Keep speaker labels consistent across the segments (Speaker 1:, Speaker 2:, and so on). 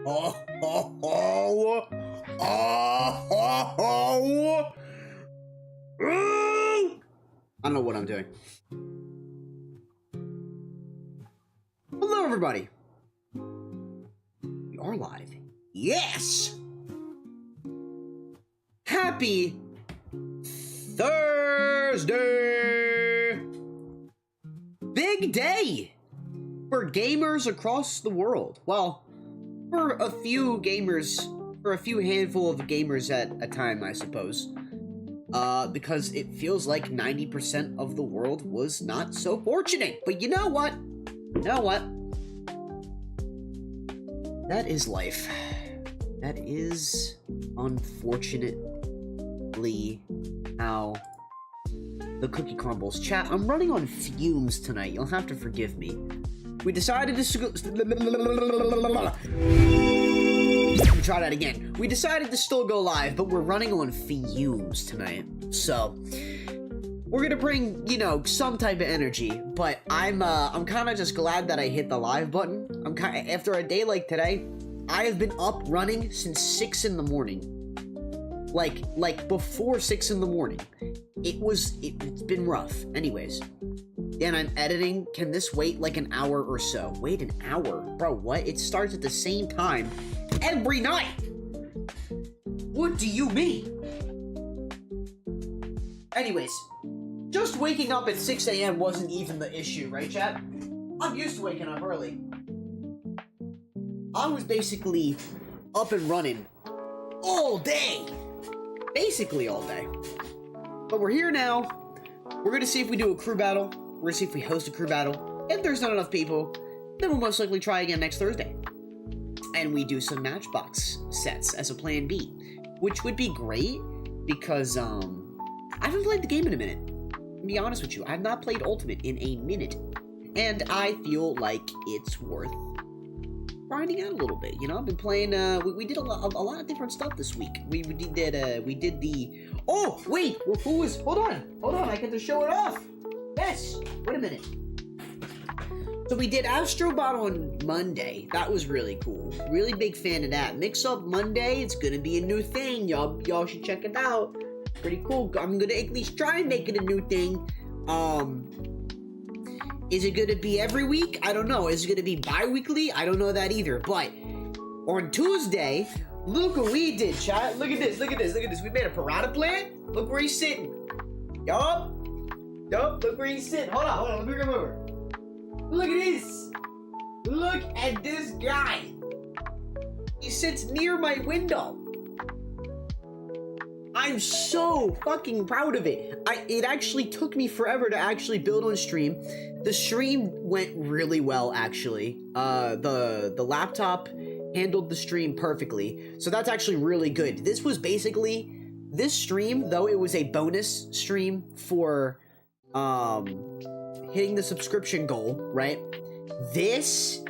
Speaker 1: I don't know what I'm doing. Hello, everybody. We are live. Yes! Happy Thursday! Big day for gamers across the world. Well, for a few gamers, for a few handful of gamers at a time, I suppose. Because it feels like 90% of the world was not so fortunate. But you know what? You know what? That is life. That is, unfortunately, how the cookie crumbles. Chat, I'm running on fumes tonight. You'll have to forgive me. We decided to try that again. We decided to still go live, but we're running on fumes tonight. So we're gonna bring, you know, some type of energy, but I'm kind of just glad that I hit the live button. After a day like today, I have been up running since 6 in the morning. Like before 6 in the morning. It's been rough. Anyways. And I'm editing. Can this wait like an hour or so? Wait an hour? Bro, what? It starts at the same time every night! What do you mean? Anyways, just waking up at 6 a.m. wasn't even the issue, right, chat? I'm used to waking up early. I was basically up and running all day. Basically all day. But we're here now. We're gonna see if we do a crew battle. We're gonna see if we host a crew battle. If there's not enough people, then we'll most likely try again next Thursday. And we do some Matchbox sets as a plan B. Which would be great, because, I haven't played the game in a minute. To be honest with you, I have not played Ultimate in a minute. And I feel like it's worth grinding out a little bit, you know? I've been playing, we did a lot of different stuff this week. We did the... Oh, wait! Who was... Hold on, I get to show it off! Yes! Wait a minute. So we did Astrobot on Monday. That was really cool. Really big fan of that. Mix Up Monday, it's gonna be a new thing. Y'all should check it out. Pretty cool. I'm gonna at least try and make it a new thing. Is it gonna be every week? I don't know. Is it gonna be bi-weekly? I don't know that either. But on Tuesday, look what we did, chat. Look at this. We made a piranha plant. Look where he's sitting. Yup, look where he's sitting. Hold on, let me come over. Look at this. Look at this guy. He sits near my window. I'm so fucking proud of it. It actually took me forever to actually build on stream. The stream went really well, actually. The laptop handled the stream perfectly. So that's actually really good. This was basically... This stream, though it was a bonus stream for hitting the subscription goal, right? This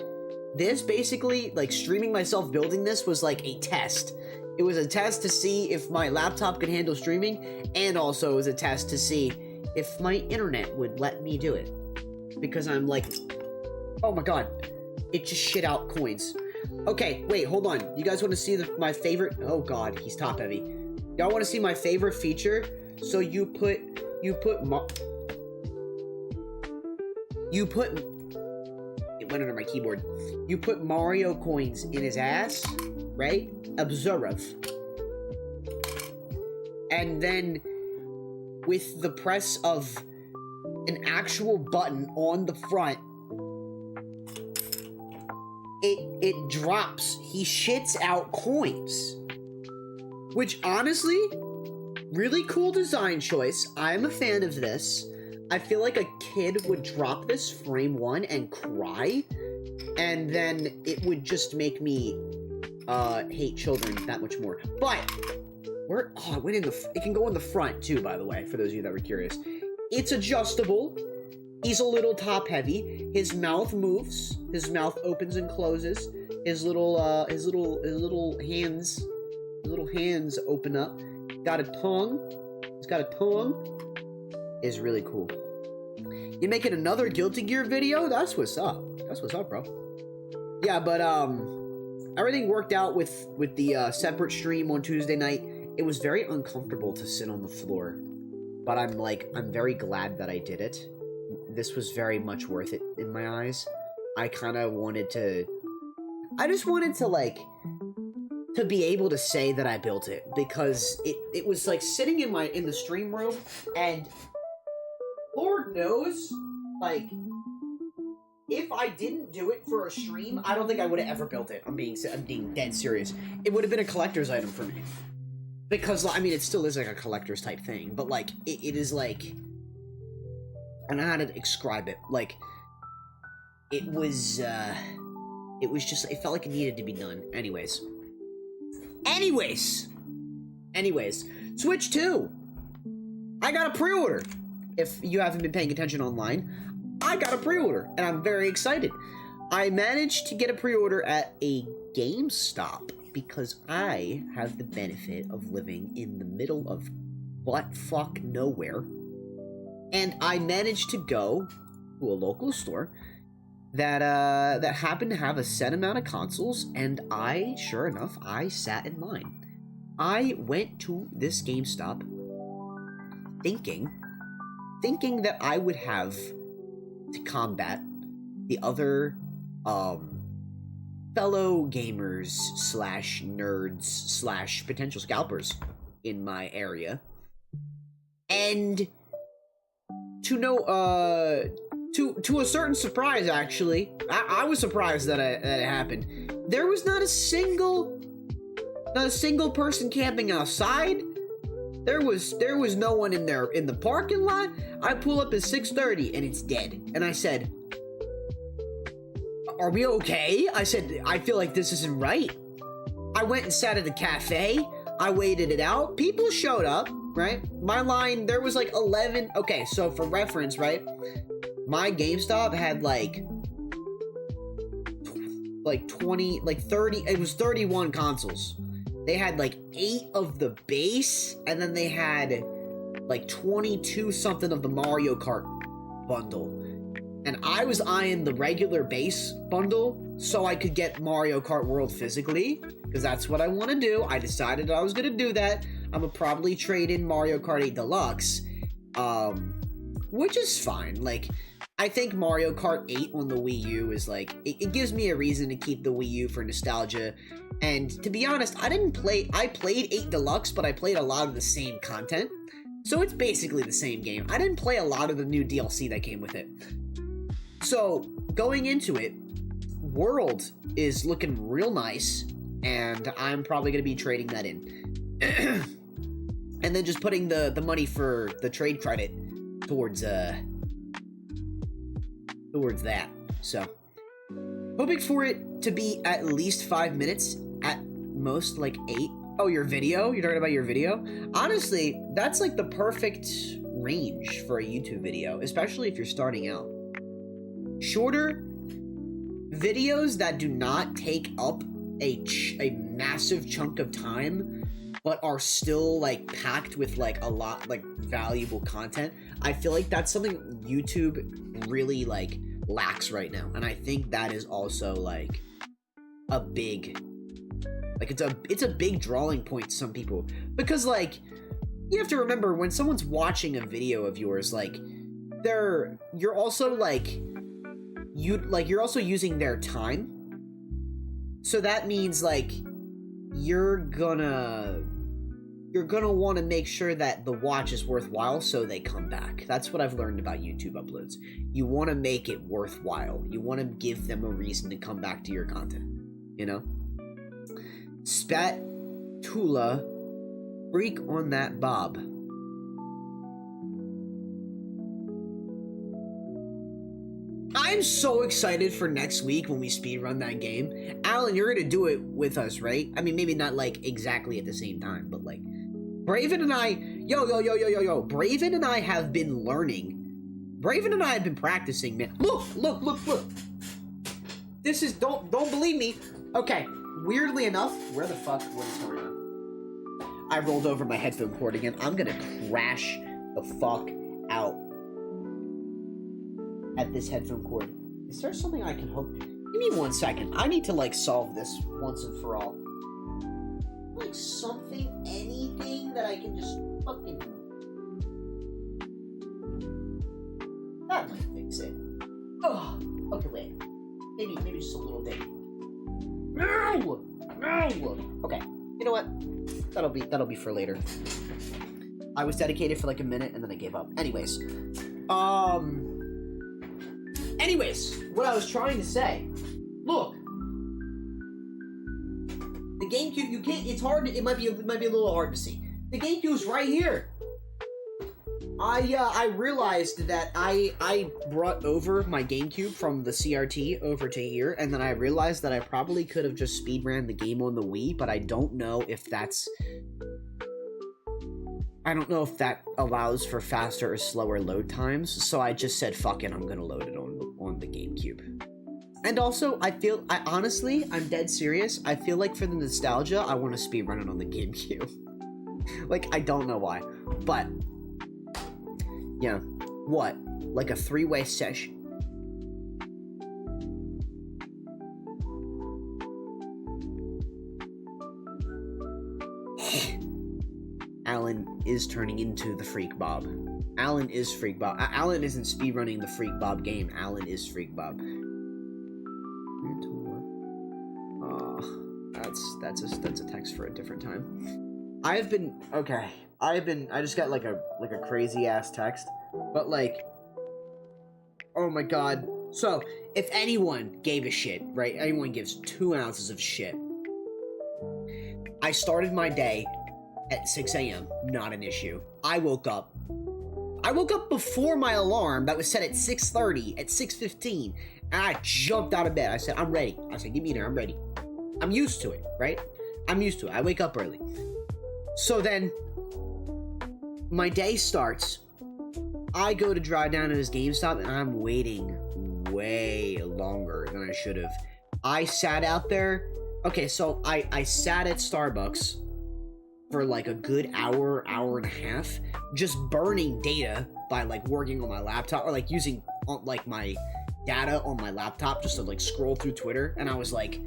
Speaker 1: basically, like, streaming myself building this was like a test. It was a test to see if my laptop could handle streaming, and also it was a test to see if my internet would let me do it. Because I'm like, oh my god, it just shit out coins. Okay, wait, hold on. You guys want to see my favorite? Oh god, he's top heavy. Y'all want to see my favorite feature? So it went under my keyboard. You put Mario coins in his ass, right? Observe. And then with the press of an actual button on the front, it drops. He shits out coins. Which, honestly, really cool design choice. I'm a fan of this. I feel like a kid would drop this frame 1 and cry, and then it would just make me hate children that much more. But it can go in the front too, by the way, for those of you that were curious. It's adjustable. He's a little top heavy. His mouth moves. His mouth opens and closes. His little hands open up. Got a tongue. He's got a tongue. Is really cool. You making another Guilty Gear video? That's what's up. That's what's up, bro. Yeah, but everything worked out with the separate stream on Tuesday night. It was very uncomfortable to sit on the floor, but I'm very glad that I did it. This was very much worth it in my eyes. I kind of wanted to... I just wanted to, like, to be able to say that I built it, because it was, like, sitting in the stream room, and Lord knows, like, if I didn't do it for a stream, I don't think I would have ever built it. I'm being dead serious. It would have been a collector's item for me. Because, I mean, it still is, like, a collector's type thing, but, like, it is, like... I don't know how to describe it. Like, it was just, it felt like it needed to be done. Anyways, Switch 2! I got a pre-order! If you haven't been paying attention online, I got a pre-order, and I'm very excited. I managed to get a pre-order at a GameStop, because I have the benefit of living in the middle of butt-fuck nowhere. And I managed to go to a local store that happened to have a set amount of consoles, and sure enough, I sat in line. I went to this GameStop thinking that I would have to combat the other fellow gamers slash nerds slash potential scalpers in my area, and to a certain surprise, actually, I was surprised that it happened. There was not a single person camping outside. There was no one in there in the parking lot. I pull up at 6:30 and it's dead. And I said, "Are we okay?" I said, "I feel like this isn't right." I went and sat at the cafe. I waited it out. People showed up, right? My line, there was like 11. Okay, so for reference, right? My GameStop had like 20, like 30, it was 31 consoles. They had like 8 of the base, and then they had like 22 something of the Mario Kart bundle. And I was eyeing the regular base bundle so I could get Mario Kart World physically, because that's what I want to do. I decided I was going to do that. I'm going to probably trade in Mario Kart 8 Deluxe, which is fine. Like, I think Mario Kart 8 on the Wii U is like, it gives me a reason to keep the Wii U for nostalgia. And to be honest, I played 8 Deluxe, but I played a lot of the same content. So it's basically the same game. I didn't play a lot of the new DLC that came with it. So, going into it, World is looking real nice, and I'm probably going to be trading that in. And then just putting the money for the trade credit towards that. So, hoping for it to be at least 5 minutes, at most like 8. Oh, your video? You're talking about your video? Honestly, that's like the perfect range for a YouTube video, especially if you're starting out. Shorter videos that do not take up a massive chunk of time, but are still like packed with like a lot like valuable content. I feel like that's something YouTube really like lacks right now, and I think that is also like a big, like it's a big drawing point to some people, because like you have to remember, when someone's watching a video of yours, like you're also using their time. So that means like you're gonna want to make sure that the watch is worthwhile so they come back. That's what I've learned about YouTube uploads. You want to make it worthwhile. You want to give them a reason to come back to your content, you know? Spatula, freak on that bob. I'm so excited for next week when we speedrun that game. Alan, you're gonna do it with us, right? I mean, maybe not like exactly at the same time, but like Braven and I, Braven and I have been learning. Braven and I have been practicing, man. Look. This is, don't believe me. Okay, weirdly enough, where the fuck, what is going on? I rolled over my headphone cord again. I'm gonna crash the fuck out at this headphone cord. Is there something I can hook? You Give me 1 second. I need to, like, solve this once and for all. Like, something, anything that I can just fucking... That might fix it. Oh, okay, wait. Maybe just a little bit. No! No! Okay, you know what? That'll be for later. I was dedicated for like a minute and then I gave up. Anyways, what I was trying to say. Look, the GameCube. You can't. It's hard. It might be a little hard to see. The GameCube's right here. I realized that I brought over my GameCube from the CRT over to here, and then I realized that I probably could have just speedran the game on the Wii, but I don't know if that's... I don't know if that allows for faster or slower load times, so I just said, fuck it, I'm gonna load it on the GameCube. And also, honestly, I'm dead serious, I feel like for the nostalgia, I want to speedrun it on the GameCube. Like, I don't know why, but... yeah, what? Like a 3-way session? Alan is turning into the Freak Bob. Alan is Freak Bob. Alan isn't speedrunning the Freak Bob game. Alan is Freak Bob. That's a text for a different time. I just got like a crazy ass text, but like, oh my god. So, if anyone gave a shit, right? Anyone gives 2 ounces of shit. I started my day at 6 a.m. Not an issue. I woke up before my alarm that was set at 6:30, at 6:15, and I jumped out of bed. I said, I'm ready. I said, get me there, I'm ready. I'm used to it, right? I'm used to it. I wake up early. So then, my day starts. I go to drive down to this GameStop, and I'm waiting way longer than I should have. I sat out there. Okay, so I sat at Starbucks for like a good hour and a half, just burning data by like working on my laptop, or like using like my data on my laptop just to like scroll through Twitter. And I was like,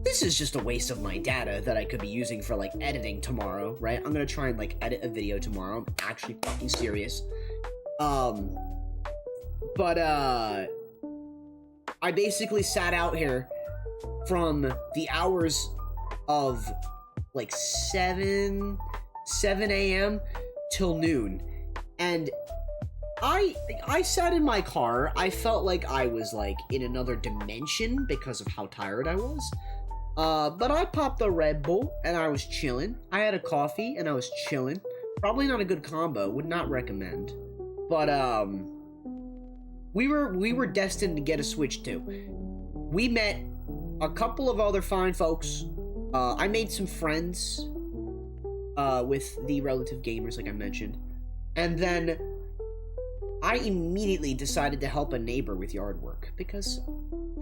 Speaker 1: this is just a waste of my data that I could be using for like editing tomorrow, right? I'm gonna try and like edit a video tomorrow. I'm actually fucking serious. I basically sat out here from the hours of like 7 a.m. till noon, and I sat in my car. I felt like I was like in another dimension because of how tired I was. But I popped a Red Bull and I was chilling. I had a coffee and I was chilling. Probably not a good combo, would not recommend. But we were destined to get a Switch too. We met a couple of other fine folks. I made some friends with the relative gamers, like I mentioned. And then I immediately decided to help a neighbor with yard work because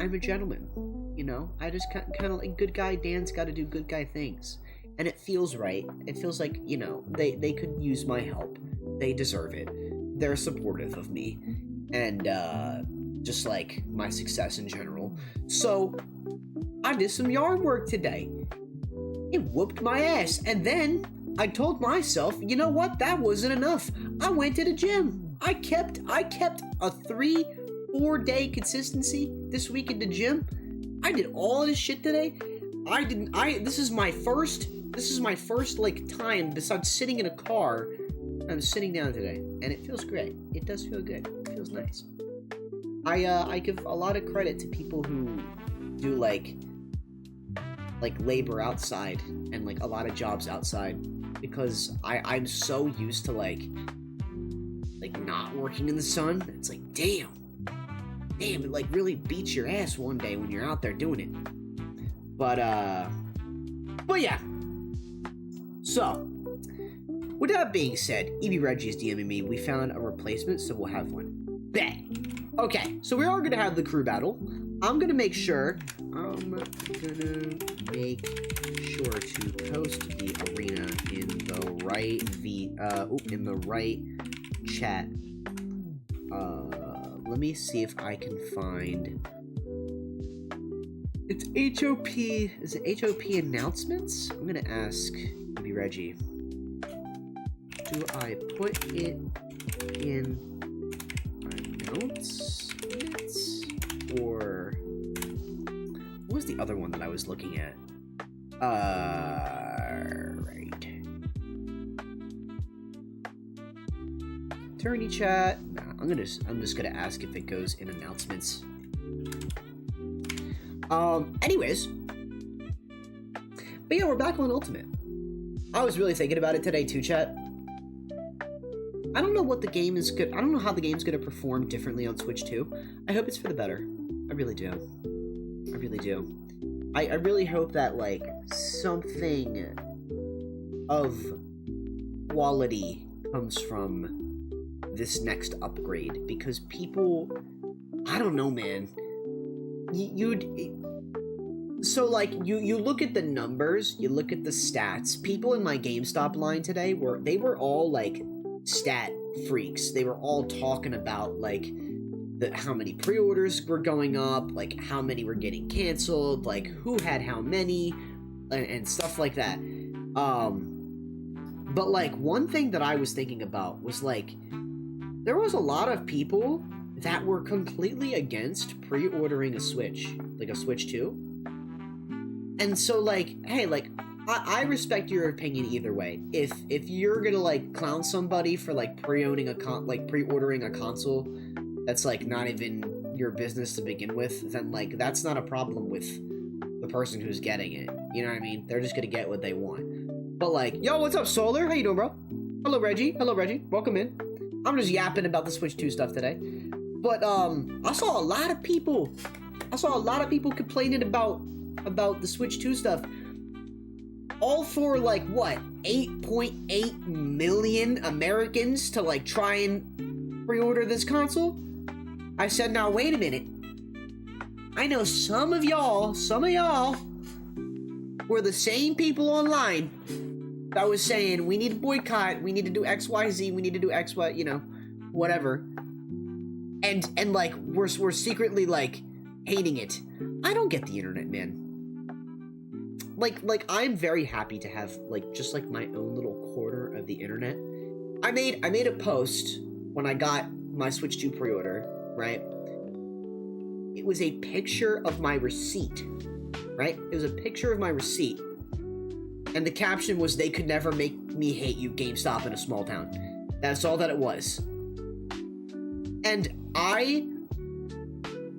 Speaker 1: I'm a gentleman, you know? I just kind of like, good guy Dan's got to do good guy things. And it feels right. It feels like, you know, they could use my help. They deserve it. They're supportive of me. And just like my success in general. So I did some yard work today. It whooped my ass. And then I told myself, you know what? That wasn't enough. I went to the gym. I kept a 3-4 day consistency this week at the gym. I did all this shit today. This is my first like time besides sitting in a car. I'm sitting down today and it feels great. It does feel good. It feels nice. I give a lot of credit to people who do like labor outside and like a lot of jobs outside, because I'm so used to like not working in the sun. It's like damn, it like really beats your ass one day when you're out there doing it. But yeah. So with that being said, EB Reggie is DMing me. We found a replacement, so we'll have one. Bet. Okay, so we are gonna have the crew battle. I'm gonna make sure to post the arena in the right chat. Let me see if I can find It's HOP. Is it HOP announcements? I'm gonna ask maybe Reggie. Do I put it in announcements? Or what was the other one that I was looking at? Right. Attorney chat. Nah, I'm just gonna ask if it goes in announcements. Anyways. But yeah, we're back on Ultimate. I was really thinking about it today too, chat. I don't know what the game is good. I don't know how the game's gonna perform differently on Switch 2. I hope it's for the better. I really do. I really do. I really hope that, like, something of quality comes from this next upgrade. Because people... I don't know, man. So, like, you look at the numbers, you look at the stats. People in my GameStop line today they were all, like, stat freaks. They were all talking about, like, how many pre-orders were going up, like, how many were getting canceled, like, who had how many, and stuff like that. But, like, one thing that I was thinking about was, like, there was a lot of people that were completely against pre-ordering a Switch, like a Switch 2. And so, like, hey, like, I respect your opinion either way. If you're gonna, like, clown somebody for, like, pre-ordering a console that's, like, not even your business to begin with, then, like, that's not a problem with the person who's getting it. You know what I mean? They're just gonna get what they want. But, like, yo, what's up, Solar? How you doing, bro? Hello, Reggie. Hello, Reggie. Welcome in. I'm just yapping about the Switch 2 stuff today. But, I saw a lot of people complaining about the Switch 2 stuff. All for, like, what, 8.8 million Americans to, like, try and pre-order this console? I said, now, wait a minute. I know some of y'all were the same people online that was saying, we need to boycott, we need to do XYZ, we need to do XY, you know, whatever. And like, we're secretly, like, hating it. I don't get the internet, man. Like, I'm very happy to have, like, just, like, my own little corner of the internet. I made a post when I got my Switch 2 pre-order, right? It was a picture of my receipt, right? It was a picture of my receipt. And the caption was, they could never make me hate you, GameStop in a small town. That's all that it was. And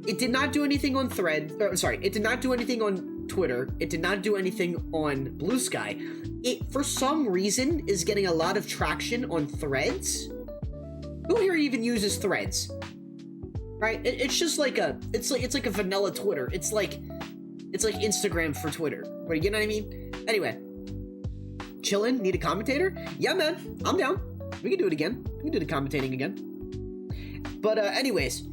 Speaker 1: it did not do anything on it did not do anything on Twitter. It did not do anything on Blue Sky. It, for some reason, is getting a lot of traction on Threads. Who here even uses Threads? Right? It's just like it's like a vanilla Twitter. It's like Instagram for Twitter. Right? You know what I mean? Anyway, chillin'. Need a commentator? Yeah, man. I'm down. We can do it again. We can do the commentating again. But anyways,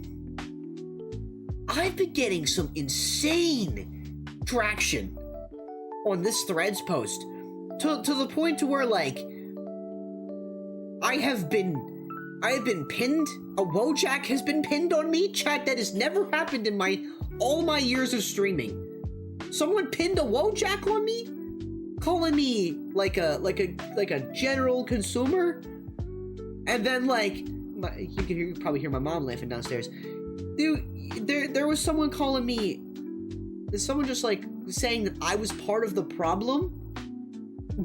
Speaker 1: I've been getting some insane traction on this Threads post to the point to where, like, I have been pinned. A Wojak has been pinned on me. Chat, that has never happened in all my years of streaming. Someone pinned a Wojak on me, calling me like a general consumer, and then, like, you can probably hear my mom laughing downstairs. Dude, there was someone calling me. Someone just, like, saying that I was part of the problem.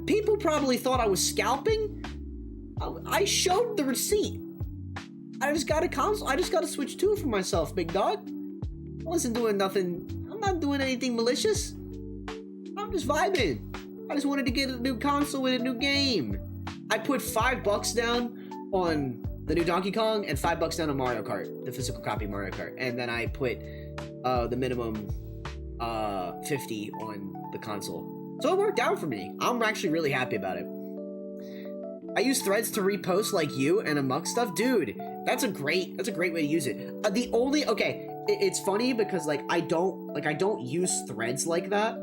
Speaker 1: People probably thought I was scalping. I showed the receipt. I just got a console. I just got a Switch 2 for myself, big dog. I wasn't doing nothing. I'm not doing anything malicious. I'm just vibing. I just wanted to get a new console with a new game. I put $5 down on the new Donkey Kong and $5 down on Mario Kart, the physical copy of Mario Kart. And then I put the minimum 50 on the console. So it worked out for me. I'm actually really happy about it. I use Threads to repost like you and Amok stuff. Dude, that's a great way to use it. It's funny because, like, I don't use Threads like that.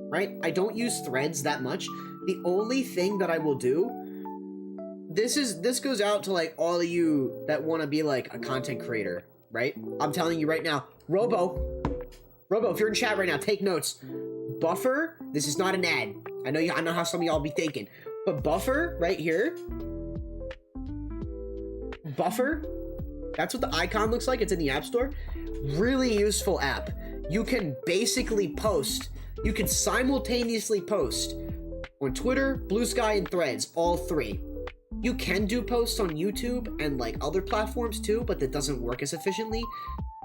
Speaker 1: Right? I don't use Threads that much. The only thing that I will do, this goes out to, like, all of you that want to be, like, a content creator, right? I'm telling you right now, Robo, Robo, if you're in chat right now, take notes. Buffer, this is not an ad. I know how some of y'all be thinking. But Buffer, right here. Buffer, that's what the icon looks like. It's in the App Store. Really useful app. You can basically post. You can simultaneously post on Twitter, Blue Sky, and Threads, all three. You can do posts on YouTube and like other platforms too, but that doesn't work as efficiently.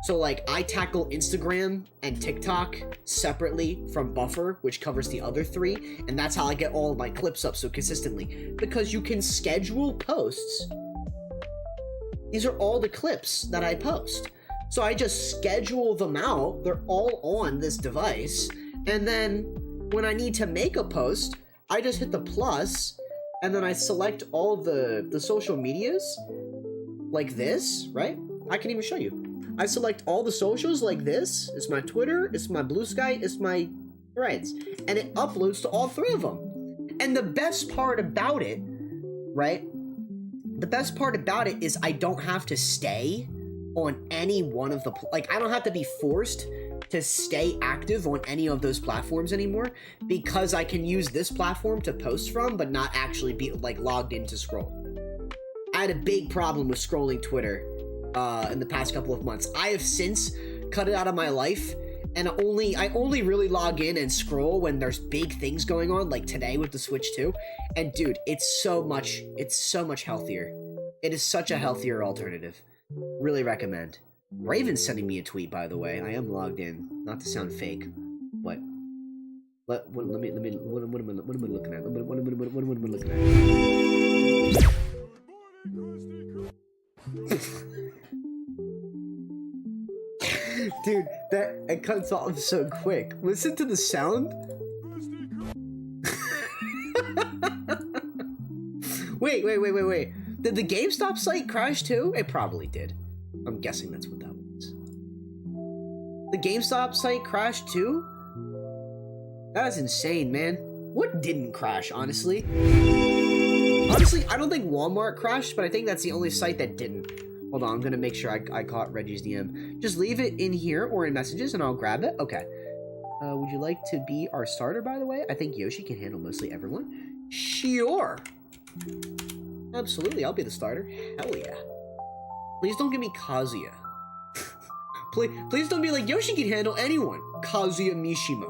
Speaker 1: So like I tackle Instagram and TikTok separately from Buffer, which covers the other three, and that's how I get all of my clips up so consistently, because you can schedule posts. These are all the clips that I post. So I just schedule them out. They're all on this device. And then when I need to make a post, I just hit the plus and then I select all the social medias like this, right? I can even show you. I select all the socials like this. It's my Twitter, it's my Blue Sky, it's my Threads. And it uploads to all three of them. And the best part about it, right? The best part about it is I don't have to stay on any one of the, like, I don't have to be forced to stay active on any of those platforms anymore, because I can use this platform to post from, but not actually be, like, logged in to scroll. I had a big problem with scrolling Twitter in the past couple of months. I have since cut it out of my life, and I only really log in and scroll when there's big things going on, like today with the Switch 2. And dude, it's so much healthier. It is such a healthier alternative. Really recommend. Raven's sending me a tweet, by the way. I am logged in, not to sound fake, but what am I looking at? What am I looking at? Dude, it cuts off so quick. Listen to the sound. Wait. Did the GameStop site crash too? It probably did. I'm guessing that's what that was. The GameStop site crashed too? That is insane, man. What didn't crash, honestly? Honestly, I don't think Walmart crashed, but I think that's the only site that didn't. Hold on, I'm gonna make sure I caught Reggie's DM. Just leave it in here or in messages and I'll grab it. Okay. Would you like to be our starter, by the way? I think Yoshi can handle mostly everyone. Sure. Absolutely, I'll be the starter. Hell yeah. Please don't give me Kazuya. please don't be like, Yoshi can handle anyone. Kazuya Mishima.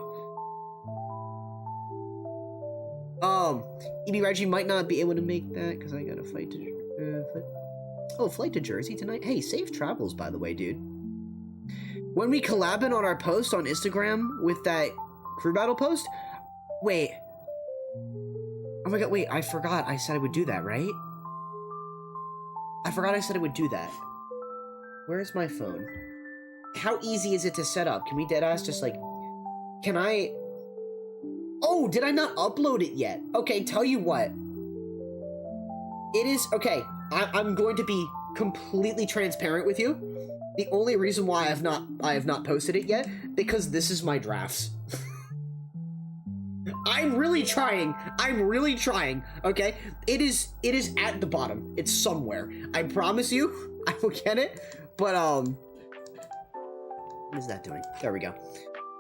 Speaker 1: EB Reggie might not be able to make that because I got a flight to... flight to Jersey tonight? Hey, safe travels, by the way, dude. When we collabing on our post on Instagram with that crew battle post... Wait. Oh my god, wait, I forgot I said I would do that, right? I forgot I said I would do that. Where's my phone? How easy is it to set up? Can we deadass just like... Can I... Oh, did I not upload it yet? Okay, tell you what. It is... Okay, I'm going to be completely transparent with you. The only reason why I have not posted it yet, because this is my drafts. I'm really trying, okay? It is at the bottom. It's somewhere. I promise you, I will get it, but, what is that doing? There we go.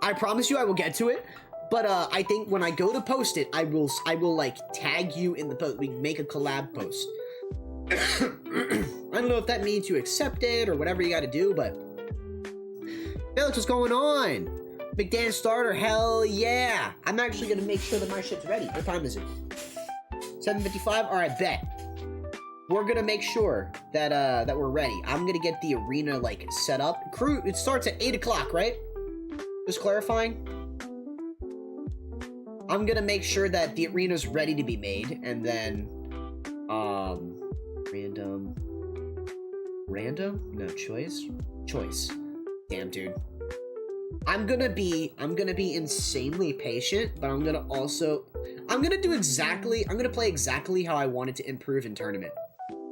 Speaker 1: I promise you I will get to it, but, I think when I go to post it, I will, like, tag you in the post. We make a collab post. I don't know if that means you accept it or whatever you gotta do, but... Felix, what's going on? MccDann starter, hell yeah! I'm actually gonna make sure that my shit's ready. What time is it? 7:55? Alright, bet. We're gonna make sure that that we're ready. I'm gonna get the arena, like, set up. Crew, it starts at 8 o'clock, right? Just clarifying. I'm gonna make sure that the arena's ready to be made, and then, random? No, choice? Choice. Damn, dude. I'm gonna be insanely patient, but I'm gonna play exactly how I wanted to improve in tournament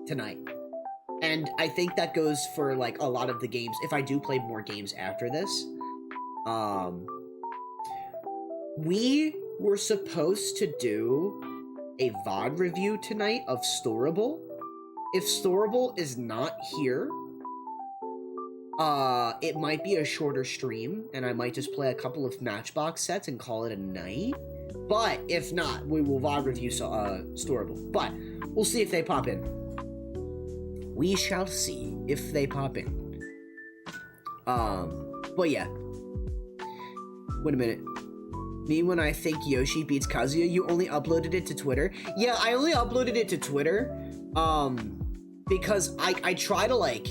Speaker 1: tonight. And I think that goes for, like, a lot of the games, if I do play more games after this. We were supposed to do a VOD review tonight of Storable. If Storable is not here, it might be a shorter stream, and I might just play a couple of Matchbox sets and call it a night. But if not, we will VOD review Storable. But we'll see if they pop in. We shall see if they pop in. But yeah. Wait a minute. Me when I think Yoshi beats Kazuya, you only uploaded it to Twitter? Yeah, I only uploaded it to Twitter, because I try to, like...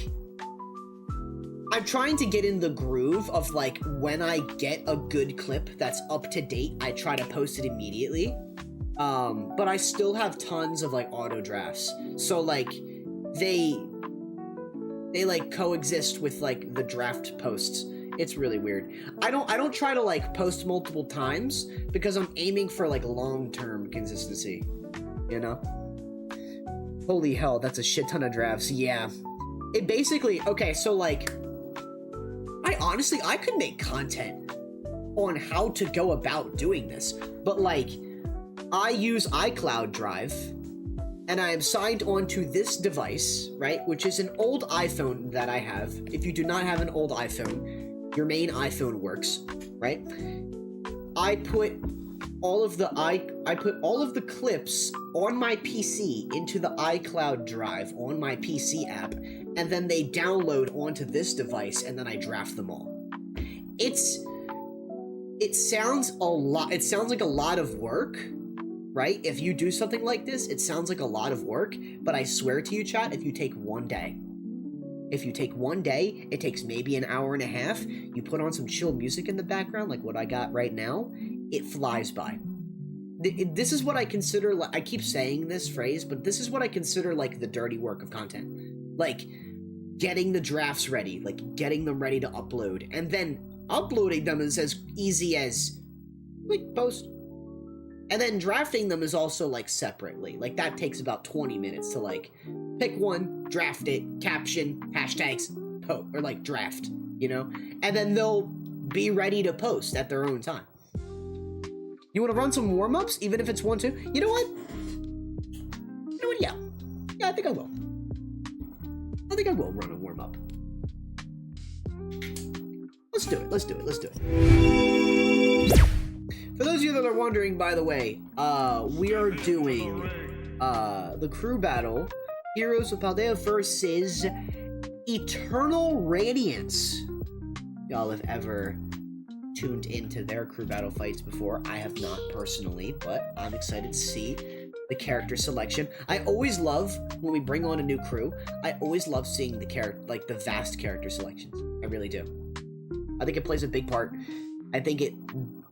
Speaker 1: I'm trying to get in the groove of, like, when I get a good clip that's up to date, I try to post it immediately. But I still have tons of, like, auto drafts. So, like, they like, coexist with, like, the draft posts. It's really weird. I don't try to, like, post multiple times, because I'm aiming for, like, long-term consistency. You know? Holy hell, that's a shit ton of drafts. Yeah. It basically... Okay, so, like... Honestly, I could make content on how to go about doing this, but, like, I use iCloud Drive, and I am signed onto this device, right, which is an old iPhone that I have. If you do not have an old iPhone, your main iPhone works, right? I put all of the clips on my PC into the iCloud Drive on my PC app, and then they download onto this device, and then I draft them all. It sounds like a lot of work, right? If you do something like this, it sounds like a lot of work, but I swear to you, chat, if you take one day, it takes maybe an hour and a half, you put on some chill music in the background, like what I got right now, it flies by. This is what I consider, like, I keep saying this phrase, but this is what I consider, like, the dirty work of content. Like, getting the drafts ready, like, getting them ready to upload, and then uploading them is as easy as, like, post. And then drafting them is also, like, separately. Like, that takes about 20 minutes to, like, pick one, draft it, caption, hashtags, or, like, draft, you know? And then they'll be ready to post at their own time. You want to run some warm-ups, even if it's 1-2? You know what? Yeah. Yeah, I think I will. I think I will run a warm-up. Let's do it. For those of you that are wondering, by the way, we are doing, the crew battle, Heroes of Paldea versus Eternal Radiance. Y'all have ever tuned into their crew battle fights before. I have not personally, but I'm excited to see the character selection. I always love when we bring on a new crew. I always love seeing the vast character selections. I really do. I think it plays a big part. I think it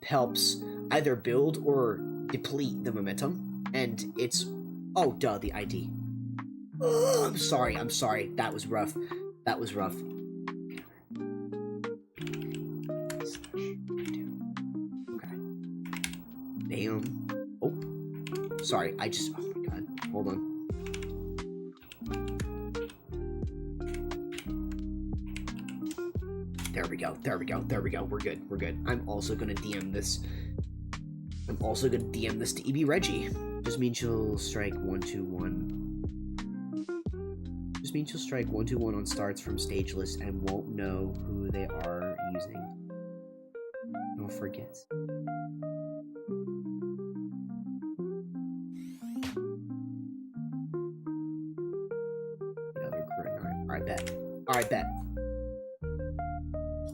Speaker 1: helps either build or deplete the momentum, and it's... Oh, duh, the ID. Ugh, I'm sorry. That was rough. Bam. Oh. Sorry, oh my god. Hold on. There we go. We're good. I'm also gonna DM this to EB Reggie. Just means she'll strike 1-2-1. Just means she'll strike 1-2-1 on starts from stage list and won't know who they are using. Don't forget. Alright, bet.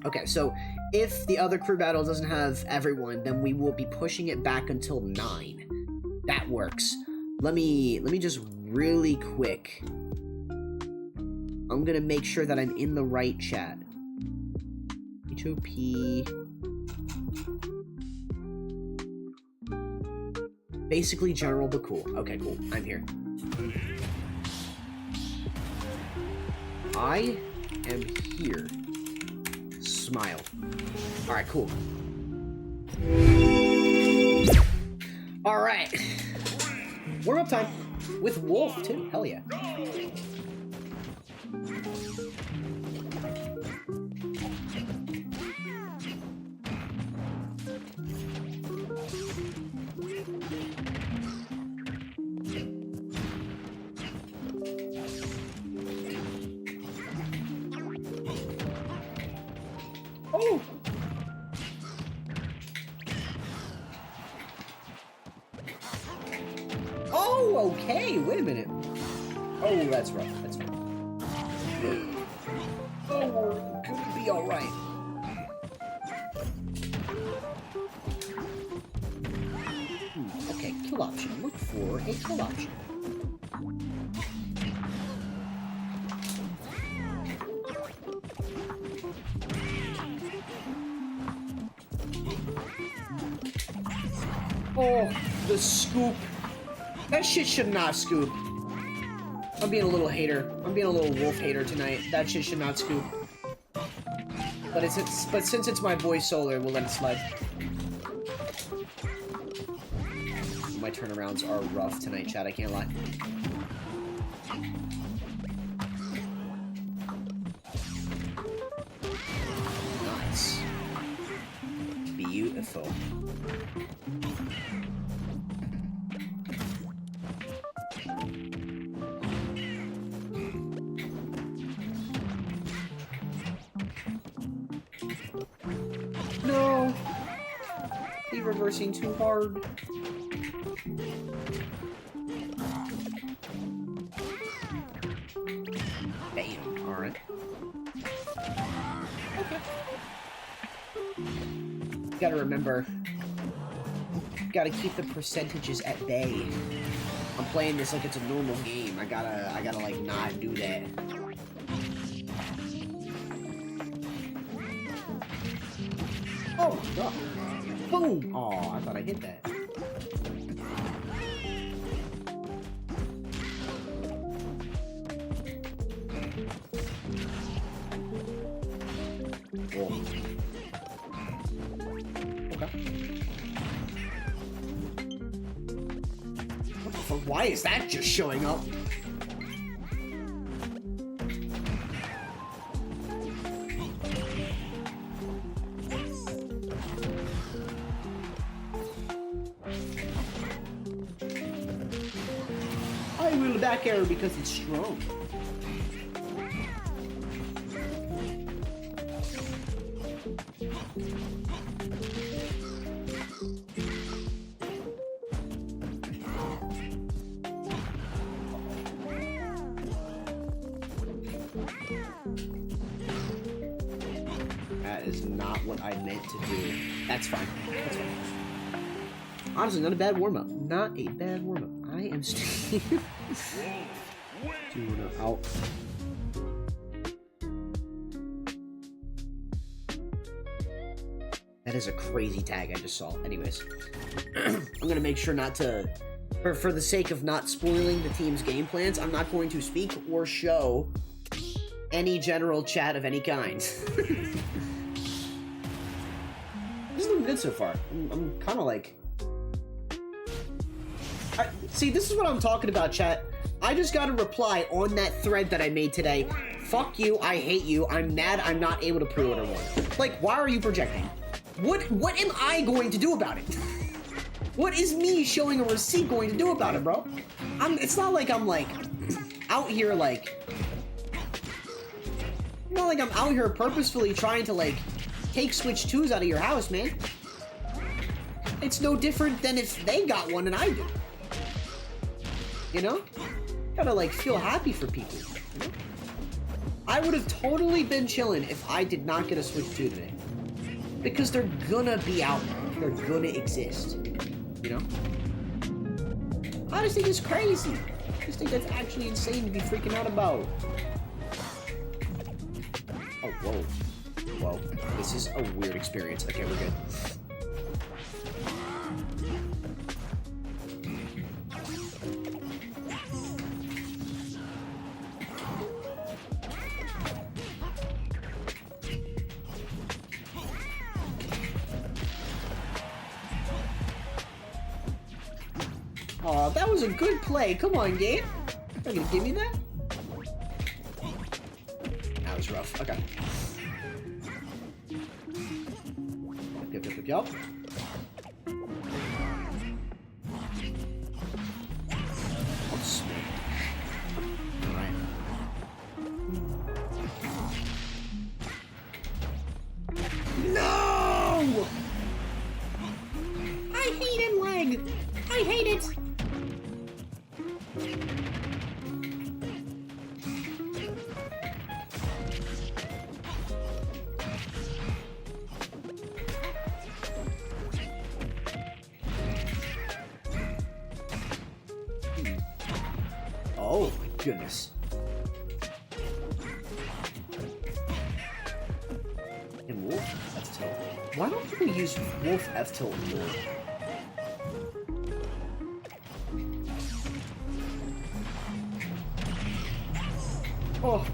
Speaker 1: Okay, so if the other crew battle doesn't have everyone, then we will be pushing it back until 9. That works. Let me just really quick. I'm gonna make sure that I'm in the right chat. HOP. Basically general, but cool. Okay, cool. I'm here. I am here. Smile. Alright, cool. Alright. Warm up time. With Wolf, too. Hell yeah. Oh, okay. Wait a minute. Oh, that's rough. That's rough. Oh, we're gonna be all right. Okay, kill option. Look for a kill option. Oh, the scoop. That shit should not scoop. I'm being a little hater. I'm being a little wolf hater tonight. That shit should not scoop. But since it's my boy Solar, we'll let it slide. My turnarounds are rough tonight, chat. I can't lie. Nice. Beautiful. No! He's reversing too hard. Bam. Alright. Okay. Gotta remember. Gotta keep the percentages at bay. I'm playing this like it's a normal game. I gotta like not do that. Oh my god. Boom! Oh, I thought I hit that. Whoa. Okay. What the fuck? Why is that just showing up? I will back arrow because it's strong. That is not what I meant to do. That's fine. That's fine. Honestly, not a bad warm-up. Not a bad warm-up. I am still doing it out. That is a crazy tag I just saw. Anyways, I'm gonna make sure not to, for the sake of not spoiling the team's game plans, I'm not going to speak or show any general chat of any kind. This is looking good so far. I'm kind of like... see, this is what I'm talking about, chat. I just got a reply on that thread that I made today. Fuck you, I hate you, I'm mad I'm not able to pre-order one. Like, why are you projecting? What am I going to do about it? What is me showing a receipt going to do about it, bro? It's not like I'm, like, out here, like... Not like I'm out here purposefully trying to, like, take Switch 2s out of your house, man. It's no different than if they got one and I do. You know? Gotta, like, feel happy for people. You know? I would have totally been chilling if I did not get a Switch 2 today. Because they're gonna be out there. They're gonna exist. You know? I just think it's crazy. I just think that's actually insane to be freaking out about. Oh, whoa. Whoa. This is a weird experience. Okay, we're good. Aw, that was a good play. Come on, game. You're gonna give me that? That was rough. Okay. Yup. Oh, smash. Alright. No! I hate it, lag. I hate it. Oh my goodness. And Wolf F-Tilt. Why don't people use Wolf F-Tilt more? Oh.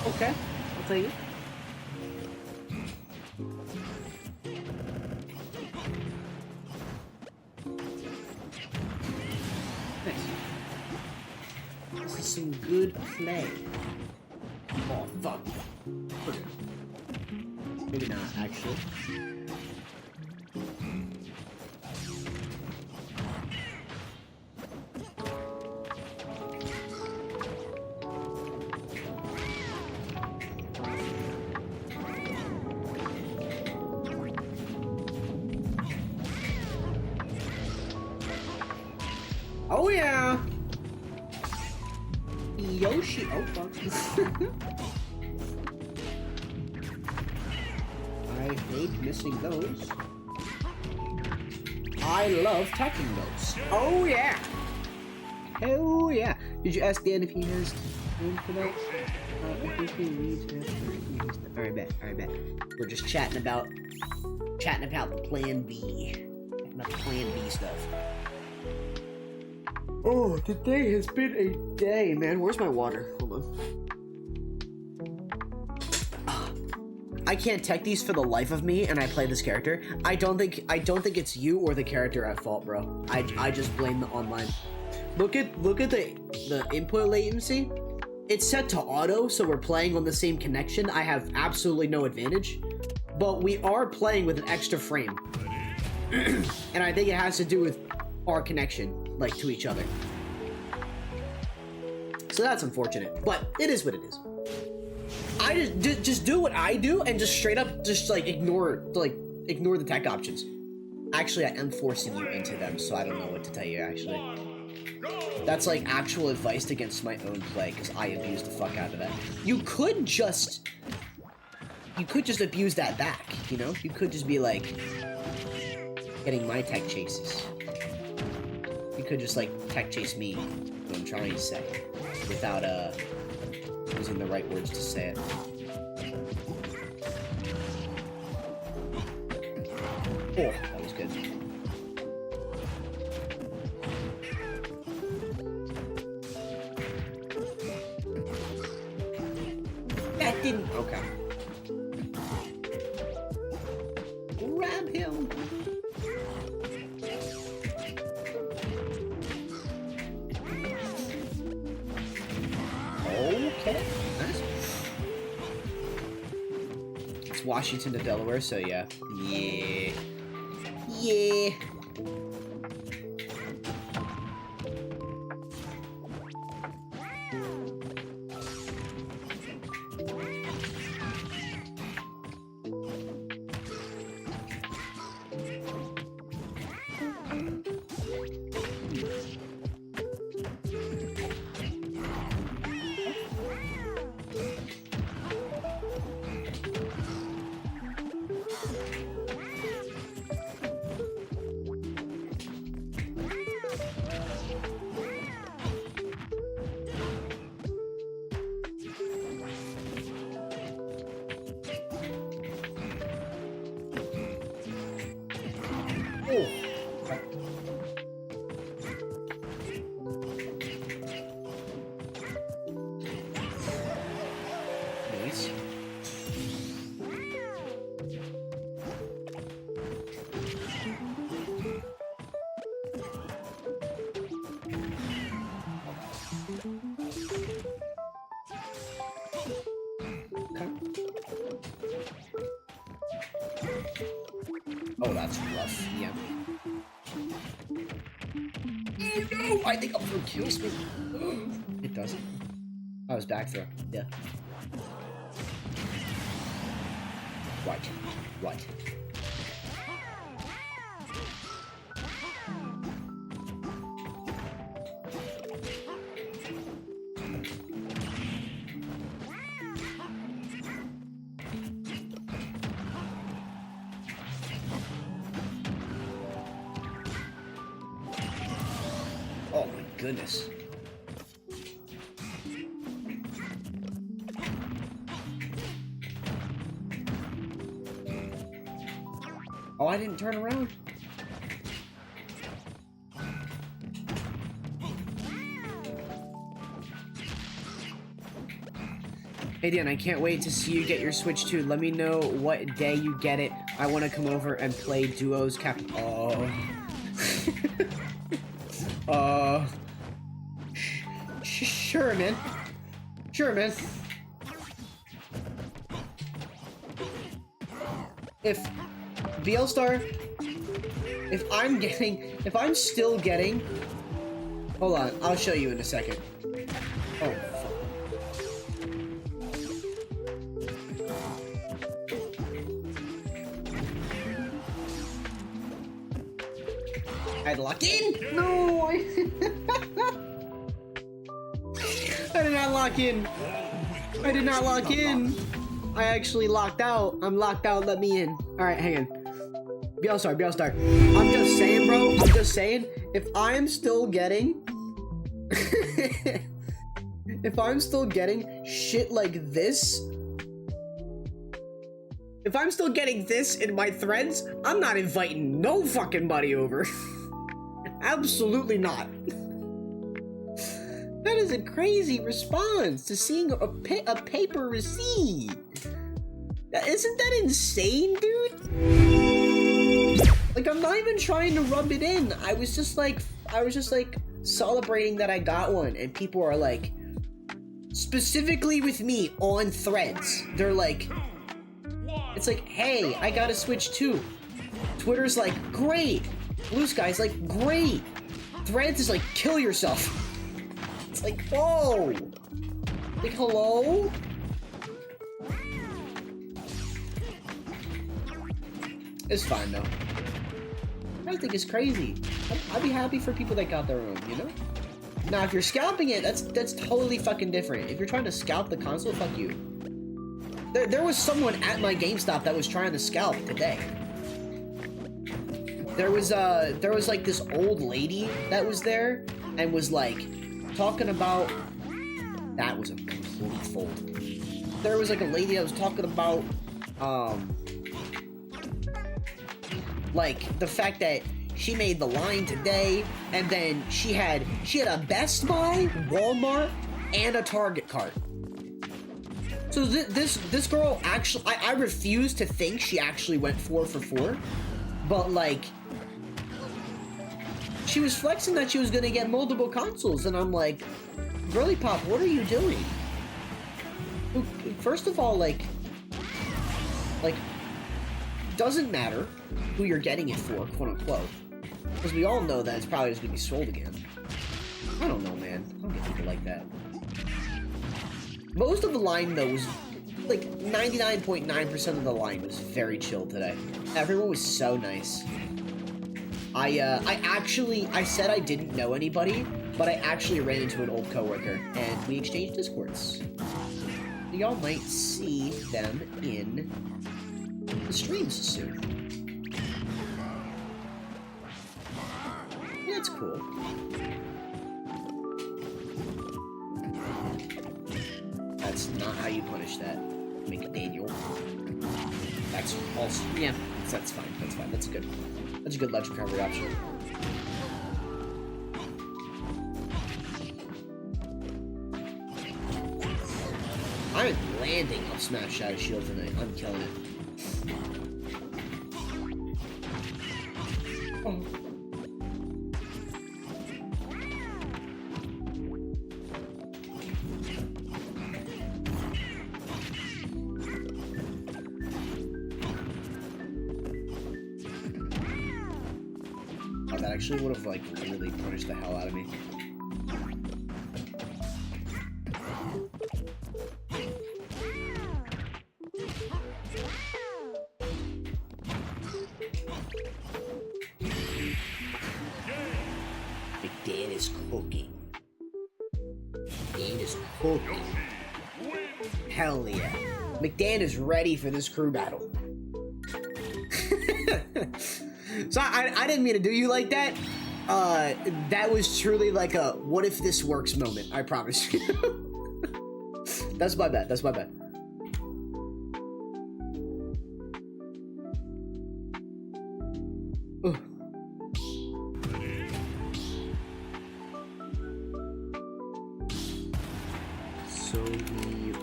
Speaker 1: Okay, I'll take it. Nice. This is some good play. Oh, fuck. Okay. Maybe not, actually. Oh yeah! Yoshi, oh fuck. I hate missing those. I love touching those. Oh yeah! Hell yeah! Did you ask Dan if he has room for that? I think he needs to. Alright, bet. We're just chatting about the plan B. About the plan B stuff. Oh, today has been a day, man. Where's my water? Hold on. I can't tech these for the life of me, and I play this character. I don't think it's you or the character at fault, bro. I just blame the online. Look at the input latency. It's set to auto, so we're playing on the same connection. I have absolutely no advantage, but we are playing with an extra frame, and I think it has to do with our connection, like, to each other. So that's unfortunate, but it is what it is. I just do what I do and just straight up just like ignore the tech options. Actually, I am forcing you into them, so I don't know what to tell you. Actually, that's like actual advice against my own play because I abuse the fuck out of that. You could just abuse that back, you know? You could just be like getting my tech chases. You could just like tech chase me, what I'm trying to say, without using the right words to say it. Oh, that was good. That didn't. Okay. Grab him. Okay, nice. It's Washington to Delaware, so yeah. Yeah. Oh, that's rough, yeah. Oh no! I think Upload kills me. it doesn't. Oh, it's back throw. Yeah. Right. Right. Oh my goodness. Oh, I didn't turn around. Hey Dan, I can't wait to see you get your Switch too. Let me know what day you get it. I want to come over and play duos Oh. Sure, man. Sure, man. If BL Star, if I'm still getting, hold on, I'll show you in a second. Oh, I'd lock in. No, I did not lock in. I did not lock in. I actually locked out. I'm locked out. Let me in. All right, hang on. BL Star. I'm just saying, bro. I'm just saying. If I'm still getting, if I'm still getting shit like this, if I'm still getting this in my threads, I'm not inviting no fucking buddy over. Absolutely not. That is a crazy response to seeing a paper receipt. Isn't that insane, dude? Like, I'm not even trying to rub it in. I was just like celebrating that I got one, and people are like, specifically with me on threads, they're like, it's like, hey, I got a Switch too. Twitter's like, great. Blue Sky's like, great. Threads is like, kill yourself. It's like, whoa. Like, hello? It's fine though. I think it's crazy. I'd be happy for people that got their own, you know? Now, if you're scalping it, that's totally fucking different. If you're trying to scalp the console, fuck you. There was someone at my GameStop that was trying to scalp today. There was like this old lady that was there and was like talking about, that was a complete fold. There was like a lady that was talking about like the fact that she made the line today, and then she had a Best Buy, Walmart, and a Target cart. So this girl actually, I refuse to think she actually went 4 for 4, but like, she was flexing that she was gonna get multiple consoles, and I'm like, Girly Pop, what are you doing? First of all, like, doesn't matter who you're getting it for, quote unquote, because we all know that it's probably just gonna be sold again. I don't know, man. I don't get people like that. Most of the line, though, was like 99.9% of the line was very chill today. Everyone was so nice. I said I didn't know anybody, but I actually ran into an old coworker, and we exchanged Discords. Y'all might see them in the streams soon. That's cool. That's not how you punish that, MccDann. That's also, yeah, that's fine. That's fine. That's a good ledge recovery option. I'm landing on Smash Shadow Shield tonight. I'm killing it. Oh. That actually would have, like, really punished the hell out of me. MccDann is cooking. MccDann is cooking. Hell yeah. MccDann is ready for this crew battle. So I didn't mean to do you like that. That was truly like a what if this works moment, I promise you. That's my bad, that's my bad. Ugh. So we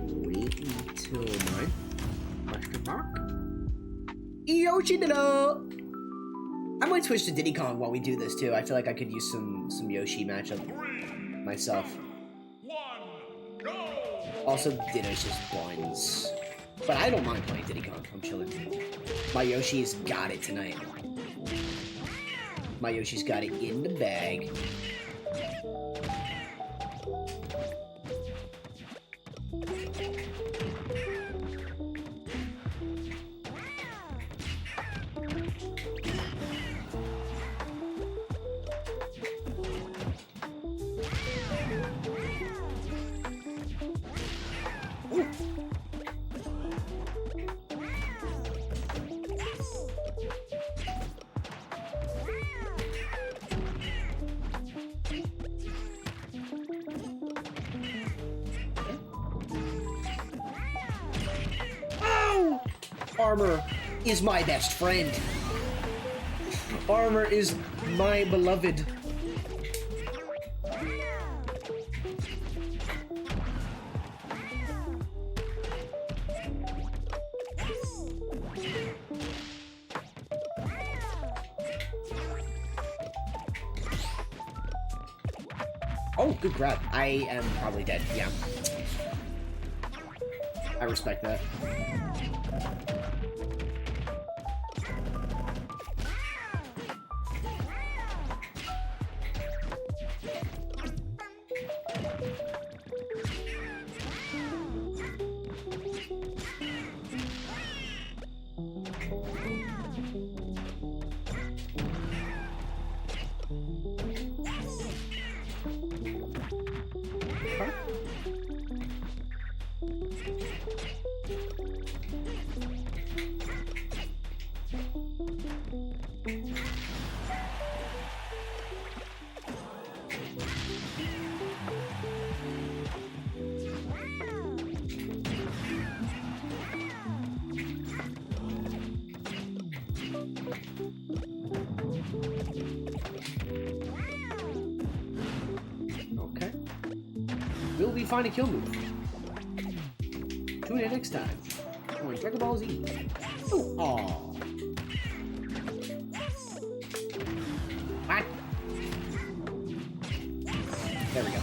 Speaker 1: wait until 9. Question mark. Yoshi Dino! I might switch to Diddy Kong while we do this too. I feel like I could use some Yoshi matchup myself.
Speaker 2: 3, 2, 1, go!
Speaker 1: Also, Ditto's just buns. But I don't mind playing Diddy Kong. I'm chilling. My Yoshi's got it tonight. My Yoshi's got it in the bag. Armor is my best friend. Armor is my beloved. Oh, good grab. I am probably dead, yeah. I respect that. Okay. We'll be finding a kill move. Tune in next time. On Dragon Ball Z. Oh, aw. What? There we go.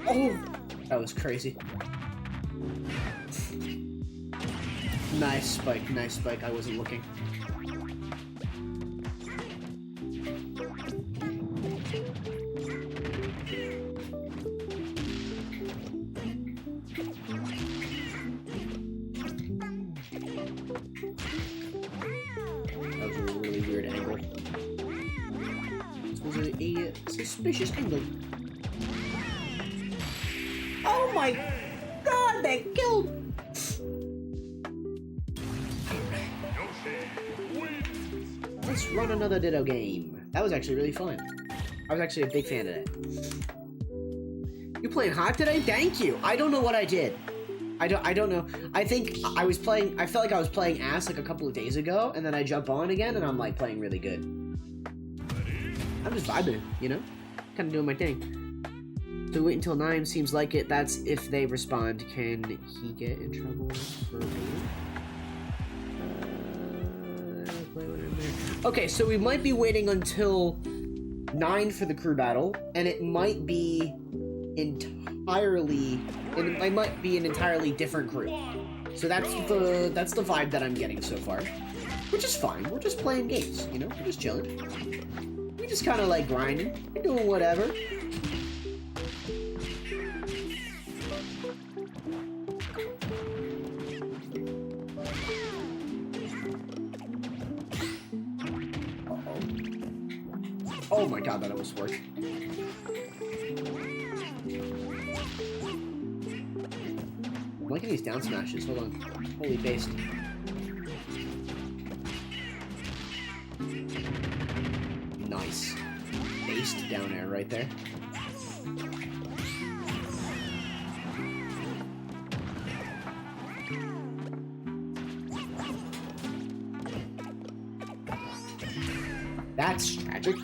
Speaker 1: Oh, that was crazy. Nice spike, nice spike. I wasn't looking. That was a really weird angle. This was a suspicious angle. Oh my god, that killed! Let's run another Ditto game. That was actually really fun. I was actually a big fan of that. You playing hot today? Thank you. I don't know what I did. I don't know. I think I was playing, I felt like I was playing ass like a couple of days ago, and then I jump on again and I'm like playing really good. I'm just vibing, you know? Kinda doing my thing. So wait until 9 seems like it. That's if they respond. Can he get in trouble for being? Okay, so we might be waiting until 9 for the crew battle, and it might be entirely. It might be an entirely different crew. So that's the vibe that I'm getting so far. Which is fine. We're just playing games, you know? We're just chilling. We just kind of like grinding. We're doing whatever. Oh my god, that almost worked. I'm liking these down smashes. Hold on. Holy based. Nice. Based down air right there. That's tragic.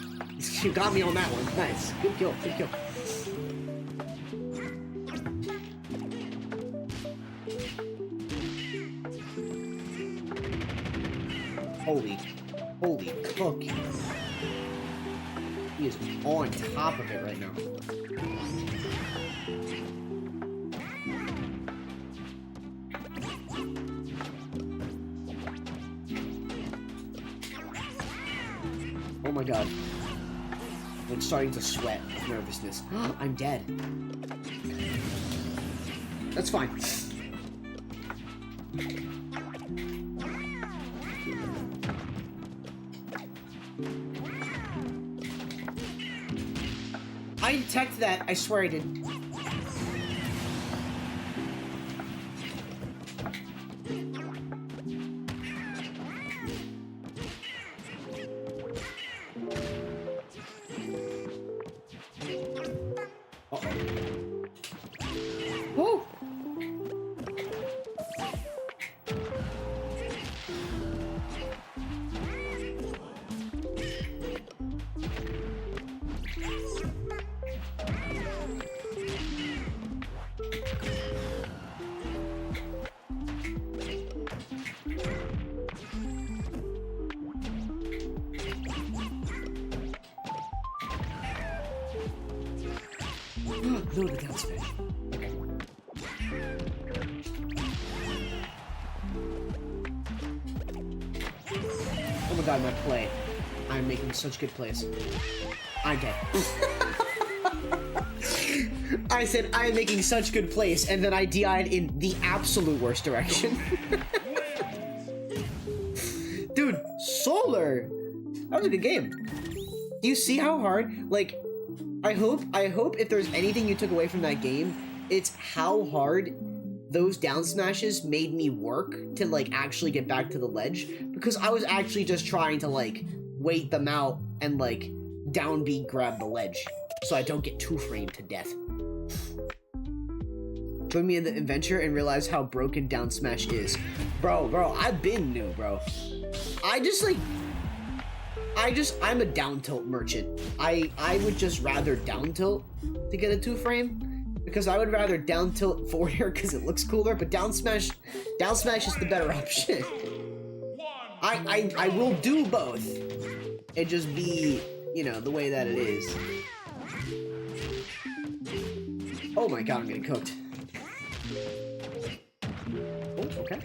Speaker 1: You got me on that one. Nice. Good kill. Good kill. Holy cookie. He is on top of it right now. Oh my god. I'm starting to sweat with nervousness. I'm dead. That's fine. I detected that. I swear I did. Woo! No, the down smash. Okay. Oh my god, my play. I'm making such good plays. I'm dead. I said I'm making such good plays, and then I DI'd in the absolute worst direction. Dude, Solar! That was a good game. Do you see how hard, like, I hope if there's anything you took away from that game, it's how hard those down smashes made me work to, like, actually get back to the ledge, because I was actually just trying to, like, wait them out and, like, down B grab the ledge, so I don't get two-framed to death. Join me in the adventure and realize how broken down smash is. Bro, I've been new, bro. I'm a down tilt merchant. I would just rather down tilt to get a two-frame, because I would rather down tilt forward air because it looks cooler, but down smash is the better option. I will do both. It just be, you know, the way that it is. Oh my god, I'm getting cooked. Oh, okay.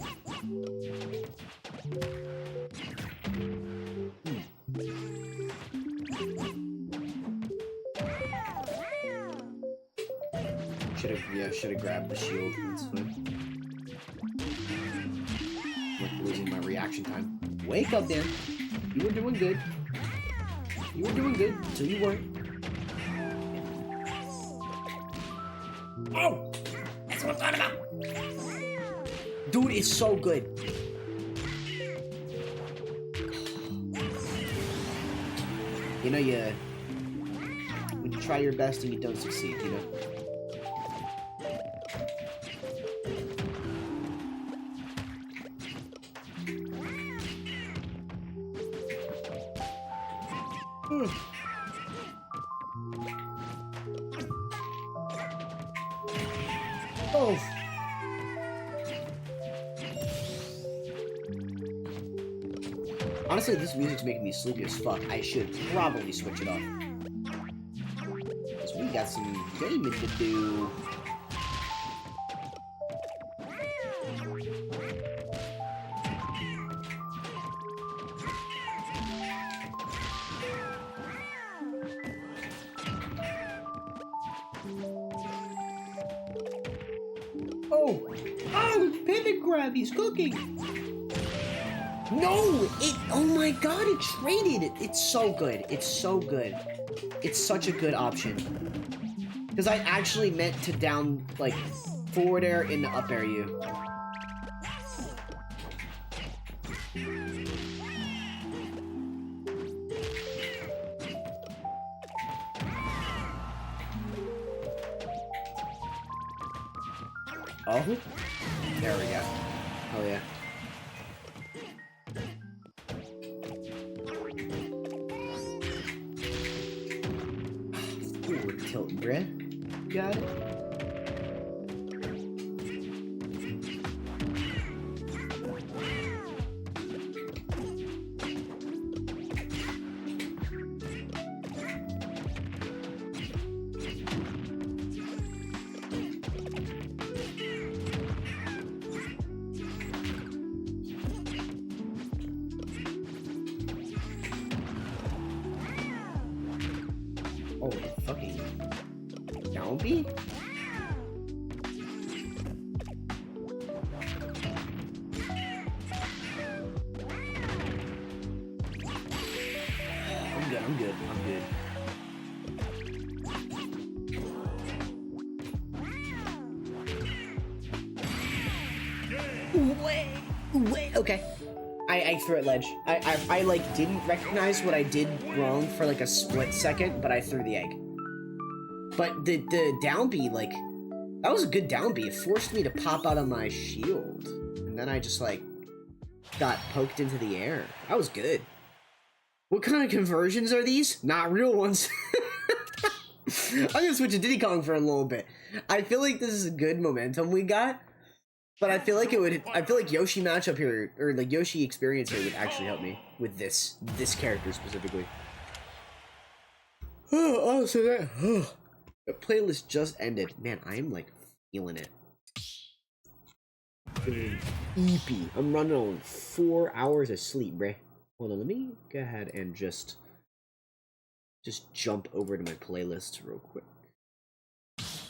Speaker 1: Should have grabbed the shield. That's fine. Like losing my reaction time. Wake up, Dan. You were doing good. You were doing good until you weren't. Oh! That's what I'm talking about! Dude, it's so good. You know, when you try your best and you don't succeed, you know? Oh. Honestly, this music's making me sleepy as fuck. I should probably switch it off. Because we got some gaming to do. a grab, he's cooking. No, oh my god, it traded. It's so good. It's so good. It's such a good option. Because I actually meant to down, like, forward air into up air you. Oh, there we go. Oh yeah. Forward tilt, bruh. Got it. Oh, fucking down B? I'm good. Wait, okay. I threw it ledge. I like didn't recognize what I did wrong for like a split second, but I threw the egg. But the down B, like, that was a good down B. It forced me to pop out of my shield. And then I just like got poked into the air. That was good. What kind of conversions are these? Not real ones. I'm gonna switch to Diddy Kong for a little bit. I feel like this is a good momentum we got. But I feel like Yoshi matchup here, or like Yoshi experience here would actually help me with this character specifically. Oh, so that the playlist just ended. Man, I am like feeling it. EP. I'm running on 4 hours of sleep, bruh. Hold on, let me go ahead and just jump over to my playlist real quick.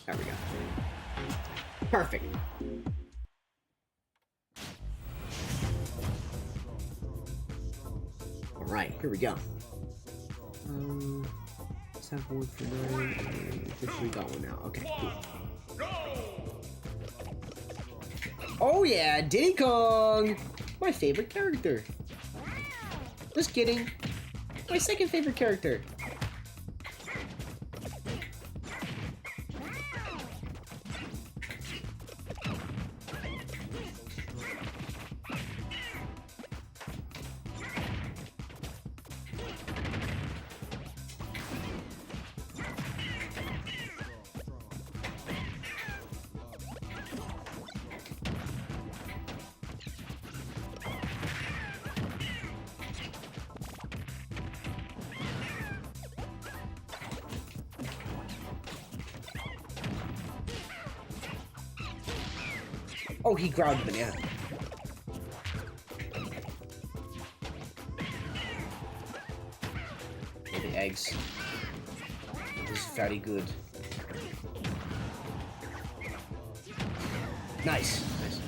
Speaker 1: There we go. Perfect. Alright, here we go. Let's have one for 9. Officially got one now. Okay, cool. Oh yeah, Diddy Kong! My favorite character. Just kidding. My second favorite character. Oh, he grabbed the banana. Oh, the eggs. This is very good. Nice. Nice.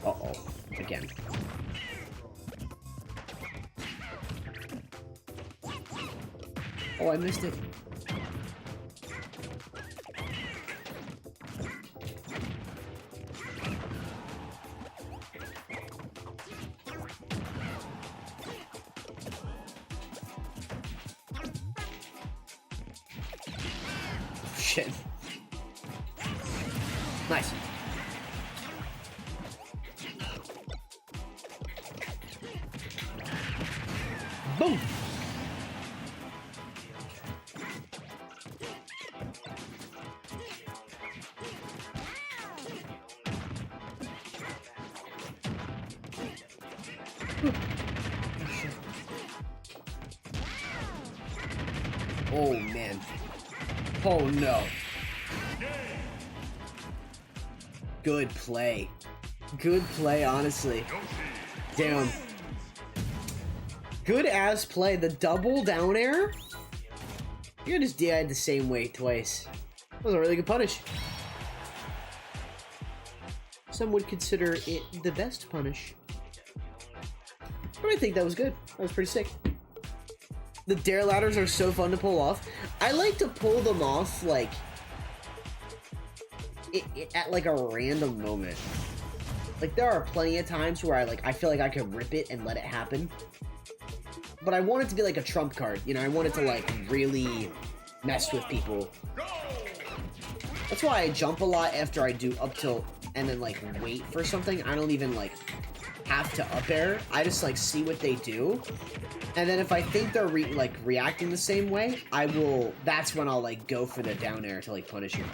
Speaker 1: Uh-oh. Again. Oh, I missed it. Shit. Nice. Boom. Oh man. Oh no. Good play. Good play, honestly. Damn. Good ass play. The double down air? You just DI'd the same way twice. That was a really good punish. Some would consider it the best punish. But I think that was good. That was pretty sick. The dare ladders are so fun to pull off. I like to pull them off, like, at like a random moment. Like, there are plenty of times where I feel like I could rip it and let it happen. But I want it to be like a trump card, you know? I want it to, like, really mess with people. That's why I jump a lot after I do up tilt and then, like, wait for something. I don't even, like, have to up air. I just, like, see what they do. And then if I think they're, reacting the same way, that's when I'll, like, go for the down air to, like, punish you.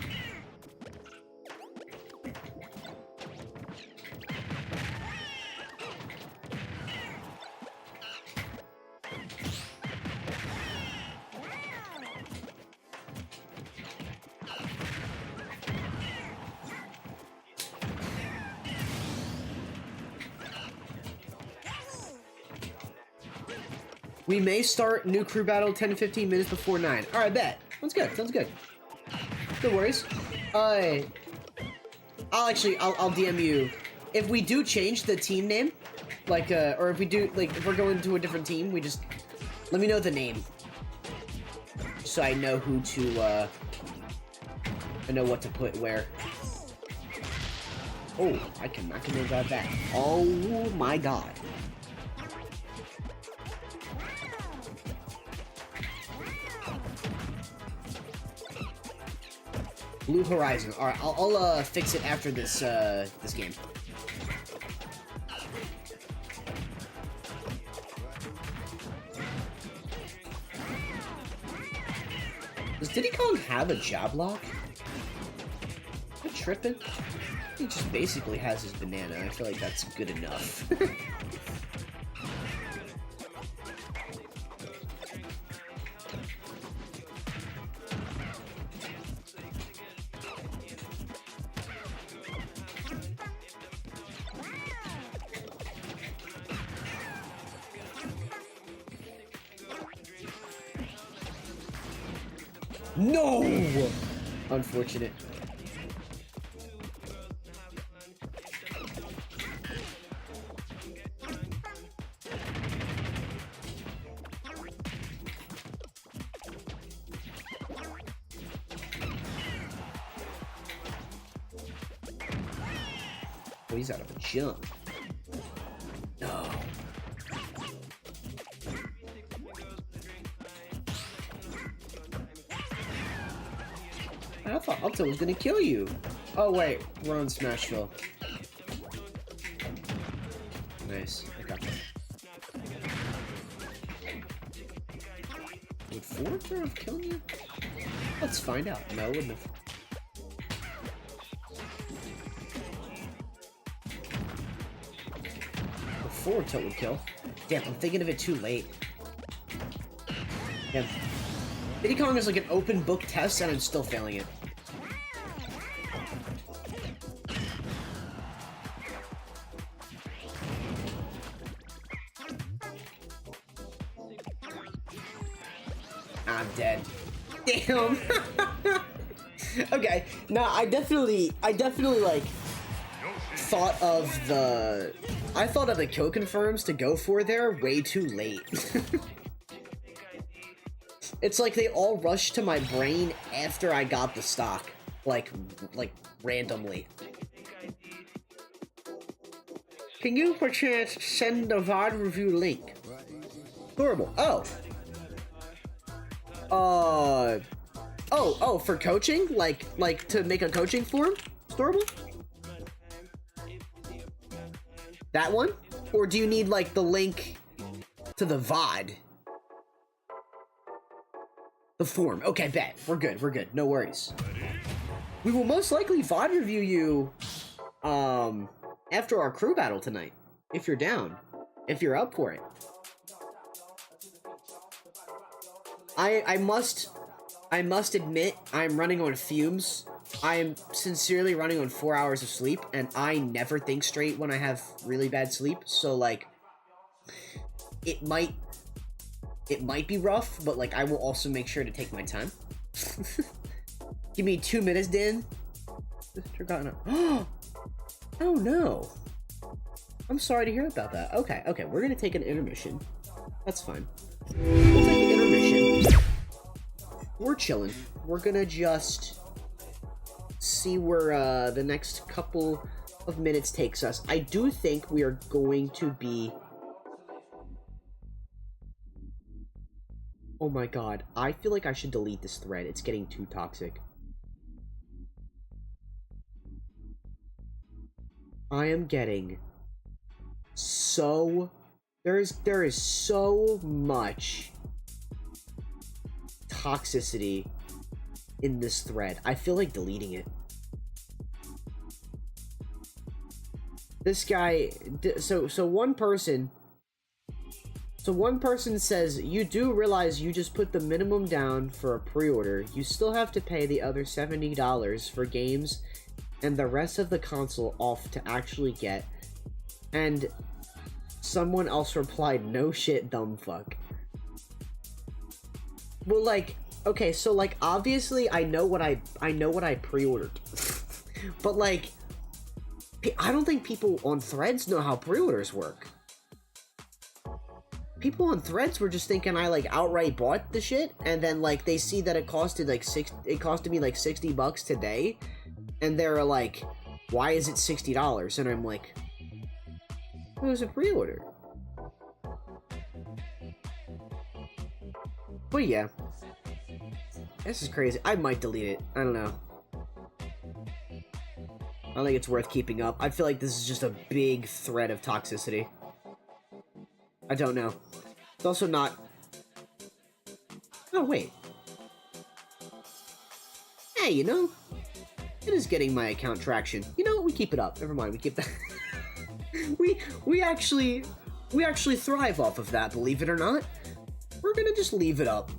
Speaker 1: We may start new crew battle 10 to 15 minutes before 9. Alright, bet. Sounds good. Sounds good. No worries. I'll DM you. If we do change the team name, like, or if we do, like, if we're going to a different team, we just, let me know the name. So I know who to, I know what to put where. Oh, I cannot about that. Oh my god. Blue Horizon. All right, I'll fix it after this this game. Does Diddy Kong have a jab lock? Am I tripping? He just basically has his banana. I feel like that's good enough. No! Unfortunate. Oh, he's out of a jump. No. I thought Upto was gonna kill you. Oh wait, we're on Smashville. Nice, I got that. Would forward throw have killed you? Let's find out. No, it wouldn't have. The forward tilt would kill. Damn, I'm thinking of it too late. Damn. Diddy Kong is like an open book test and I'm still failing it. I'm dead. Damn. Okay. No, I definitely like thought of the kill confirms to go for there way too late. It's like they all rushed to my brain after I got the stock, like randomly. Can you perchance send the VOD review link? Horrible. Oh. Oh, for coaching? Like to make a coaching form? Storable? That one? Or do you need, like, the link to the VOD? The form. Okay, bet. We're good. No worries. We will most likely VOD review you, after our crew battle tonight. If you're down. if you're up for it. I must admit, I'm running on fumes. I am sincerely running on 4 hours of sleep, and I never think straight when I have really bad sleep, so, like, it might be rough, but, like, I will also make sure to take my time. Give me 2 minutes, Dan. Oh no. I'm sorry to hear about that. Okay, we're gonna take an intermission. That's fine. We'll take an intermission. We're chilling. We're gonna just see where the next couple of minutes takes us. I do think we are going to be... Oh my god. I feel like I should delete this thread. It's getting too toxic. I am getting so... There is so much toxicity in this thread. I feel like deleting it. This guy... So one person says, you do realize you just put the minimum down for a pre-order. You still have to pay the other $70 for games and the rest of the console off to actually get. And someone else replied, no shit, dumb fuck. Well, like, okay, so, like, obviously I know what I pre-ordered. But, like, I don't think people on threads know how pre-orders work. People on threads were just thinking I, like, outright bought the shit, and then, like, they see that it costed me, like, $60 today, and they're like, why is it $60? And I'm like, it was a pre-order. But yeah, this is crazy. I might delete it. I don't know. I don't think it's worth keeping up. I feel like this is just a big thread of toxicity. I don't know. It's also not... Oh, wait. Hey, you know, it is getting my account traction. You know what? We keep it up. Never mind. We keep that. we actually thrive off of that, believe it or not. We're gonna just leave it up.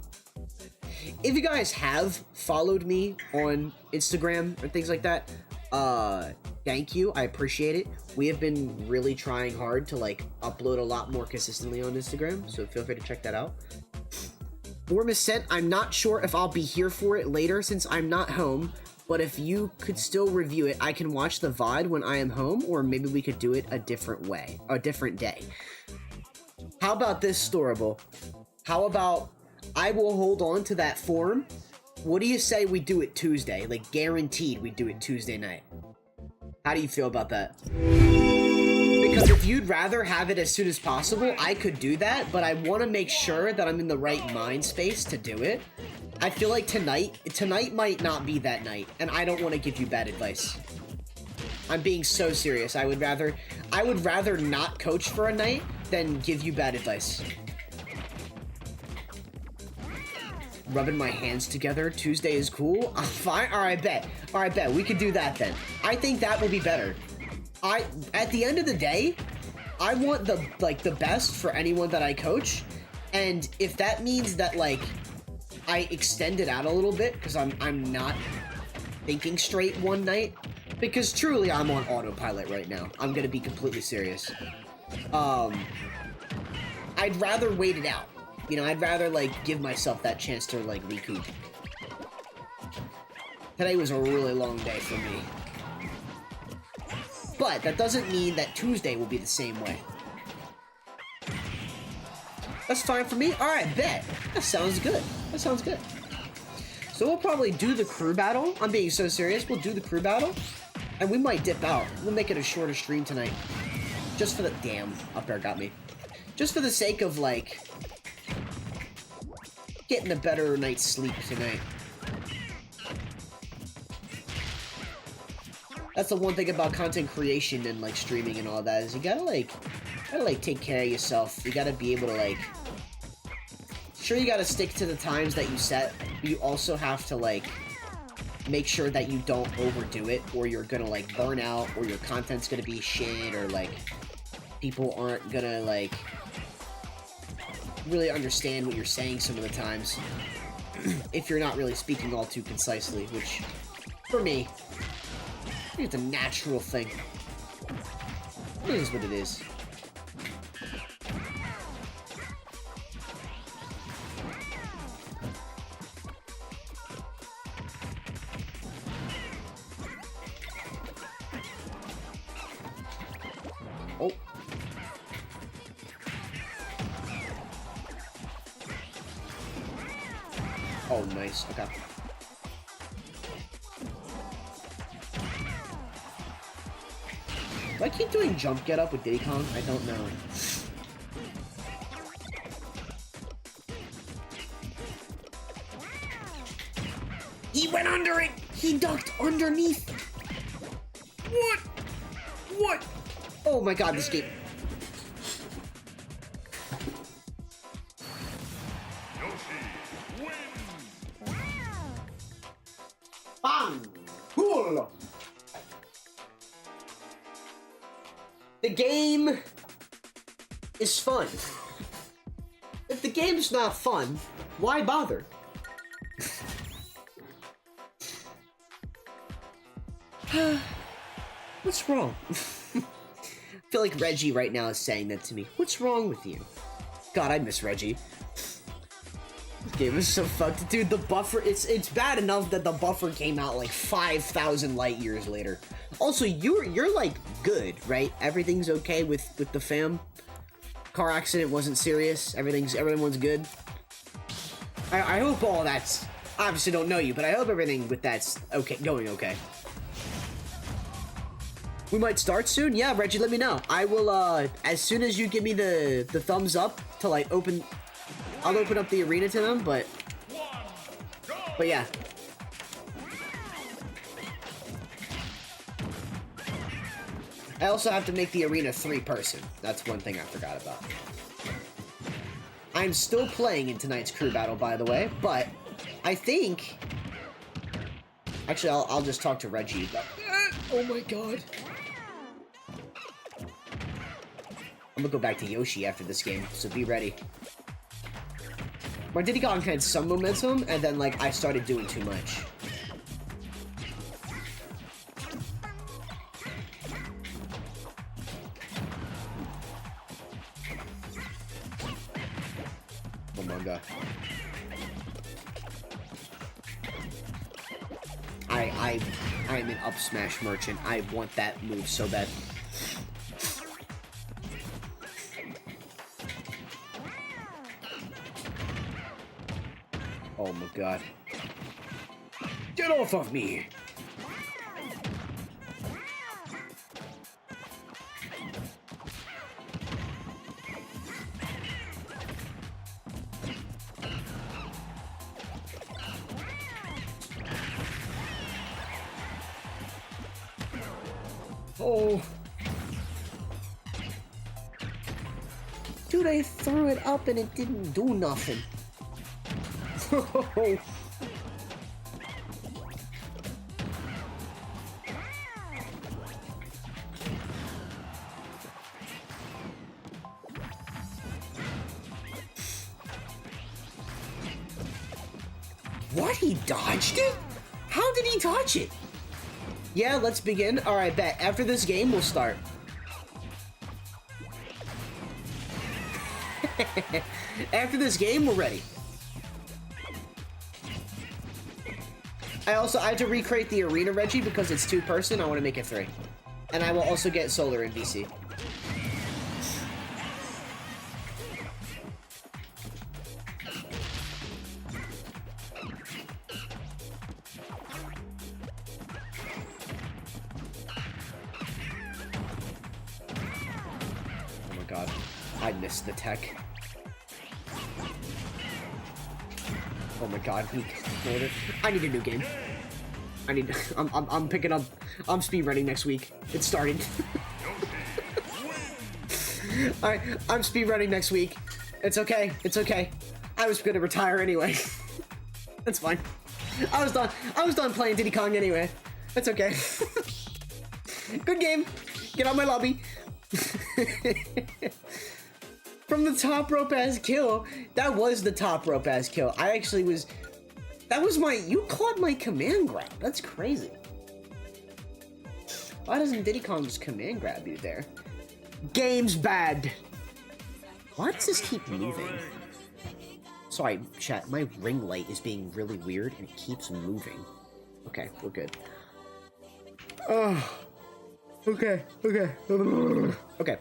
Speaker 1: If you guys have followed me on Instagram or things like that, thank you. I appreciate it. We have been really trying hard to, like, upload a lot more consistently on Instagram, so feel free to check that out. For Miss Sent, I'm not sure if I'll be here for it later since I'm not home, but if you could still review it, I can watch the VOD when I am home, or maybe we could do it a different way, a different day. How about this, Storable? How about I will hold on to that form? What do you say we do it Tuesday? Like, guaranteed we do it Tuesday night. How do you feel about that? Because if you'd rather have it as soon as possible, I could do that, but I want to make sure that I'm in the right mind space to do it. I feel like tonight might not be that night, and I don't want to give you bad advice. I'm being so serious. I would rather not coach for a night than give you bad advice. Rubbing my hands together. Tuesday is cool. Fine. All right, bet. We could do that then. I think that will be better. At the end of the day, I want the best for anyone that I coach, and if that means that, like, I extend it out a little bit because I'm not thinking straight one night, because truly I'm on autopilot right now. I'm gonna be completely serious. I'd rather wait it out. You know, I'd rather, like, give myself that chance to, like, recoup. Today was a really long day for me. But that doesn't mean that Tuesday will be the same way. That's fine for me. Alright, bet. That sounds good. So we'll probably do the crew battle. I'm being so serious. We'll do the crew battle. And we might dip out. We'll make it a shorter stream tonight. Just for the... Damn. Up there got me. Just for the sake of, like... getting a better night's sleep tonight. That's the one thing about content creation and, like, streaming and all that, is you gotta take care of yourself. You gotta be able to, like... Sure, you gotta stick to the times that you set, but you also have to, like, make sure that you don't overdo it, or you're gonna, like, burn out, or your content's gonna be shit, or, like... people aren't gonna, like, really understand what you're saying some of the times. If you're not really speaking all too concisely, which, for me, I think it's a natural thing. It is what it is. Oh. Oh, nice. Okay. Do I keep doing jump get up with Diddy Kong? I don't know. He went under it! He ducked underneath! What? What? Oh my god, this game. Bang! Cool! The game is fun. If the game's not fun, why bother? What's wrong? I feel like Reggie right now is saying that to me. What's wrong with you? God, I miss Reggie. This game is so fucked. Dude, the buffer, it's bad enough that the buffer came out like 5,000 light years later. Also, you're like good, right? Everything's okay with the fam? Car accident wasn't serious. Everyone's good. I hope all that's, obviously don't know you, but I hope everything with that's okay, going okay. We might start soon? Yeah, Reggie, let me know. I will, as soon as you give me the thumbs up to, like, I'll open up the arena to them, but yeah. I also have to make the arena 3-person. That's one thing I forgot about. I'm still playing in tonight's crew battle, by the way, but I think... Actually, I'll just talk to Reggie about... Oh my god. I'm gonna go back to Yoshi after this game, so be ready. My Diddy Kong had some momentum, and then, like, I started doing too much. Oh my god. I am an up smash merchant. I want that move so bad. Oh my god. Get off of me! Oh. Dude, I threw it up and it didn't do nothing. What? He dodged it? How did he dodge it? Yeah, let's begin. Alright, bet. After this game, we'll start. After this game, we're ready. I had to recreate the arena, Reggie, because it's 2-person. I want to make it 3. And I will also get solar in VC. Oh my god. I missed the tech. Oh my god, he killed it. I need a new game. I'm picking up, I'm speedrunning next week. It started. Alright, I'm speedrunning next week. It's okay, it's okay. I was gonna retire anyway. That's fine. I was done playing Diddy Kong anyway. That's okay. Good game. Get out my lobby. From the top rope ass kill. That was the top rope ass kill. I actually was... That was my... You caught my command grab. That's crazy. Why doesn't Diddy Kong just command grab you there? Game's bad. Why does this keep moving? Sorry, chat. My ring light is being really weird and it keeps moving. Okay, we're good. Oh. Okay. Okay. Okay.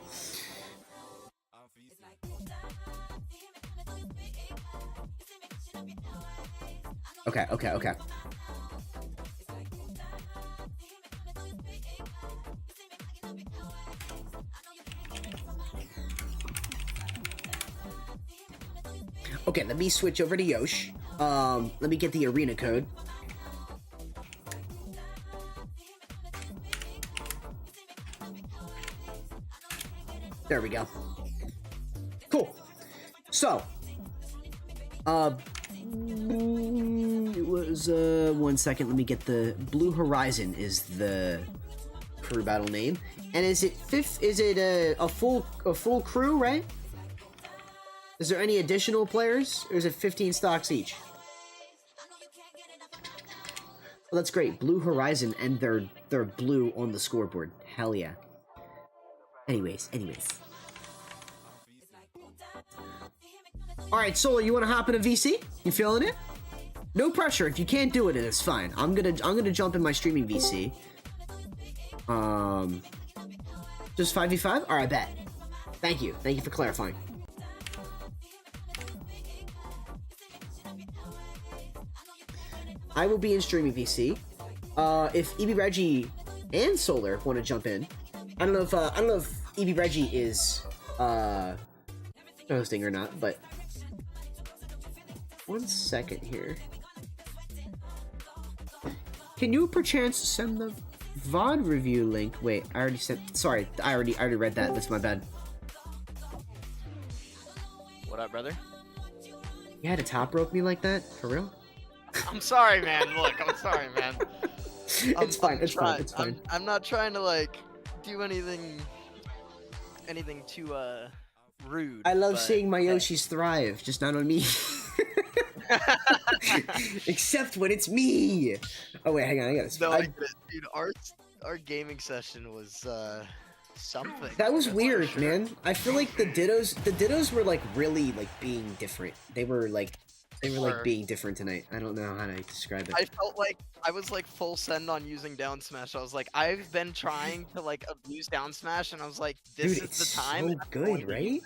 Speaker 1: Okay, okay, okay. Okay, let me switch over to Yosh. Let me get the arena code. There we go. Cool. So, it was, 1 second, let me get the Blue Horizon is the crew battle name. And is it a full crew, right? Is there any additional players, or is it 15 stocks each? Well, that's great. Blue Horizon, and they're blue on the scoreboard. Hell yeah. Anyways. All right, Solar, you want to hop in a VC? You feeling it? No pressure. If you can't do it, it's fine. I'm gonna jump in my streaming VC. Just 5v5. All right, bet. Thank you for clarifying. I will be in streaming VC. If EB Reggie and Solar want to jump in, I don't know if EB Reggie is hosting or not, but 1 second here. Can you perchance send the VOD review link? Wait, I already sent. Sorry, I already read that. That's my bad.
Speaker 3: What up, brother?
Speaker 1: You had to top rope me like that? For real?
Speaker 3: I'm sorry, man. Look, I'm sorry, man.
Speaker 1: It's fine.
Speaker 3: I'm not trying to like do anything too rude.
Speaker 1: I love seeing my Yoshis thrive, just not on me. Except when it's me. Oh wait, hang on, I gotta.
Speaker 3: No, dude, our gaming session was something.
Speaker 1: That was weird, sure. Man. I feel like the dittos were like really like being different. They were like being different tonight. I don't know how to describe it.
Speaker 3: I felt like I was like full send on using down smash. I was like, I've been trying to like abuse down smash, and I was like, this
Speaker 1: Dude,
Speaker 3: is the time.
Speaker 1: So good, right?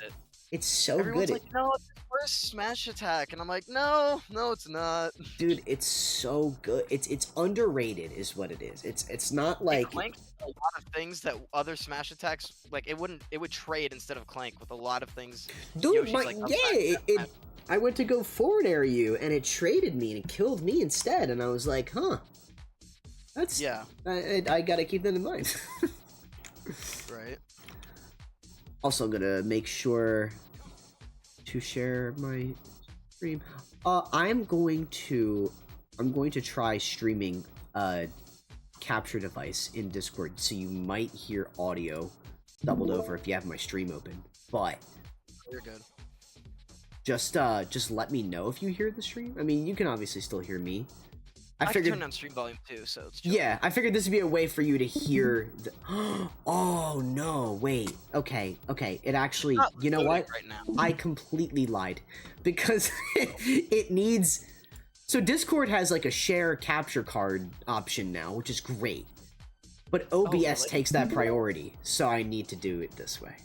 Speaker 1: It's so
Speaker 3: Everyone's
Speaker 1: good.
Speaker 3: Like, no, it's the first smash attack, and I'm like, no, it's not.
Speaker 1: Dude, it's so good. It's underrated, is what it is. It's not like
Speaker 3: Clank a lot of things that other smash attacks like it would trade instead of Clank with a lot of things.
Speaker 1: Dude,
Speaker 3: Yoshi's
Speaker 1: I went to go forward air you, and it traded me, and it killed me instead, and I was like, huh. That's...
Speaker 3: Yeah.
Speaker 1: I gotta keep that in mind.
Speaker 3: Right.
Speaker 1: Also gonna make sure to share my stream. I'm going to try streaming a capture device in Discord, so you might hear audio doubled over if you have my stream open, but...
Speaker 3: You're good.
Speaker 1: Just let me know if you hear the stream. I mean, you can obviously still hear me.
Speaker 3: I figured turn on stream volume too, so it's chill.
Speaker 1: Yeah, I figured this would be a way for you to hear the... Oh, no, wait. Okay. It actually... You know what?
Speaker 3: Right now.
Speaker 1: I completely lied. Because it needs... So Discord has like a share capture card option now, which is great. But OBS
Speaker 3: really?
Speaker 1: takes that priority, so I need to do it this way.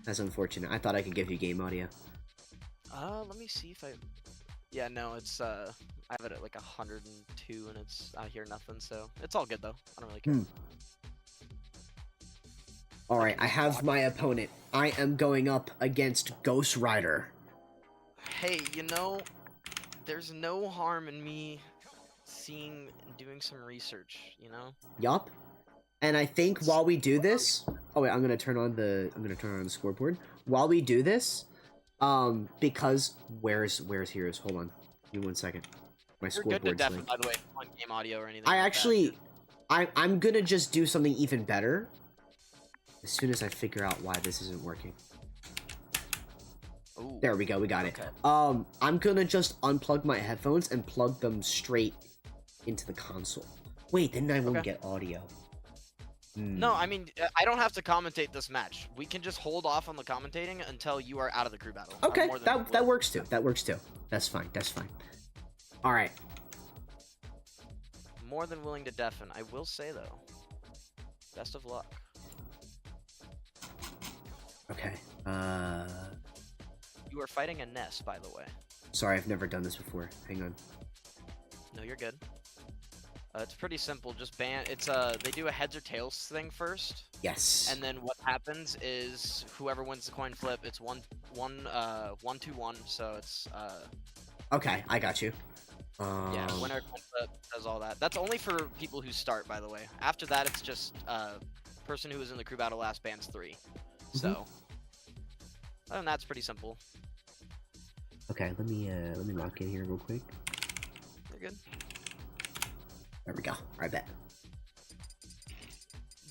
Speaker 1: That's unfortunate. I thought I could give you game audio.
Speaker 3: Let me see if I... Yeah, no, it's, I have it at like 102 and I hear nothing, so it's all good though. I don't really care.
Speaker 1: Alright, I have my opponent. I am going up against Ghost Rider.
Speaker 3: Hey, you know, there's no harm in me seeing and doing some research, you know?
Speaker 1: Yup. And I think while we do this... Oh wait, I'm gonna turn on the scoreboard. While we do this, because where's Heroes? Hold on. Give me 1 second. My
Speaker 3: You're good to
Speaker 1: scoreboard's
Speaker 3: by the way, on game audio or anything.
Speaker 1: I'm gonna just do something even better. As soon as I figure out why this isn't working.
Speaker 3: Ooh.
Speaker 1: There we go, we got it.
Speaker 3: Okay.
Speaker 1: I'm gonna just unplug my headphones and plug them straight into the console. Wait, then I won't get audio.
Speaker 3: No, I mean, I don't have to commentate this match. We can just hold off on the commentating until you are out of the crew battle.
Speaker 1: Okay, that works too. That works too. That's fine. That's fine. All right.
Speaker 3: More than willing to deafen. I will say though, best of luck.
Speaker 1: Okay.
Speaker 3: You are fighting a Ness, by the way.
Speaker 1: Sorry, I've never done this before. Hang on.
Speaker 3: No, you're good. It's pretty simple. Just ban. It's they do a heads or tails thing first.
Speaker 1: Yes.
Speaker 3: And then what happens is whoever wins the coin flip, it's 1-2-1. So it's
Speaker 1: Okay, I got you.
Speaker 3: yeah, winner coin flip does all that. That's only for people who start, by the way. After that, it's just person who was in the crew battle last bans 3. So other than that, it's pretty simple.
Speaker 1: Okay, let me lock in here real quick.
Speaker 3: You're good.
Speaker 1: There we go. Alright, bet.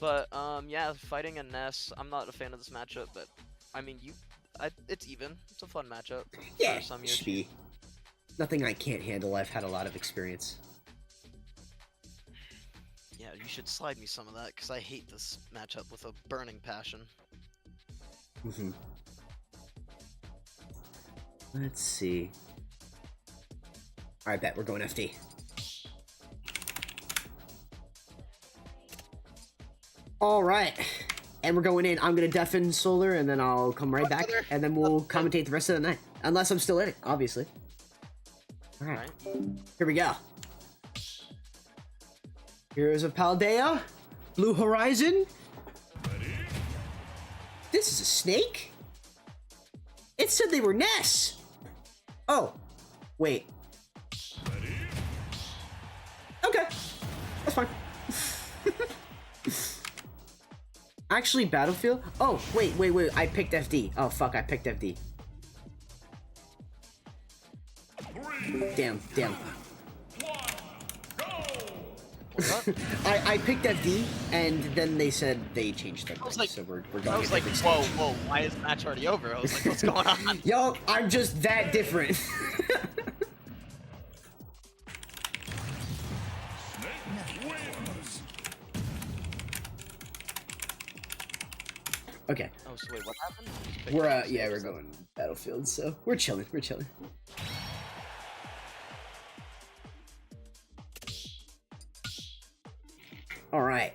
Speaker 3: But yeah, fighting a Ness. I'm not a fan of this matchup, but I mean, it's even. It's a fun matchup.
Speaker 1: Yeah,
Speaker 3: for some
Speaker 1: should be. Nothing I can't handle. I've had a lot of experience.
Speaker 3: Yeah, you should slide me some of that because I hate this matchup with a burning passion.
Speaker 1: Let's see. Alright, bet. We're going FD. Alright. And we're going in. I'm going to deafen Solar, and then I'll come right back, and then we'll commentate the rest of the night. Unless I'm still in it, obviously. Alright. Here we go. Heroes of Paldea. Blue Horizon. This is a snake? It said they were Ness! Oh. Wait. Okay. That's fine. Actually, Battlefield? Oh, wait. I picked FD. Oh, fuck, I picked FD. Damn. I picked FD, and then they said they changed their mind, so we're going.
Speaker 3: I was like, whoa, why is the match already over? I was like, what's going on?
Speaker 1: Yo, I'm just that different. Okay.
Speaker 3: Oh, so wait, what happened?
Speaker 1: We're going Battlefield, so we're chilling. All right,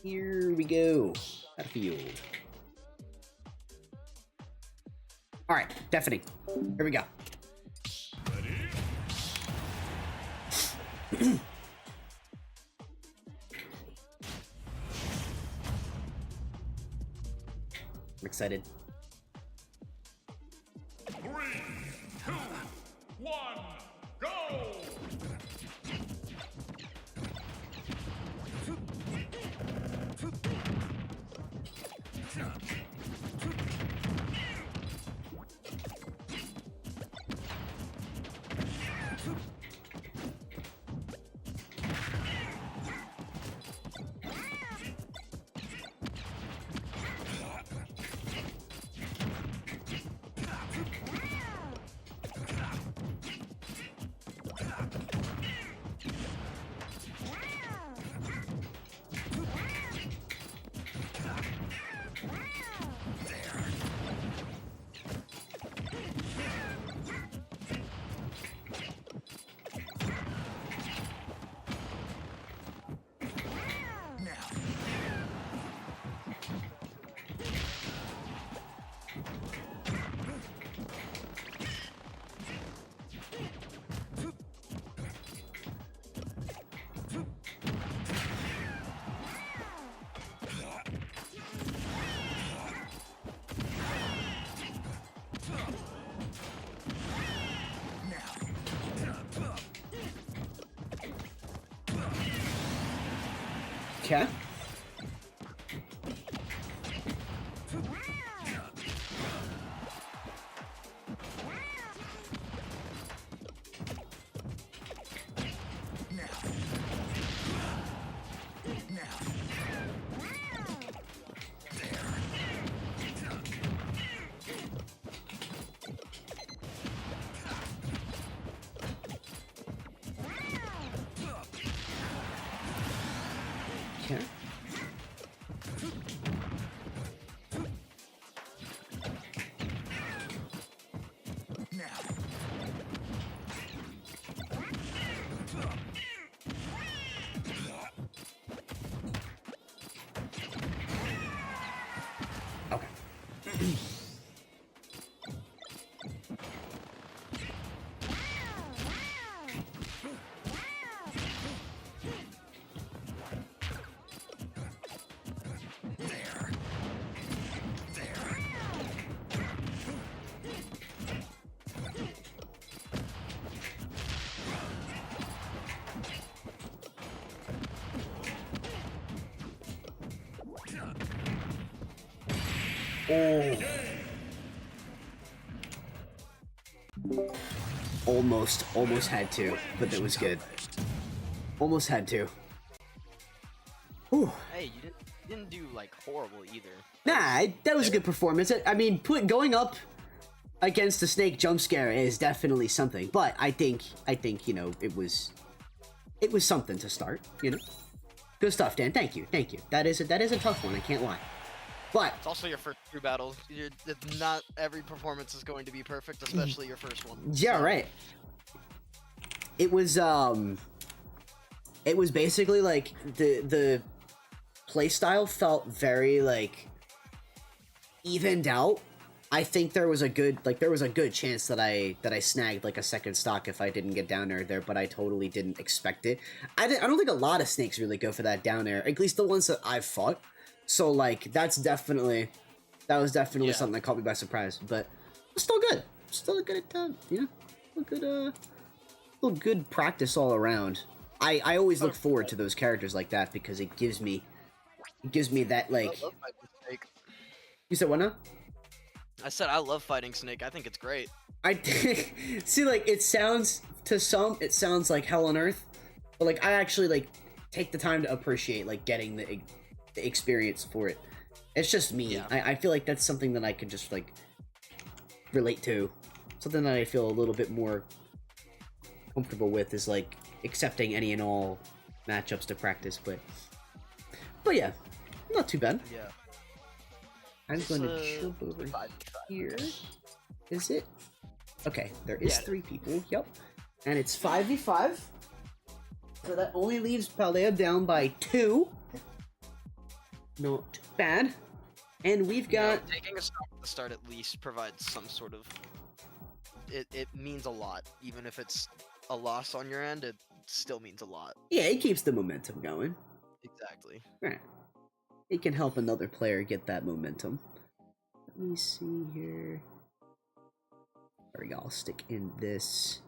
Speaker 1: here we go. Battlefield. All right, deafening. Here we go. I'm excited.
Speaker 2: 3, 2, 1, go!
Speaker 1: Okay. Oh. Almost had to, but that was good. Almost had to. Whew.
Speaker 3: Hey, you didn't do like horrible either.
Speaker 1: Nah, that was a good performance. I mean, going up against the snake jump scare is definitely something, but I think you know it was something to start. You know, good stuff, Dan. Thank you. That is a tough one. I can't lie. But
Speaker 3: it's also your first crew battle. Not every performance is going to be perfect, especially your first one.
Speaker 1: Yeah, right. It was basically like the playstyle felt very like evened out. I think there was a good chance that I snagged like a second stock if I didn't get down there, but I totally didn't expect it. I don't think a lot of snakes really go for that down air, at least the ones that I've fought. So like that was definitely something that caught me by surprise, but it's still good. Still a good good practice all around. I always look forward to those characters like that because it gives me that like.
Speaker 3: I love fighting Snake.
Speaker 1: You said what now?
Speaker 3: I said I love fighting Snake. I think it's great.
Speaker 1: I see, like it sounds like hell on earth, but like I actually like take the time to appreciate like getting the experience for it. It's just me.
Speaker 3: Yeah.
Speaker 1: I feel like that's something that I could just like relate to. Something that I feel a little bit more comfortable with is like accepting any and all matchups to practice, but yeah, not too bad.
Speaker 3: Yeah.
Speaker 1: I'm going to jump over here. Is it? Okay, there is 3 people. Yep. And it's 5v5. So that only leaves Paldea down by 2. Not bad. And we've got...
Speaker 3: taking a stop at the start at least provides some sort of... It means a lot. Even if it's a loss on your end, it still means a lot.
Speaker 1: Yeah, it keeps the momentum going.
Speaker 3: Exactly.
Speaker 1: Right. It can help another player get that momentum. Let me see here. There we go. I'll stick in this.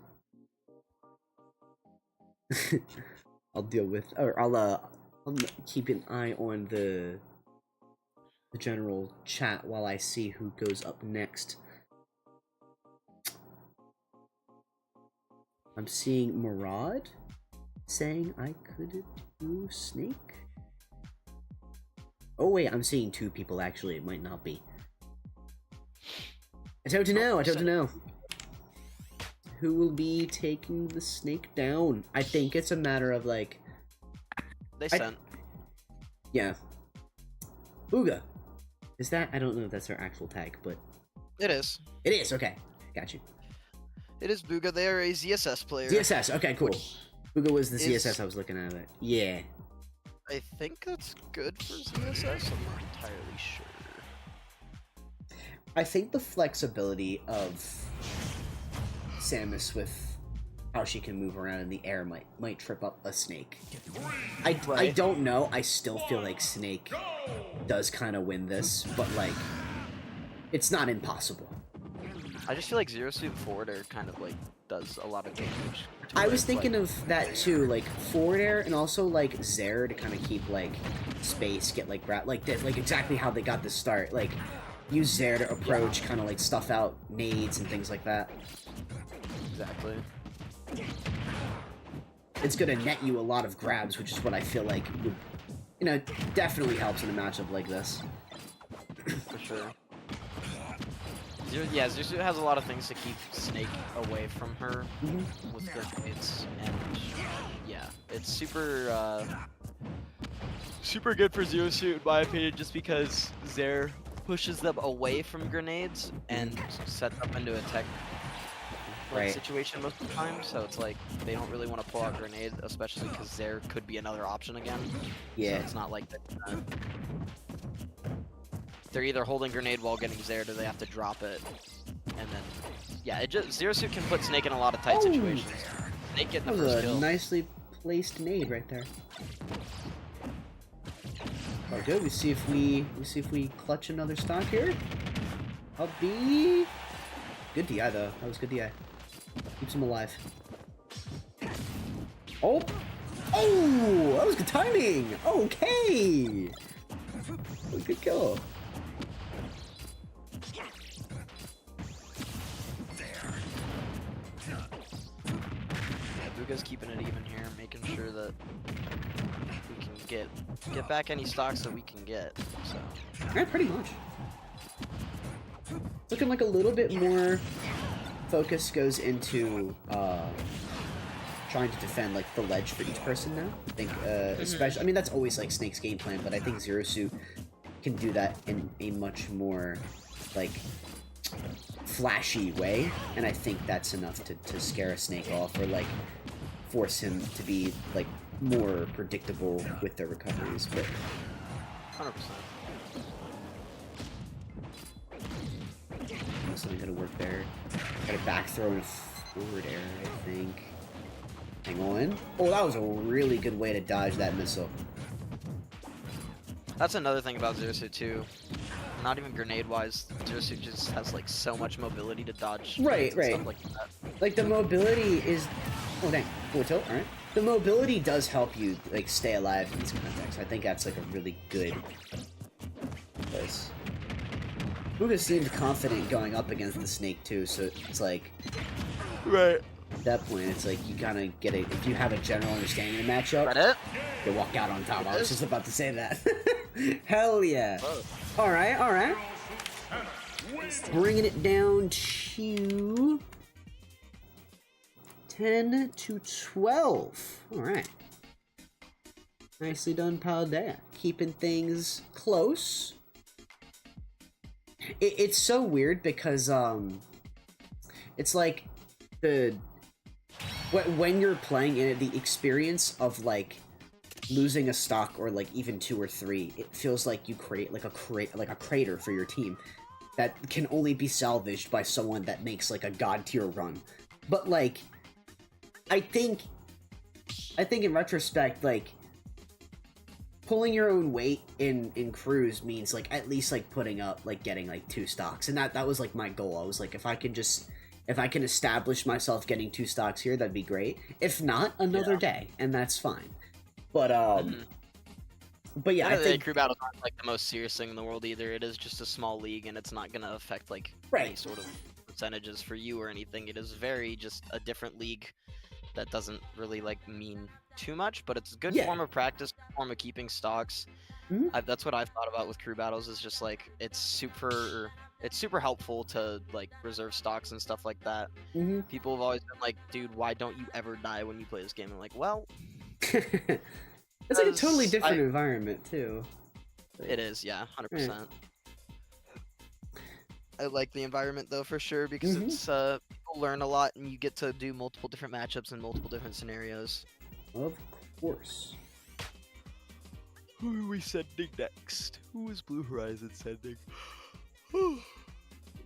Speaker 1: I'll deal with, or I'll keep an eye on the general chat while I see who goes up next. I'm seeing Murad saying I could do Snake. Oh wait, I'm seeing 2 people actually. It might not be. I don't know. Who will be taking the snake down? I think it's a matter of like...
Speaker 3: They sent.
Speaker 1: Yeah. Booga. Is that? I don't know if that's her actual tag, but...
Speaker 3: It is.
Speaker 1: It is, okay. Got you.
Speaker 3: It is Booga. They are a ZSS player.
Speaker 1: ZSS, okay, cool. Booga was the ZSS I was looking at. Yeah.
Speaker 3: I think that's good for ZSS. I'm not entirely sure.
Speaker 1: I think the flexibility of Samus with how she can move around in the air might trip up a Snake. I don't know. I still feel like Snake does kind of win this, but like it's not impossible.
Speaker 3: I just feel like Zero Suit forward air kind of like does a lot of damage.
Speaker 1: I was thinking of that too, like forward air and also like Zair to kind of keep like space, get like like exactly how they got the start. Like use Zair to approach, kind of like stuff out nades and things like that.
Speaker 3: Exactly.
Speaker 1: It's gonna net you a lot of grabs, which is what I feel like would, you know, definitely helps in a matchup like this.
Speaker 3: For sure. Yeah, Zuzu has a lot of things to keep Snake away from her with grenades, and yeah, it's super super good for Zero Suit in my opinion, just because Zair pushes them away from grenades and sets up into a tech situation most of the time, so it's like they don't really want to pull out grenades, especially because Zair could be another option again.
Speaker 1: Yeah.
Speaker 3: So it's not like that. They're either holding grenade while getting Zared, or they have to drop it, and then yeah, Zero Suit can put Snake in a lot of tight situations. Snake getting the first kill.
Speaker 1: Nicely placed nade right there. Oh, good. We see if we clutch another stock here. I'll be good DI though. That was good DI. Keeps him alive. Oh, that was good timing. Okay, that was a good kill.
Speaker 3: Booga's keeping it even here, making sure that we can get back any stocks that we can get. So.
Speaker 1: Yeah, pretty much. Looking like a little bit more focus goes into trying to defend like the ledge for each person now. I think, especially. I mean, that's always like Snake's game plan, but I think Zero Suit can do that in a much more like flashy way, and I think that's enough to scare a Snake off or like force him to be like more predictable with their recoveries. But
Speaker 3: 100%.
Speaker 1: Something gonna work there. Got a back throw and a forward air, I think. Hang on. Oh, that was a really good way to dodge that missile.
Speaker 3: That's another thing about Zero Suit too. Not even grenade-wise, Zero Suit just has like so much mobility to dodge.
Speaker 1: Right.
Speaker 3: Stuff like that.
Speaker 1: Like the mobility is. Oh dang, full tilt. All right. The mobility does help you like stay alive in these contexts. I think that's like a really good place. Booga seemed confident going up against the Snake too, so it's like,
Speaker 3: right.
Speaker 1: At that point, it's like you kind of get it. If you have a general understanding of the matchup,
Speaker 3: That it?
Speaker 1: you walk out on top. I was just about to say that. Hell yeah! All right. Bringing it down to 10 to 12. All right. Nicely done, Paldea. Keeping things close. It's so weird because it's like when you're playing in it, the experience of like losing a stock or like even 2 or 3, it feels like you create like a crater for your team that can only be salvaged by someone that makes like a god tier run. But like, I think in retrospect, like, pulling your own weight in crews means like at least like putting up like getting like 2 stocks, and that was like my goal. I was like, if I can establish myself getting 2 stocks here, that'd be great. If not, another day, and that's fine. But but yeah, I think
Speaker 3: crew battles aren't like the most serious thing in the world either. It is just a small league, and it's not gonna affect like any sort of percentages for you or anything. It is very just a different league that doesn't really like mean too much, but it's a good form of practice, form of keeping stocks. That's what I've thought about with crew battles, is just like it's super helpful to like reserve stocks and stuff like that. People have always been like, dude, why don't you ever die when you play this game? I'm like, well,
Speaker 1: it's like a totally different environment too.
Speaker 3: It is, yeah, 100%. I like the environment though, for sure, because it's people learn a lot and you get to do multiple different matchups and multiple different scenarios.
Speaker 1: Of course.
Speaker 3: Who are we sending next? Who is Blue Horizon sending?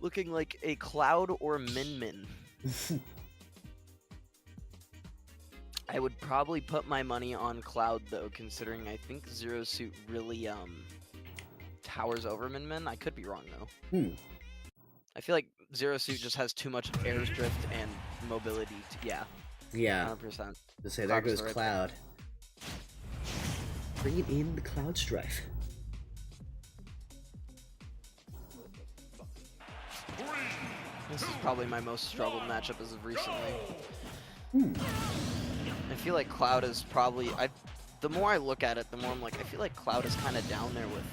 Speaker 3: Looking like a Cloud or Min. I would probably put my money on Cloud though, considering I think Zero Suit really towers over Min. I could be wrong though. I feel like Zero Suit just has too much air drift and mobility. Yeah. 100%.
Speaker 1: To say, there goes Cloud. Bringing in the Cloud Strife.
Speaker 3: This is probably my most struggled matchup as of recently. I feel like Cloud is probably... the more I look at it, the more I'm like, I feel like Cloud is kind of down there with...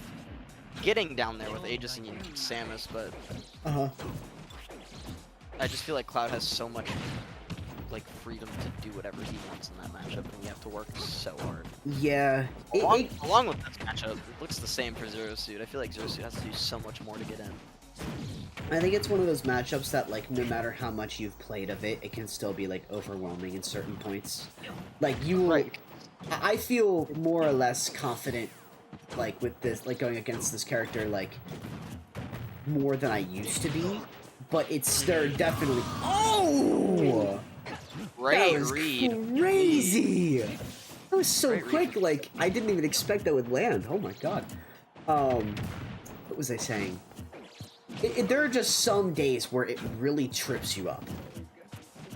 Speaker 3: getting down there with Aegis and Samus, but... I just feel like Cloud has so much like freedom to do whatever he wants in that matchup, and we have to work so hard.
Speaker 1: Yeah.
Speaker 3: Along with this matchup, it looks the same for Zero Suit. I feel like Zero Suit has to do so much more to get in.
Speaker 1: I think it's one of those matchups that, like, no matter how much you've played of it, it can still be, like, overwhelming in certain points. Like, I feel more or less confident, like, with this, like, going against this character, like, more than I used to be, but it's, they're definitely... Oh!
Speaker 3: Great
Speaker 1: that was
Speaker 3: read.
Speaker 1: Crazy! That was so quick, like, I didn't even expect that would land. Oh my god. What was I saying? There are just some days where it really trips you up.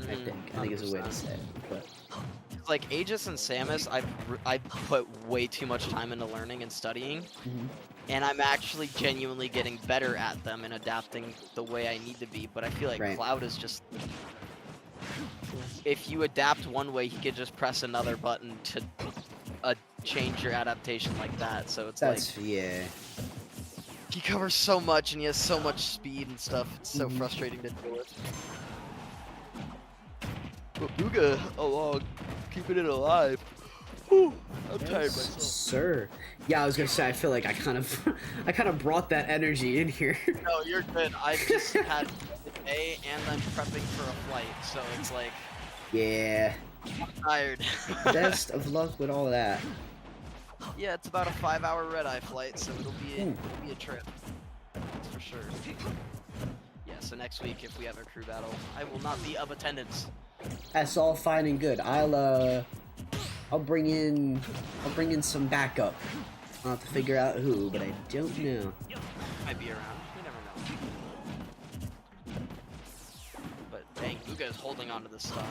Speaker 1: I think is a way to say it. But
Speaker 3: like Aegis and Samus, I put way too much time into learning and studying, and I'm actually genuinely getting better at them and adapting the way I need to be. But I feel like Cloud is just if you adapt one way, he could just press another button to change your adaptation like that. So it's
Speaker 1: That's
Speaker 3: like
Speaker 1: yeah.
Speaker 3: he covers so much and he has so much speed and stuff. It's so
Speaker 1: Mhm.
Speaker 3: frustrating to deal with. But Booga along, keeping it alive. Whew, I'm tired myself.
Speaker 1: Sir. Yeah, I was gonna say I feel like I kind of brought that energy in here.
Speaker 3: No, you're good. I've just had a day and I'm prepping for a flight, so it's like
Speaker 1: Yeah.
Speaker 3: I'm tired.
Speaker 1: Best of luck with all that.
Speaker 3: Yeah, it's about a 5-hour red-eye flight, so it'll be a trip. That's for sure. Yeah, so next week if we have a crew battle, I will not be of attendance.
Speaker 1: That's all fine and good. I'll bring in some backup. I'll have to figure out who, but I don't know.
Speaker 3: Might be around. You never know. But dang, Booga's holding on to this stock.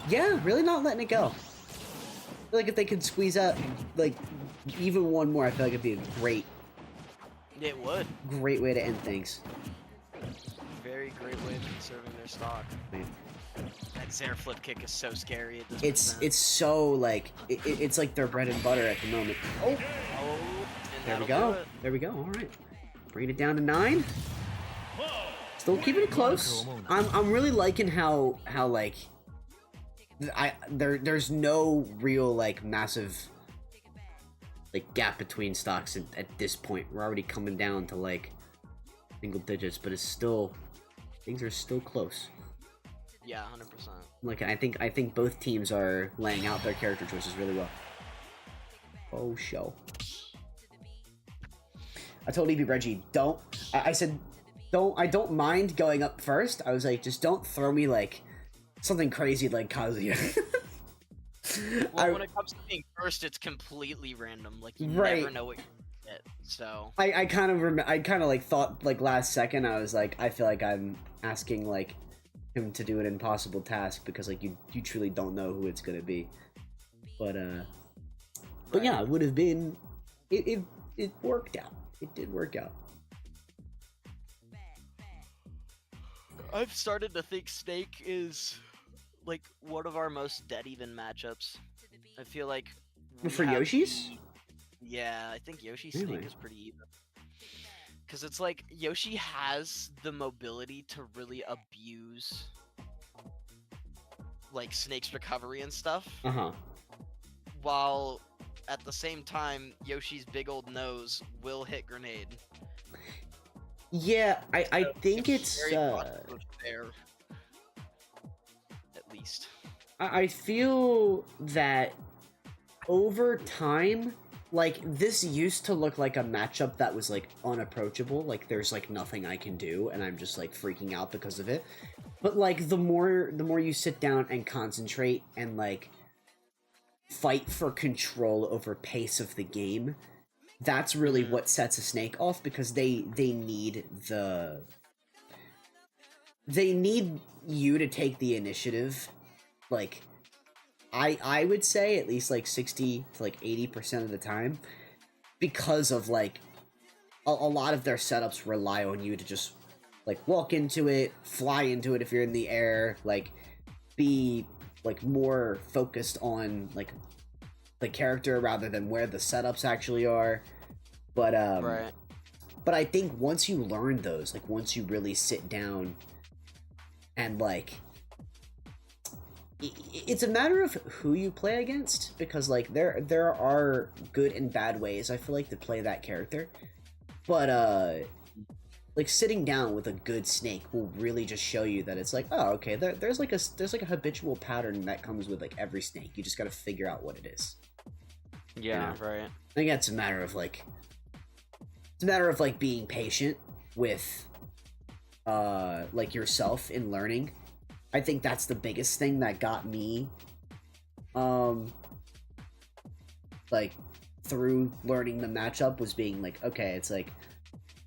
Speaker 1: Yeah, really not letting it go. I feel like if they could squeeze out like even one more, I feel like it'd be a
Speaker 3: It would.
Speaker 1: great way to end things.
Speaker 3: Very great way of conserving their stock.
Speaker 1: Man.
Speaker 3: That Zare flip kick is so scary at this
Speaker 1: It's so like it's like their bread and butter at the moment. Oh,
Speaker 3: and
Speaker 1: there we
Speaker 3: that'll
Speaker 1: go.
Speaker 3: do it.
Speaker 1: There we go. All right, bringing it down to 9. Still keeping it close. I'm really liking how like there's no real like massive like gap between stocks at this point. We're already coming down to like single digits, but it's still things are still close.
Speaker 3: Yeah, 100%.
Speaker 1: Like I think both teams are laying out their character choices really well. Oh show. I told EB Reggie, I said I don't mind going up first. I was like, just don't throw me like something crazy like Kazuya.
Speaker 3: Well, when it comes to being first, it's completely random. Like, you
Speaker 1: Right.
Speaker 3: never know what you're gonna get. So,
Speaker 1: I kind of like thought like last second I was like I feel like I'm asking like him to do an impossible task because like you truly don't know who it's gonna be. But yeah, it would have been it worked out. It did work out.
Speaker 3: I've started to think Snake is like one of our most dead even matchups. I feel like we
Speaker 1: For
Speaker 3: have
Speaker 1: Yoshi's?
Speaker 3: Yeah, I think Yoshi
Speaker 1: Really?
Speaker 3: Snake is pretty even. Because it's like Yoshi has the mobility to really abuse like Snake's recovery and stuff,
Speaker 1: Uh-huh.
Speaker 3: while at the same time Yoshi's big old nose will hit grenade.
Speaker 1: Yeah, I think it's
Speaker 3: Very much there, at least.
Speaker 1: I feel that over time, like, this used to look like a matchup that was, like, unapproachable. Like, there's, like, nothing I can do, and I'm just, like, freaking out because of it. But, like, the more you sit down and concentrate and, like, fight for control over pace of the game, that's really what sets a Snake off, because they need you to take the initiative. Like, I would say at least like 60 to like 80% of the time, because of like a lot of their setups rely on you to just like walk into it, fly into it if you're in the air, like be like more focused on like the character rather than where the setups actually are. But
Speaker 3: Right.
Speaker 1: but I think once you learn those, like once you really sit down and like it's a matter of who you play against, because like there are good and bad ways I feel like to play that character, but like sitting down with a good Snake will really just show you that it's like, oh, okay, there's like a habitual pattern that comes with like every Snake. You just got to figure out what it is.
Speaker 3: Yeah, right.
Speaker 1: I think that's a matter of like being patient with like yourself in learning. I think that's the biggest thing that got me like through learning the matchup, was being like, okay, it's like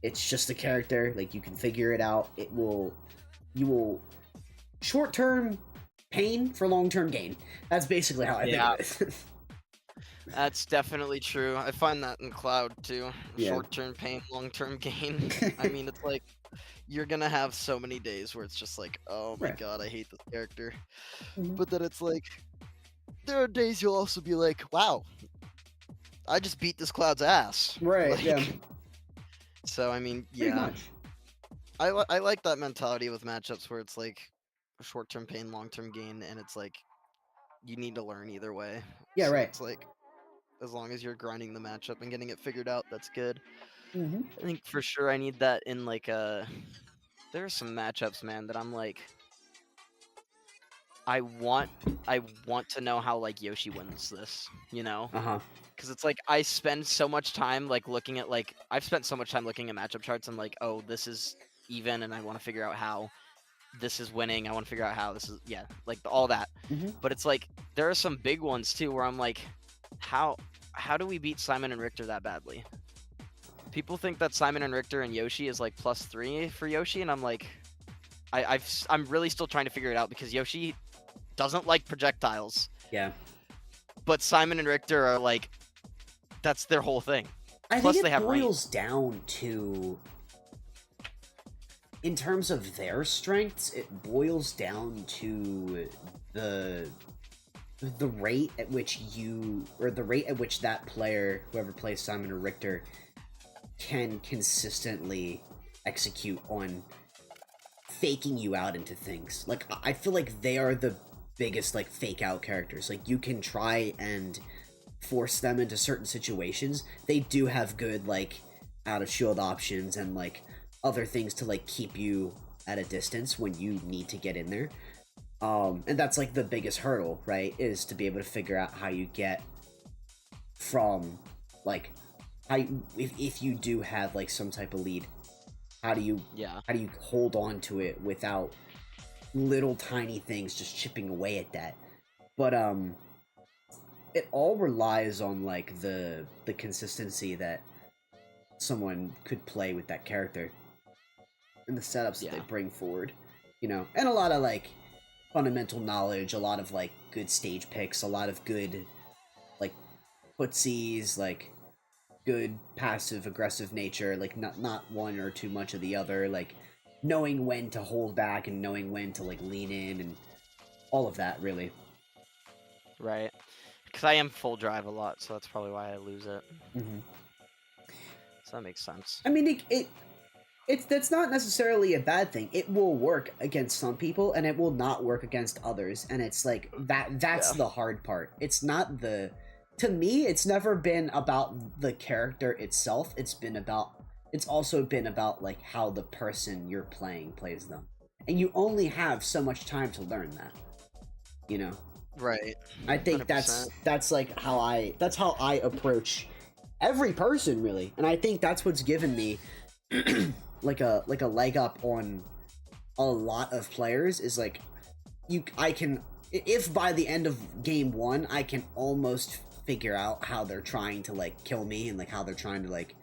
Speaker 1: it's just a character, like you can figure it out. You will short-term pain for long-term gain. That's basically how I think of it.
Speaker 3: That's definitely true. I find that in Cloud too.
Speaker 1: Yeah.
Speaker 3: Short-term pain, long-term gain. I mean, it's like you're gonna have so many days where it's just like, oh my
Speaker 1: Right.
Speaker 3: god, I hate this character.
Speaker 1: Mhm.
Speaker 3: But then it's like, there are days you'll also be like, wow, I just beat this Cloud's ass.
Speaker 1: Right,
Speaker 3: Like,
Speaker 1: yeah.
Speaker 3: So I mean,
Speaker 1: Pretty
Speaker 3: yeah,
Speaker 1: much.
Speaker 3: I like that mentality with matchups where it's like short-term pain, long-term gain, and it's like you need to learn either way.
Speaker 1: Yeah,
Speaker 3: So
Speaker 1: right.
Speaker 3: it's like, as long as you're grinding the matchup and getting it figured out, that's good.
Speaker 1: Mm-hmm.
Speaker 3: I think for sure I need that in like there are some matchups, man, that I'm like, I want to know how like Yoshi wins this, you know?
Speaker 1: Uh-huh.
Speaker 3: Because it's like I spend so much time like looking at like I've spent so much time looking at matchup charts and like, oh, this is even, and I want to figure out how this is winning. I want to figure out how this is, yeah, like all that.
Speaker 1: Mm-hmm.
Speaker 3: But it's like there are some big ones too where I'm like, how do we beat Simon and Richter that badly? People think that Simon and Richter and Yoshi is like +3 for Yoshi, and I'm like, I'm really still trying to figure it out because Yoshi doesn't like projectiles,
Speaker 1: Yeah.
Speaker 3: but Simon and Richter are like, that's their whole thing.
Speaker 1: I
Speaker 3: Plus
Speaker 1: think
Speaker 3: they
Speaker 1: it
Speaker 3: have range.
Speaker 1: boils down to, in terms of their strengths, it boils down to the rate at which that player, whoever plays Simon or Richter, can consistently execute on faking you out into things. Like, I feel like they are the biggest, like, fake out characters. Like, you can try and force them into certain situations. They do have good, like, out of shield options and, like, other things to, like, keep you at a distance when you need to get in there. And that's, like, the biggest hurdle, right? Is to be able to figure out how you get from, like, if you do have, like, some type of lead, how do you hold on to it without little tiny things just chipping away at that? But it all relies on, like, the consistency that someone could play with that character and the setups that they bring forward, you know, and a lot of, like, fundamental knowledge, a lot of, like, good stage picks, a lot of good, like, footsies, like, good passive aggressive nature, like, not one or too much of the other, like, knowing when to hold back and knowing when to, like, lean in, and all of that, really.
Speaker 3: Right. Because I am full drive a lot, so that's probably why I lose it.
Speaker 1: Mm-hmm.
Speaker 3: So that makes sense.
Speaker 1: I mean, that's not necessarily a bad thing. It will work against some people, and it will not work against others, and it's like, that's the hard part. It's not to me, it's never been about the character itself. It's also been about, like, how the person you're playing plays them. And you only have so much time to learn that, you know?
Speaker 3: Right.
Speaker 1: I think
Speaker 3: 100%.
Speaker 1: that's like how I approach every person, really. And I think that's what's given me like a leg up on a lot of players, is like, if by the end of game 1 I can almost figure out how they're trying to, like, kill me, and, like, how they're trying to, like,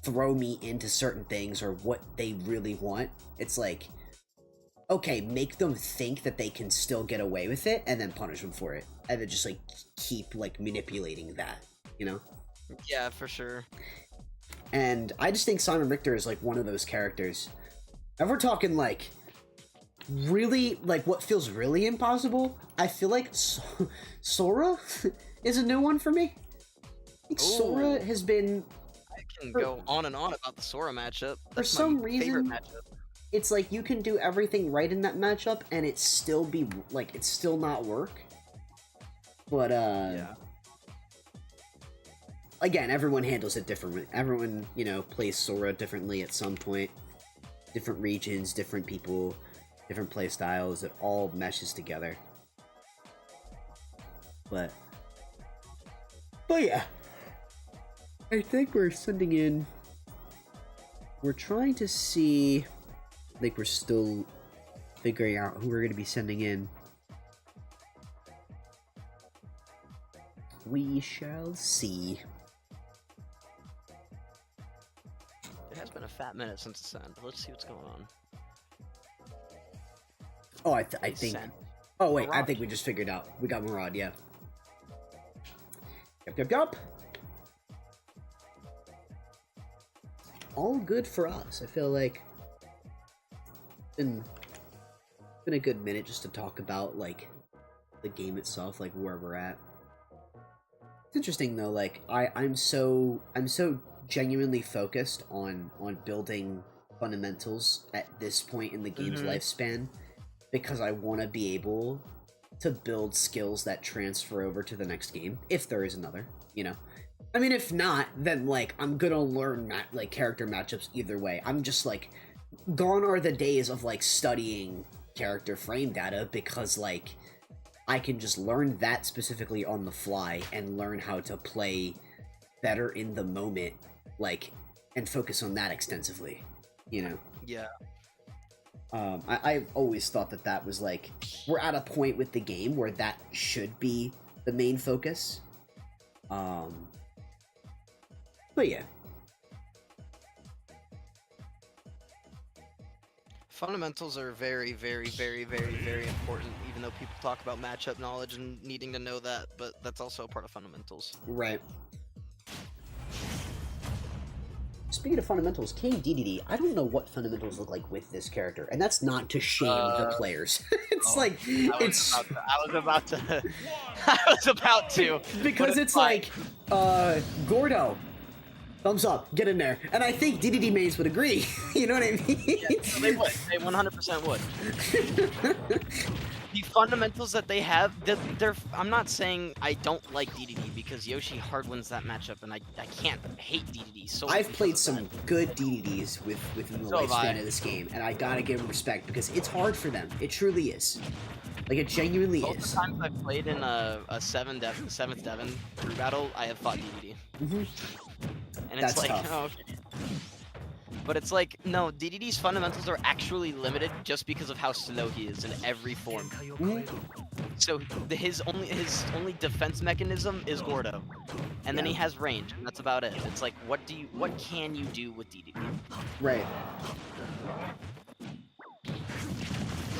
Speaker 1: throw me into certain things, or what they really want, it's like, okay, make them think that they can still get away with it, and then punish them for it, and then just, like, keep, like, manipulating that, you know?
Speaker 3: Yeah, for sure.
Speaker 1: And I just think Simon Richter is, like, one of those characters. If we're talking, like, really, like, what feels really impossible, I feel like Sora is a new one for me. I think Sora has been...
Speaker 3: I can go on and on about the Sora matchup. That's
Speaker 1: for some
Speaker 3: my
Speaker 1: reason,
Speaker 3: favorite matchup.
Speaker 1: It's like you can do everything right in that matchup, and it still be, like, it still not work. But,
Speaker 3: Yeah.
Speaker 1: Again, everyone handles it differently. Everyone, you know, plays Sora differently at some point. Different regions, different people, different play styles. It all meshes together. But yeah. I think we're sending in... We're trying to see... I think we're still figuring out who we're going to be sending in. We shall see.
Speaker 3: It has been a fat minute since the send. Let's see what's going on.
Speaker 1: Oh, I think...
Speaker 3: Send.
Speaker 1: Oh, wait, I
Speaker 3: Murad.
Speaker 1: think we just figured out. We got Murad, yeah. Yup. All good for us. I feel like it's been a good minute just to talk about like the game itself, like where we're at. It's interesting though, like I'm so genuinely focused on building fundamentals at this point in the game's lifespan because I want to be able to build skills that transfer over to the next game, if there is another, you know. I mean, if not, then like I'm gonna learn like character matchups either way. I'm just like, gone are the days of like studying character frame data because like I can just learn that specifically on the fly and learn how to play better in the moment, like, and focus on that extensively, you know.
Speaker 3: Yeah.
Speaker 1: I've always thought that was like, we're at a point with the game where that should be the main focus. But yeah.
Speaker 3: Fundamentals are very, very, very, very, very important, even though people talk about matchup knowledge and needing to know that, but that's also a part of fundamentals.
Speaker 1: Right. Speaking of fundamentals, King DDD, I don't know what fundamentals look like with this character, and that's not to shame the players. It's like,
Speaker 3: I was about to.
Speaker 1: Because it's like, Gordo, thumbs up, get in there. And I think DDD mains would agree. You know what I mean?
Speaker 3: Yeah, so they would. They 100% would. The fundamentals that they have, they're. I'm not saying I don't like DDD because Yoshi hard wins that matchup, and I can't hate DDD. So
Speaker 1: I've played some good DDDs within the
Speaker 3: So have I.
Speaker 1: lifespan of this game, and I gotta give them respect because it's hard for them. It truly is. Like, it genuinely
Speaker 3: Both
Speaker 1: is.
Speaker 3: the times I've played in a 7th Devon crew battle, I have fought DDD.
Speaker 1: Mm-hmm.
Speaker 3: And it's
Speaker 1: That's
Speaker 3: like,
Speaker 1: tough.
Speaker 3: oh, okay. But it's like, no, DDD's fundamentals are actually limited just because of how slow he is in every form. So his only defense mechanism is Gordo, and then he has range, and that's about it. It's like, what can you do with DDD?
Speaker 1: Right.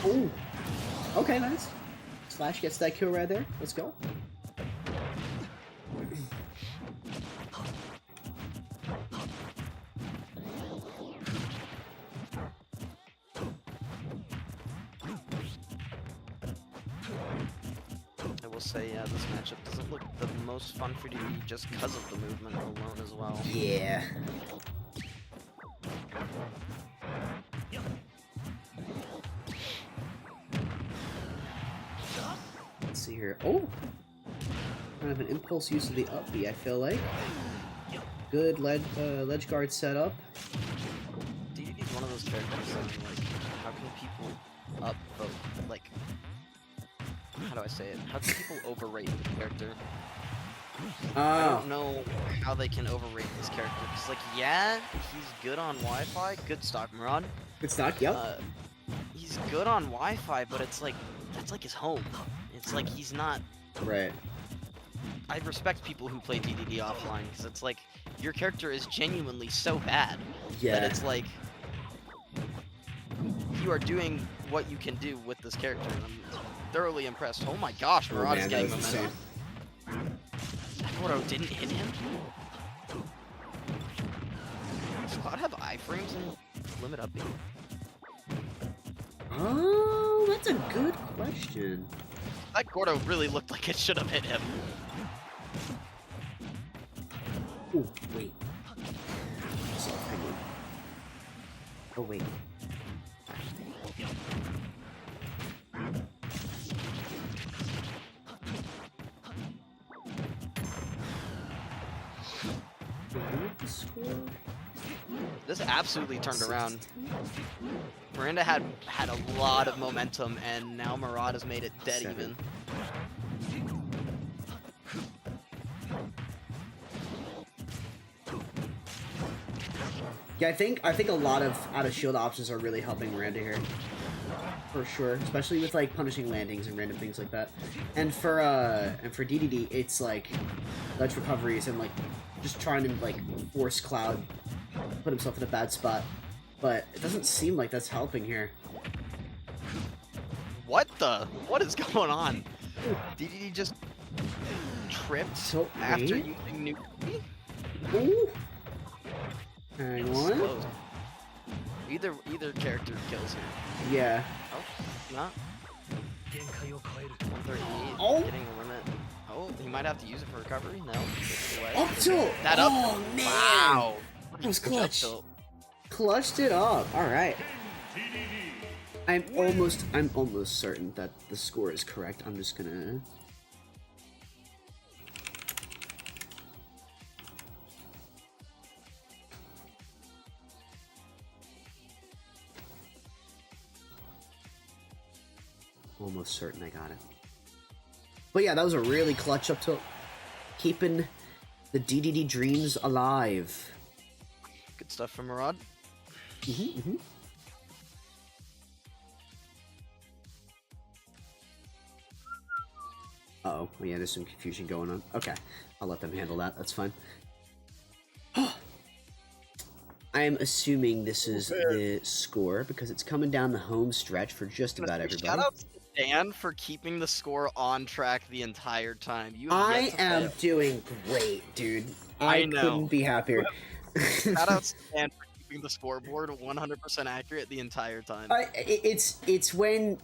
Speaker 1: Ooh. Okay, nice. Slash gets that kill right there. Let's go.
Speaker 3: I will say, yeah, this matchup doesn't look the most fun for DDD just because of the movement alone as well.
Speaker 1: Yeah. Let's see here. Oh! Kind of an impulse use of the up B, I feel like. Good ledge guard setup.
Speaker 3: DDD is one of those characters that, like, how can people upvote, like, how do I say it? How can people overrate the character? I don't know how they can overrate this character. It's like, yeah, he's good on Wi-Fi. Good stock, Murad.
Speaker 1: Good stock, yep.
Speaker 3: He's good on Wi-Fi, but it's like, that's like his home. It's like he's not...
Speaker 1: Right.
Speaker 3: I respect people who play DDD offline, because it's like, your character is genuinely so bad
Speaker 1: Yeah.
Speaker 3: that it's like, you are doing what you can do with this character, and I'm thoroughly impressed. Oh my gosh, Murad is getting momentum. Gordo didn't hit him? Does Cloud have iframes and limit up?
Speaker 1: Oh, that's a good question.
Speaker 3: That Gordo really looked like it should have hit him.
Speaker 1: Oh, wait. Oh, wait.
Speaker 3: This absolutely turned around. Miranda had a lot of momentum, and now Murad has made it dead even.
Speaker 1: Yeah, I think a lot of out of shield options are really helping Miranda here. For sure, especially with like punishing landings and random things like that. And for DDD, it's like ledge recoveries and like just trying to like force Cloud put himself in a bad spot. But it doesn't seem like that's helping here.
Speaker 3: What is going on? DDD just tripped
Speaker 1: So,
Speaker 3: after
Speaker 1: wait.
Speaker 3: using new.
Speaker 1: Ooh. Hang
Speaker 3: This is
Speaker 1: on.
Speaker 3: close. Either character kills here.
Speaker 1: Yeah.
Speaker 3: Oh, not. 138.
Speaker 1: Oh.
Speaker 3: Getting the limit. Oh, he might have to use it for recovery. No. Gets away.
Speaker 1: Up tilt.
Speaker 3: That up.
Speaker 1: Oh man.
Speaker 3: Wow.
Speaker 1: That was
Speaker 3: Good up
Speaker 1: clutch.
Speaker 3: tilt.
Speaker 1: Clutched it up. All right.
Speaker 2: TDD.
Speaker 1: I'm almost certain that the score is correct. I'm just gonna. Almost certain I got it. But yeah, that was a really clutch up tilt. Keeping the DDD dreams alive.
Speaker 3: Good stuff from Murad.
Speaker 1: Uh-oh. Oh, yeah, there's some confusion going on. Okay. I'll let them handle that. That's fine. I am assuming this is the score because it's coming down the home stretch for just about everybody.
Speaker 3: Shout out to Dan for keeping the score on track the entire time. You have
Speaker 1: I
Speaker 3: yet to
Speaker 1: am
Speaker 3: fail.
Speaker 1: doing great, dude.
Speaker 3: I
Speaker 1: I
Speaker 3: know.
Speaker 1: couldn't be happier.
Speaker 3: Shout out to Dan for keeping the scoreboard 100% accurate the entire time.
Speaker 1: It's when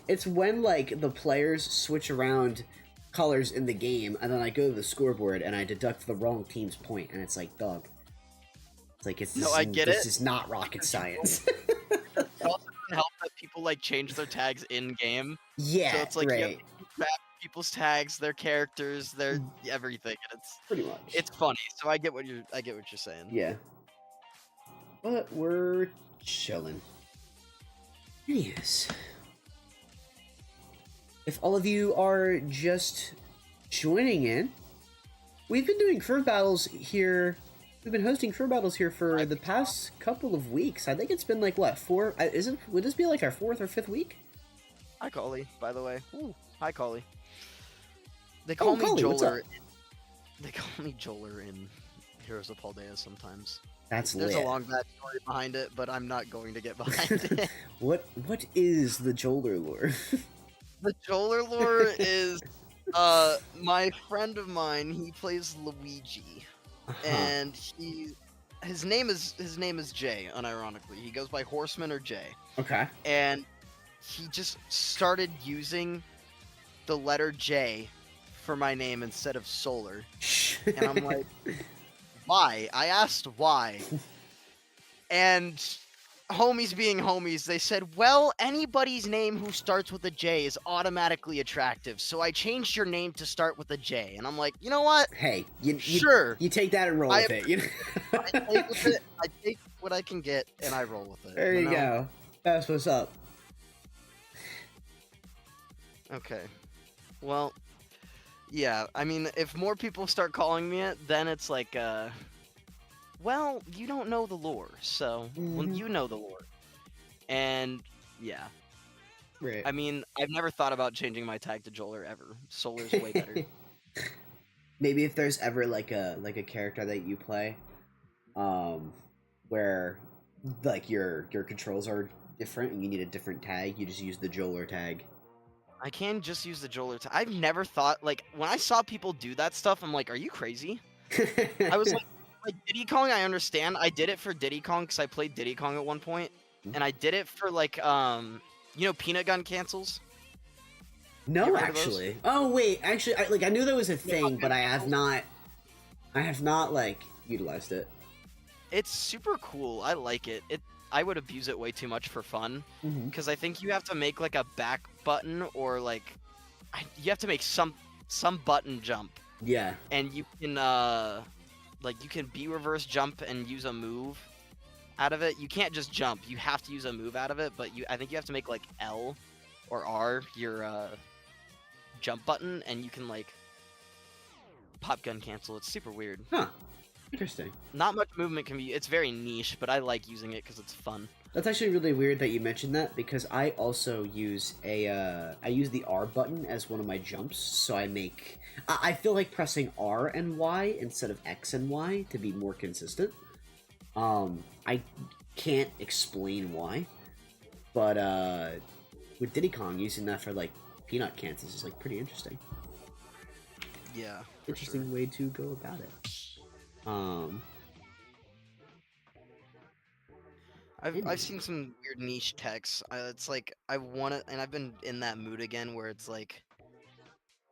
Speaker 1: it's when like the players switch around colors in the game, and then I go to the scoreboard and I deduct the wrong team's point, and it's like, dog. It's like
Speaker 3: No, I get
Speaker 1: this
Speaker 3: it.
Speaker 1: is not rocket science.
Speaker 3: It also doesn't help that people like change their tags in game.
Speaker 1: Yeah,
Speaker 3: So it's like you have
Speaker 1: right.
Speaker 3: to keep track of people's tags, their characters, their everything. And
Speaker 1: Pretty much.
Speaker 3: it's funny. So I get what you're saying.
Speaker 1: Yeah. But we're chilling. Anyways. If all of you are just joining in, we've been doing crew battles here. We've been hosting crew battles here for the past couple of weeks. I think it's been like, what, 4? Would this be like our 4th or 5th week?
Speaker 3: Hi, Collie, by the way. Ooh, hi, Collie. They call me
Speaker 1: Collie, what's
Speaker 3: Joler. They call me Joler in Heroes of Paldea sometimes.
Speaker 1: That's
Speaker 3: There's
Speaker 1: lit.
Speaker 3: a long backstory behind it, but I'm not going to get behind it.
Speaker 1: What is the Joler lore?
Speaker 3: The Joler lore is my friend of mine. He plays Luigi, and his name is Jay. Unironically, he goes by Horseman or Jay.
Speaker 1: Okay.
Speaker 3: And he just started using the letter J for my name instead of Solar, and I'm like, why? I asked why, and homies being homies, they said, well, anybody's name who starts with a J is automatically attractive, so I changed your name to start with a J. And I'm like, you know what?
Speaker 1: Hey,
Speaker 3: Sure.
Speaker 1: You take that and roll with it. You know?
Speaker 3: I take with it. I take what I can get, and I roll with it.
Speaker 1: There you
Speaker 3: know?
Speaker 1: go. That's what's up.
Speaker 3: Okay. Well, yeah, I mean, if more people start calling me it, then it's like, well, you don't know the lore, so, well, you know the lore. And, yeah.
Speaker 1: Right.
Speaker 3: I mean, I've never thought about changing my tag to Joler ever. Solar's way better.
Speaker 1: Maybe if there's ever like a character that you play, where like your controls are different and you need a different tag, you just use the Joler tag.
Speaker 3: I can just use the Joler tag. I've never thought, like, when I saw people do that stuff, I'm like, are you crazy? I was like Diddy Kong, I understand. I did it for Diddy Kong because I played Diddy Kong at one point, and I did it for like you know, peanut gun cancels.
Speaker 1: No,
Speaker 3: You ever heard of
Speaker 1: actually. Oh wait, actually, I knew there was a thing, but I have not like utilized it.
Speaker 3: It's super cool. I like it. I would abuse it way too much for fun because I think you have to make like a back button or like you have to make some button jump.
Speaker 1: Yeah.
Speaker 3: And you can like you can B reverse jump and use a move out of it. You can't just jump. You have to use a move out of it, but I think you have to make like L or R your jump button, and you can like pop gun cancel. It's super weird.
Speaker 1: Huh. Interesting.
Speaker 3: Not much movement can be. It's very niche, but I like using it because it's fun.
Speaker 1: That's actually really weird that you mentioned that because I also use I use the R button as one of my jumps, so I feel like pressing R and Y instead of X and Y to be more consistent. I can't explain why, but with Diddy Kong using that for like peanut cancels is like pretty interesting.
Speaker 3: Yeah. For
Speaker 1: interesting
Speaker 3: sure.
Speaker 1: way to go about it.
Speaker 3: I've seen some weird niche techs. It's like I want to, and I've been in that mood again where it's like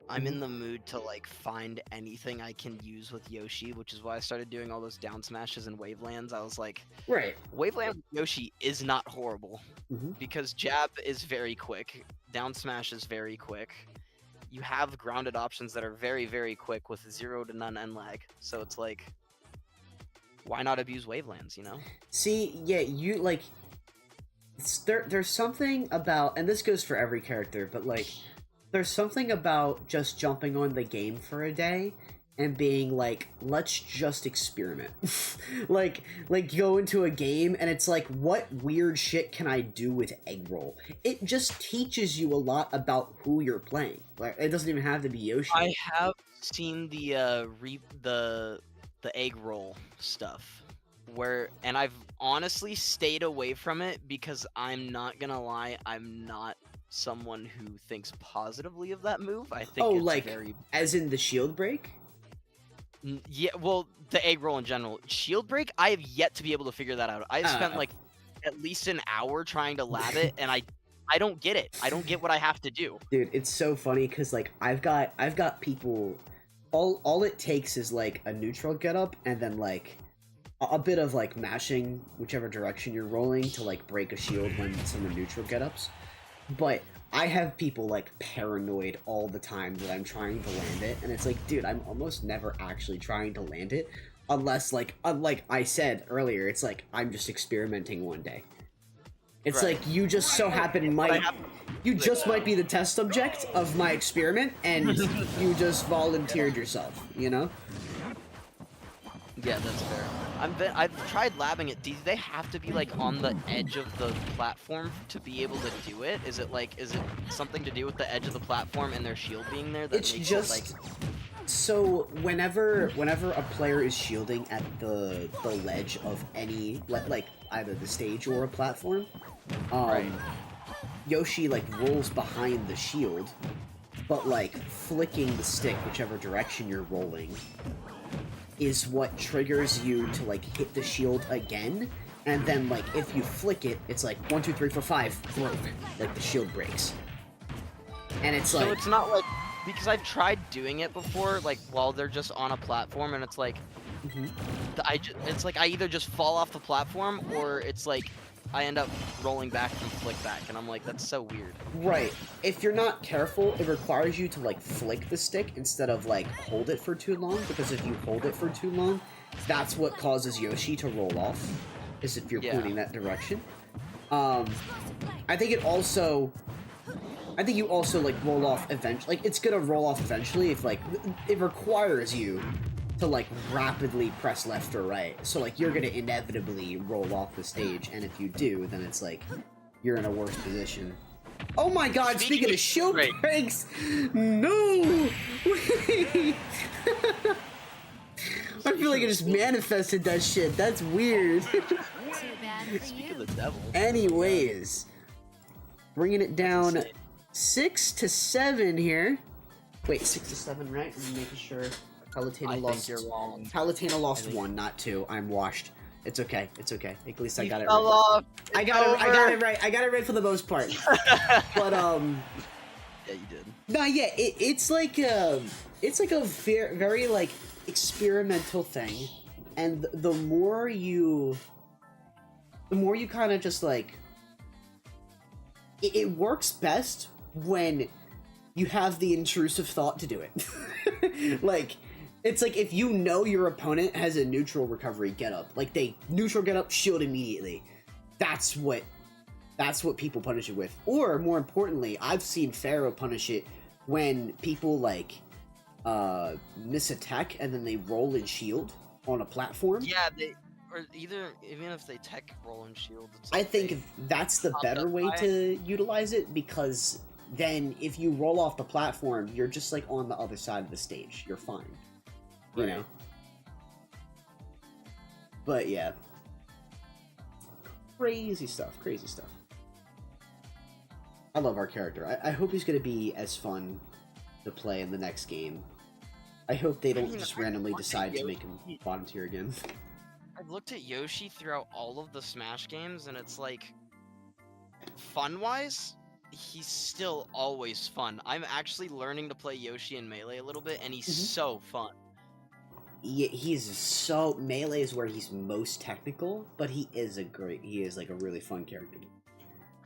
Speaker 3: I'm
Speaker 1: Mhm.
Speaker 3: in the mood to like find anything I can use with Yoshi, which is why I started doing all those down smashes and wavelands. I was like,
Speaker 1: Right.
Speaker 3: waveland with Yoshi is not horrible
Speaker 1: Mhm.
Speaker 3: because jab is very quick, down smash is very quick. You have grounded options that are very, very quick with 0 to none end lag. So it's like, why not abuse wavelands, you know?
Speaker 1: See, yeah, you like there's something about, and this goes for every character, but like there's something about just jumping on the game for a day and being like, let's just experiment. like go into a game and it's like, what weird shit can I do with egg roll? It just teaches you a lot about who you're playing. Like, it doesn't even have to be Yoshi.
Speaker 3: I have seen the egg roll stuff and I've honestly stayed away from it because I'm not gonna lie, I'm not someone who thinks positively of that move. I think
Speaker 1: Oh,
Speaker 3: it's
Speaker 1: like
Speaker 3: very
Speaker 1: as in the shield break?
Speaker 3: yeah, well, the egg roll in general. Shield break, I have yet to be able to figure that out. I've spent like at least an hour trying to lab it, and I don't get it. I don't get what I have to do.
Speaker 1: Dude, it's so funny because like I've got people. All it takes is like a neutral getup and then like a bit of like mashing whichever direction you're rolling to like break a shield when some neutral getups. But I have people like paranoid all the time that I'm trying to land it, and it's like, dude, I'm almost never actually trying to land it, unless like I said earlier, it's like I'm just experimenting one day. It's
Speaker 3: Right.
Speaker 1: like you just so happen might be the test subject of my experiment, and you just volunteered yourself, you know?
Speaker 3: Yeah, that's fair. I've tried labbing it. Do they have to be like on the edge of the platform to be able to do it? Is it something to do with the edge of the platform and their shield being there that
Speaker 1: It's
Speaker 3: makes
Speaker 1: just
Speaker 3: it like
Speaker 1: so whenever a player is shielding at the ledge of any like either the stage or a platform,
Speaker 3: Right.
Speaker 1: Yoshi like rolls behind the shield, but like flicking the stick whichever direction you're rolling is what triggers you to like hit the shield again, and then like if you flick it, it's like 1 2 3 4 5 broke, like the shield breaks, and it's
Speaker 3: So
Speaker 1: like
Speaker 3: it's not like because I've tried doing it before, like while they're just on a platform, and it's like it's like I either just fall off the platform or it's like I end up rolling back and flick back, and I'm like, that's so weird.
Speaker 1: right. If you're not careful, it requires you to like flick the stick instead of like hold it for too long, because if you hold it for too long, that's what causes Yoshi to roll off, is if you're pointing that direction. I think you also like roll off eventually. Like it's gonna roll off eventually if like it requires you to like rapidly press left or right. So like you're gonna inevitably roll off the stage, and if you do, then it's like you're in a worse position. Oh my god, speaking of shield breaks, no! I feel like I just manifested that shit. That's weird.
Speaker 4: Too bad for
Speaker 3: Speak
Speaker 4: you.
Speaker 3: of the devil.
Speaker 1: Anyways, bringing it down 6 to 7 here. Wait, 6 to 7, right? I'm making sure. Palutena
Speaker 3: I
Speaker 1: lost.
Speaker 3: think you're wrong.
Speaker 1: Palutena lost 1, not 2. I'm washed. It's okay. It's okay. At least I got it right.
Speaker 3: Off.
Speaker 1: I got it right. I got it right for the most part. But
Speaker 3: Yeah, you did.
Speaker 1: no, yeah, it's like a very like experimental thing, and the more you kind of just like it works best when you have the intrusive thought to do it. Like it's like if you know your opponent has a neutral recovery getup, like they neutral getup shield immediately. That's what people punish it with. Or more importantly, I've seen Pharaoh punish it when people like miss attack and then they roll and shield on a platform.
Speaker 3: Yeah, even if they tech roll and shield. It's
Speaker 1: I
Speaker 3: like
Speaker 1: think that's the better way to utilize it, because then if you roll off the platform, you're just like on the other side of the stage. You're fine. You know? But yeah. Crazy stuff. Crazy stuff. I love our character. I hope he's going to be as fun to play in the next game I hope they don't
Speaker 3: mean,
Speaker 1: just
Speaker 3: I
Speaker 1: randomly
Speaker 3: looked at
Speaker 1: decide to make
Speaker 3: Yoshi-
Speaker 1: him bottom tier again.
Speaker 3: I've looked at Yoshi throughout all of the Smash games, and it's like, fun-wise, he's still always fun. I'm actually learning to play Yoshi in Melee a little bit, and he's so fun.
Speaker 1: He's so Melee is where he's most technical, but he is like a really fun character.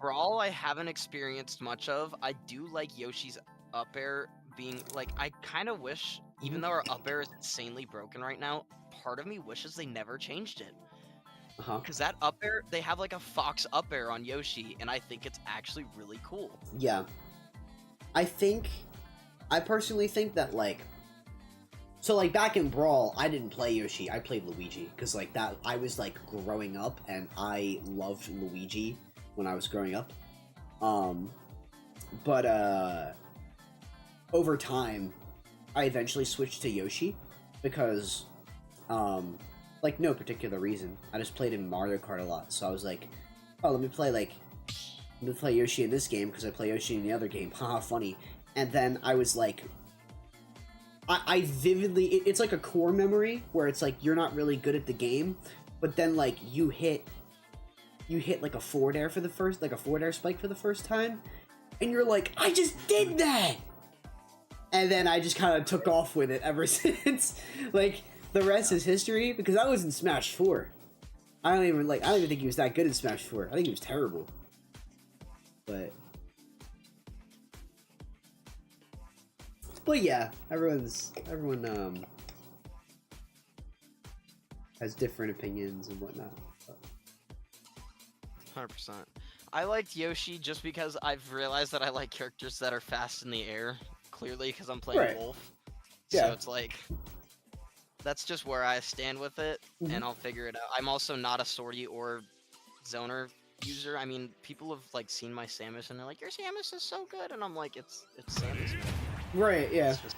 Speaker 3: For all I haven't experienced much of, I do like Yoshi's up air being like, I kind of wish, even though our up air is insanely broken right now, part of me wishes they never changed it. Because that up air, they have like a fox up air on Yoshi, and I think it's actually really cool.
Speaker 1: Yeah. I personally think that, like, so, like, back in Brawl, I didn't play Yoshi, I played Luigi, because, like, that, I was, like, growing up, and I loved Luigi when I was growing up. But, over time, I eventually switched to Yoshi, because, like, no particular reason. I just played in Mario Kart a lot, so I was like, oh, let me play Yoshi in this game, because I play Yoshi in the other game, haha, funny. And then I was like, I vividly, it's like a core memory, where it's like, you're not really good at the game, but then, like, you hit like a forward air for the first, like a forward air spike for the first time, and you're like, I just did that! And then I just kind of took off with it ever since. Like, the rest is history, because I was in Smash 4. I don't even think he was that good in Smash 4. I think he was terrible. But yeah, everyone has different opinions and whatnot.
Speaker 3: 100%. I liked Yoshi just because I've realized that I like characters that are fast in the air, clearly, because I'm playing Wolf.
Speaker 1: Yeah.
Speaker 3: So it's like, that's just where I stand with it, and I'll figure it out. I'm also not a Swordy or Zoner user. I mean, people have, like, seen my Samus, and they're like, your Samus is so good, and I'm like, it's Samus, man.
Speaker 1: Right, yeah.
Speaker 3: It's just,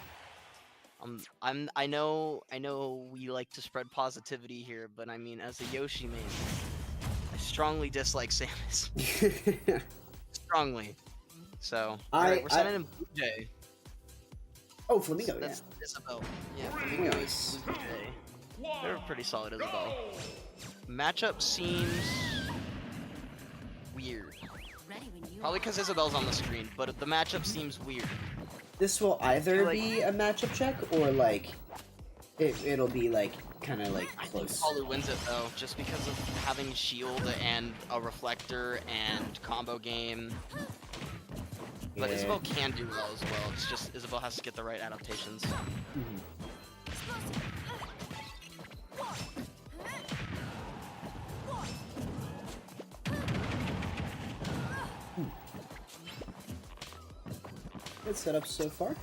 Speaker 3: I know we like to spread positivity here, but I mean, as a Yoshi main, I strongly dislike Samus. Strongly. So, alright, we're sending in Blue Jay.
Speaker 1: Oh, Flamingo,
Speaker 3: That's Isabel. Yeah, Flamingo is Blue Jay. They're pretty solid, Isabel. Matchup seems weird. Probably because Isabel's on the screen, but the matchup seems weird.
Speaker 1: This will either be a matchup check, or, like, it'll be, like, kind of, like,
Speaker 3: I think
Speaker 1: close.
Speaker 3: Palu wins it, though, just because of having shield and a reflector and combo game. But
Speaker 1: Yeah.
Speaker 3: Isabel can do well as well. It's just Isabel has to get the right adaptations.
Speaker 1: Good setup so far.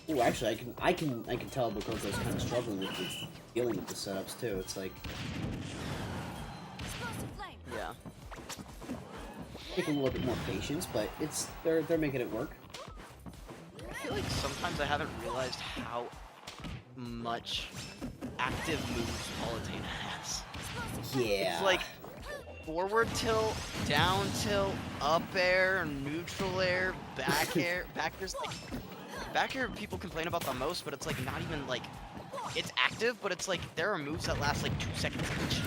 Speaker 1: Ooh, actually, I can tell because I was kind of struggling with dealing with the setups too. It's like,
Speaker 3: Yeah.
Speaker 1: taking a little bit more patience, but they're making it work.
Speaker 3: I feel like sometimes I haven't realized how much active moves Palutena has.
Speaker 1: Yeah.
Speaker 3: It's like forward tilt, down tilt, up air, neutral air, back air. Back air's like, back air people complain about the most, but it's like not even like, it's active, but it's like there are moves that last like 2 seconds each.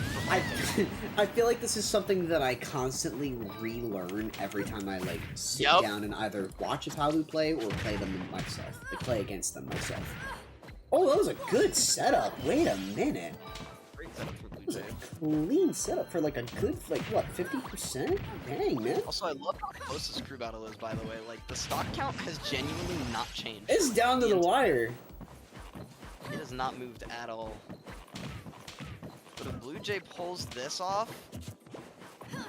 Speaker 1: I feel like this is something that I constantly relearn every time I like sit down and either watch a Palu play or play them myself. Like, play against them myself. Oh, that was a good setup. Wait a minute.
Speaker 3: Great setup for Blue
Speaker 1: That was
Speaker 3: Jay.
Speaker 1: a clean setup for like a good, like, what, 50%? Dang, man.
Speaker 3: Also, I love how close this crew battle is, by the way. Like, the stock count has genuinely not changed.
Speaker 1: It's down to the wire.
Speaker 3: It has not moved at all. But if Blue Jay pulls this off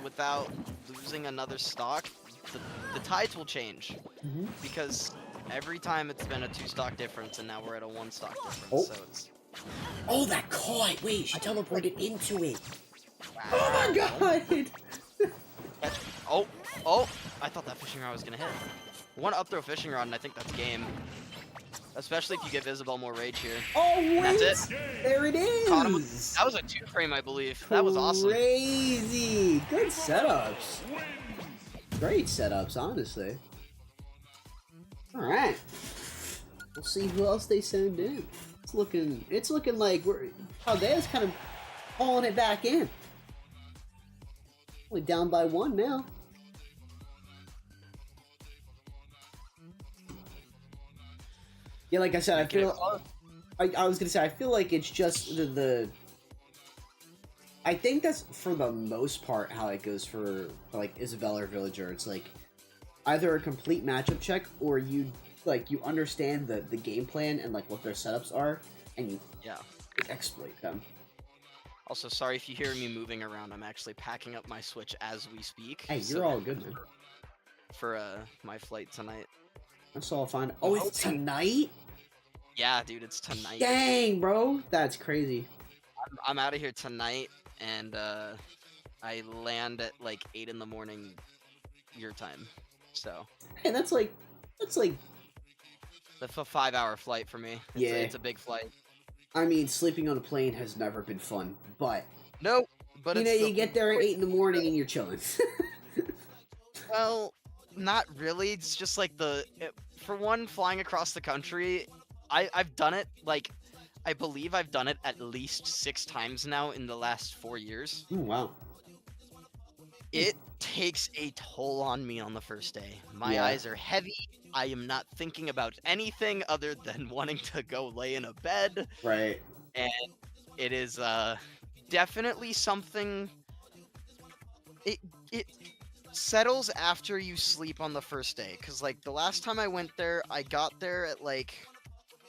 Speaker 3: without losing another stock, the tides will change. Because every time it's been a 2 stock difference, and now we're at a 1 stock difference. So it's...
Speaker 1: Oh, that caught! Wait, she teleported into it. Oh my god!
Speaker 3: Oh! I thought that fishing rod was gonna hit. One up throw fishing rod, and I think that's game. Especially if you give Isabel more rage here.
Speaker 1: Oh, wait!
Speaker 3: That's it.
Speaker 1: There it is!
Speaker 3: Caught him with, that was a 2 frame, I believe. That was awesome.
Speaker 1: Crazy! Good setups. Great setups, honestly. Alright. We'll see who else they send in. It's looking like Paldea's kind of hauling it back in. Only down by 1 now. Yeah, like I said, I was gonna say, I feel like it's just I think that's for the most part how it goes for like Isabella or Villager. It's like either a complete matchup check or you understand the game plan and like what their setups are and you exploit them.
Speaker 3: Also, sorry if you hear me moving around. I'm actually packing up my Switch as we speak.
Speaker 1: Hey, you're all good, man.
Speaker 3: For my flight tonight.
Speaker 1: That's all fine. Oh, it's tonight?
Speaker 3: Yeah, dude, it's tonight.
Speaker 1: Dang, bro. That's crazy.
Speaker 3: I'm out of here tonight, and I land at like 8 in the morning your time. So.
Speaker 1: Hey, that's like.
Speaker 3: That's a 5-hour flight for me. It's a big flight.
Speaker 1: I mean, sleeping on a plane has never been fun, but...
Speaker 3: Nope, but
Speaker 1: you get there at 8 in the morning and you're chilling.
Speaker 3: Well, not really. It's just like for one, flying across the country, I've done it, like, I believe I've done it at least 6 times now in the last 4 years.
Speaker 1: Oh, wow.
Speaker 3: It takes a toll on me on the first day. My eyes are heavy. I am not thinking about anything other than wanting to go lay in a bed.
Speaker 1: Right.
Speaker 3: And it is definitely something. It settles after you sleep on the first day. Because, like, the last time I went there, I got there at, like,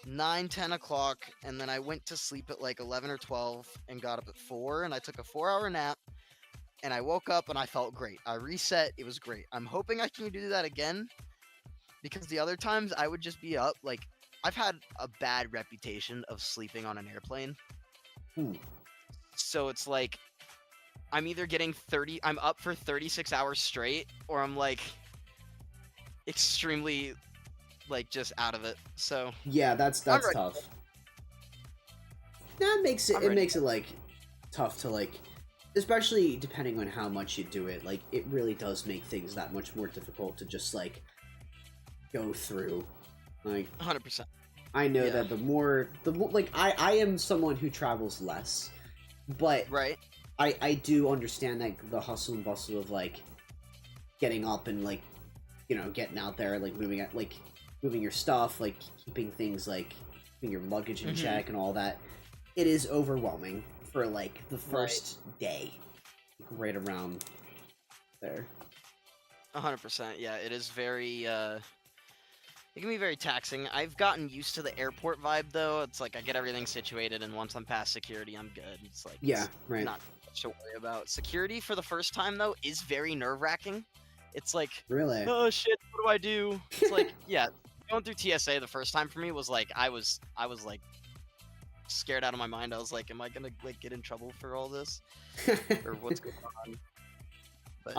Speaker 3: 9-10 o'clock. And then I went to sleep at, like, 11 or 12 and got up at 4. And I took a 4-hour nap. And I woke up and I felt great. I reset. It was great. I'm hoping I can do that again. Because the other times I would just be up. Like, I've had a bad reputation of sleeping on an airplane. So it's like, I'm either getting I'm up for 36 hours straight, or I'm like, extremely, like, just out of it. So.
Speaker 1: Yeah, that's tough. That makes it, like, tough to, like, especially depending on how much you do it. Like, it really does make things that much more difficult to just, like, go through. Like
Speaker 3: 100%.
Speaker 1: I know that the more like I am someone who travels less, but I do understand that the hustle and bustle of like getting up and like, you know, getting out there, like moving your stuff, like keeping things like keeping your luggage in check and all that. It is overwhelming for like the first day, right around there.
Speaker 3: 100%. Yeah, it is very it can be very taxing. I've gotten used to the airport vibe, though. It's like I get everything situated, and once I'm past security, I'm good. It's like not much to worry about. Security for the first time, though, is very nerve-wracking. It's like,
Speaker 1: really?
Speaker 3: Oh shit, what do I do? It's like, going through TSA the first time for me was like I was like scared out of my mind. I was like, am I gonna like get in trouble for all this, or what's going on? But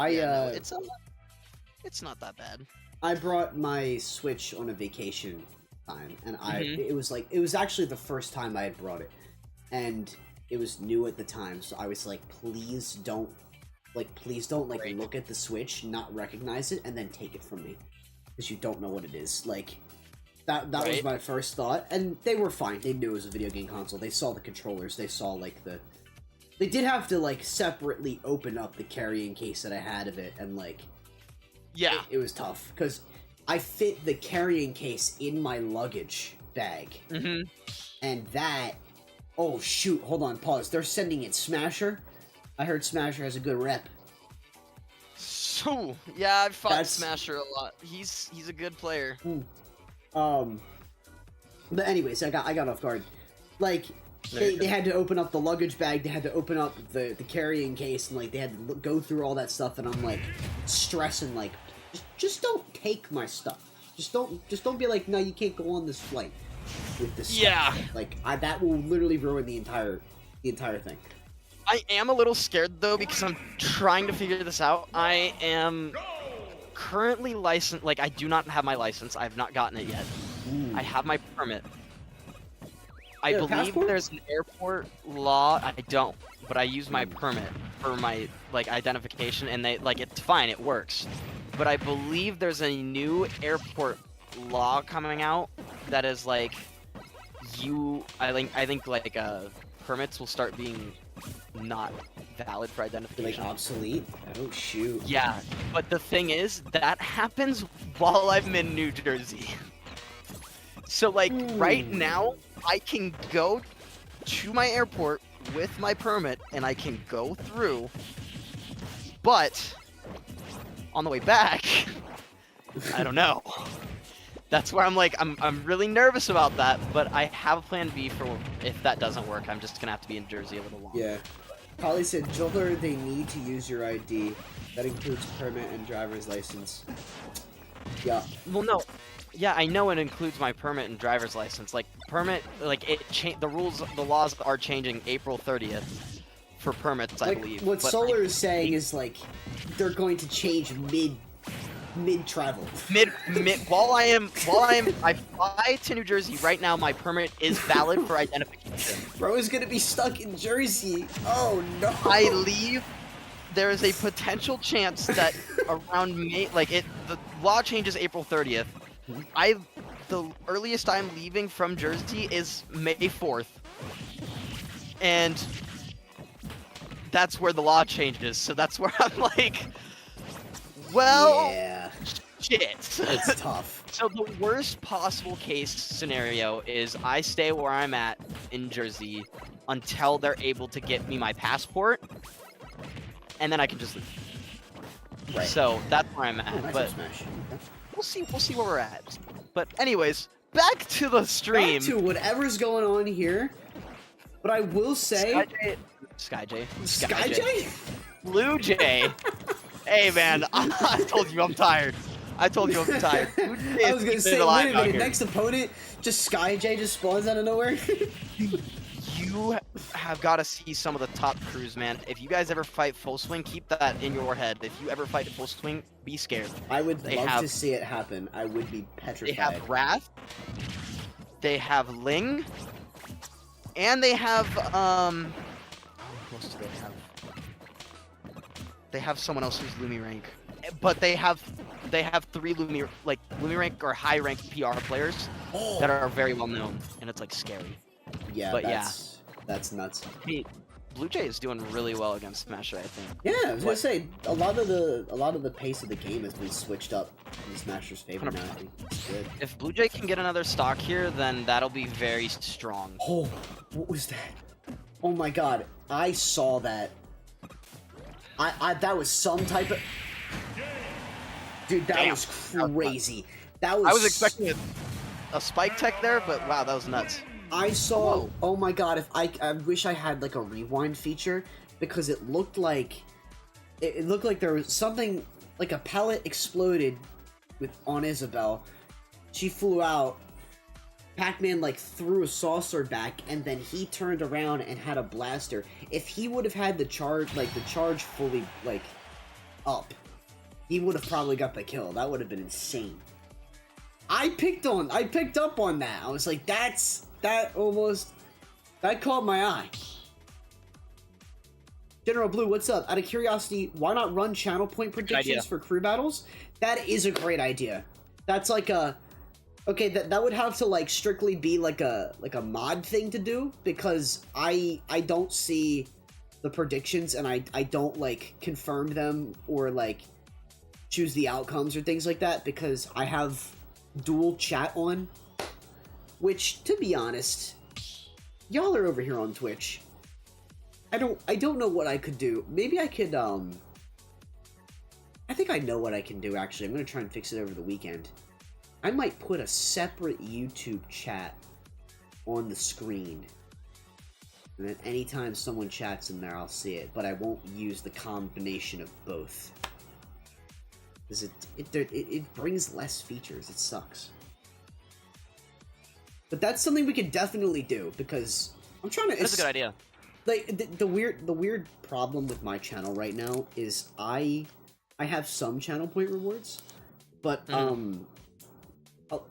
Speaker 3: it's not that bad.
Speaker 1: I brought my Switch on a vacation time, and it was actually the first time I had brought it, and it was new at the time, so I was like, please don't look at the Switch, not recognize it, and then take it from me, because you don't know what it is. Like, that was my first thought, and they were fine. They knew it was a video game console. They saw the controllers. They saw like they did have to like separately open up the carrying case that I had of it, and like.
Speaker 3: Yeah.
Speaker 1: It was tough, because I fit the carrying case in my luggage bag. And that... Oh, shoot. Hold on. Pause. They're sending it Smasher. I heard Smasher has a good rep.
Speaker 3: So, yeah, I've fought Smasher a lot. He's a good player.
Speaker 1: But anyways, I got off guard. Like... They had to open up the luggage bag, they had to open up the carrying case, and like they had to go through all that stuff, and I'm like stressing, like, just don't take my stuff. Just don't be like, no, you can't go on this flight with this stuff. Like, that will literally ruin the entire thing.
Speaker 3: I am a little scared though, because I'm trying to figure this out. I am currently licensed, like I do not have my license, I have not gotten it yet. I have my permit. I believe there's an airport law. I don't, but I use my permit for my like identification, and it's fine. It works. But I believe there's a new airport law coming out that is like I think like permits will start being not valid for
Speaker 1: Like
Speaker 3: identification.
Speaker 1: obsolete? Oh shoot.
Speaker 3: Yeah, but the thing is that happens while I'm in New Jersey. So like right now I can go to my airport with my permit and I can go through, but on the way back I don't know. That's where I'm like, I'm really nervous about that, but I have a plan B for if that doesn't work. I'm just gonna have to be in Jersey a little longer.
Speaker 1: Yeah. Polly said, Joler, they need to use your ID. That includes permit and driver's license. Yeah.
Speaker 3: Well, no. Yeah, I know it includes my permit and driver's license. Like permit, like the laws are changing April 30th for permits, I
Speaker 1: Like,
Speaker 3: believe.
Speaker 1: what
Speaker 3: but,
Speaker 1: Solar
Speaker 3: like,
Speaker 1: is saying is like they're going to change mid travel.
Speaker 3: while I fly to New Jersey right now. My permit is valid for identification.
Speaker 1: Bro is gonna be stuck in Jersey. Oh no.
Speaker 3: I leave. There is a potential chance that around May, the law changes April 30th. The earliest I'm leaving from Jersey is May 4th, and that's where the law changes. So that's where I'm like, well,
Speaker 1: Yeah.
Speaker 3: shit.
Speaker 1: It's tough.
Speaker 3: So the worst possible case scenario is I stay where I'm at in Jersey until they're able to get me my passport, and then I can just leave.
Speaker 1: Right.
Speaker 3: So that's where I'm
Speaker 1: Oh,
Speaker 3: at.
Speaker 1: nice
Speaker 3: But
Speaker 1: smash. Okay.
Speaker 3: we'll see where we're at. But anyways, back to the stream.
Speaker 1: Back to whatever's going on here. But I will say,
Speaker 3: Sky J, Blue Jay. Hey man, I told you I'm tired. I told you I'm tired. Blue Jay
Speaker 1: I was gonna
Speaker 3: is
Speaker 1: say,
Speaker 3: keeping it alive
Speaker 1: wait a
Speaker 3: out
Speaker 1: minute,
Speaker 3: here.
Speaker 1: next opponent, just Sky J just spawns out of nowhere.
Speaker 3: You have got to see some of the top crews, man. If you guys ever fight full swing, keep that in your head. If you ever fight full swing, be scared.
Speaker 1: I would
Speaker 3: They
Speaker 1: love
Speaker 3: have-
Speaker 1: to see it happen. I would be
Speaker 3: They
Speaker 1: petrified.
Speaker 3: have Wrath, they have Ling, and they have who else do they have? They have someone else who's Lumi rank, but they have 3 Lumi rank or high rank PR players that are very well known, and it's like scary.
Speaker 1: Yeah,
Speaker 3: but yeah.
Speaker 1: that's nuts.
Speaker 3: Hey, Blue Jay is doing really well against Smasher, I think.
Speaker 1: Yeah, I was gonna say a lot of the pace of the game has been switched up in Smasher's favor now. I think it's good.
Speaker 3: If Blue Jay can get another stock here, then that'll be very strong.
Speaker 1: Oh, what was that? Oh my god, I saw that. That was some type of. Dude, that
Speaker 3: Damn.
Speaker 1: was crazy. That was.
Speaker 3: I was expecting a spike tech there, but wow, that was nuts.
Speaker 1: I saw.
Speaker 3: Whoa.
Speaker 1: Oh my god! If I wish I had like a rewind feature because it looked like there was something like a pellet exploded on Isabel. She flew out. Pac-Man like threw a saucer back, and then he turned around and had a blaster. If he would have had the charge fully like up, he would have probably got the kill. That would have been insane. I picked up on that. I was like, that caught my eye. General Blue, what's up? Out of curiosity, why not run channel point predictions for crew battles? That is a great idea. That's like a okay. That would have to like strictly be like a mod thing to do because I don't see the predictions and I don't like confirm them or like choose the outcomes or things like that because I have dual chat on, which to be honest, y'all are over here on Twitch. I don't know what I could do. Maybe I could I think I know what I can do actually. I'm gonna try and fix it over the weekend. I might put a separate YouTube chat on the screen. And then anytime someone chats in there, I'll see it. But I won't use the combination of both. Because it brings less features. It sucks. But that's something we could definitely do, because I'm trying to...
Speaker 3: That's a good idea.
Speaker 1: Like, the weird problem with my channel right now is I have some channel point rewards, but,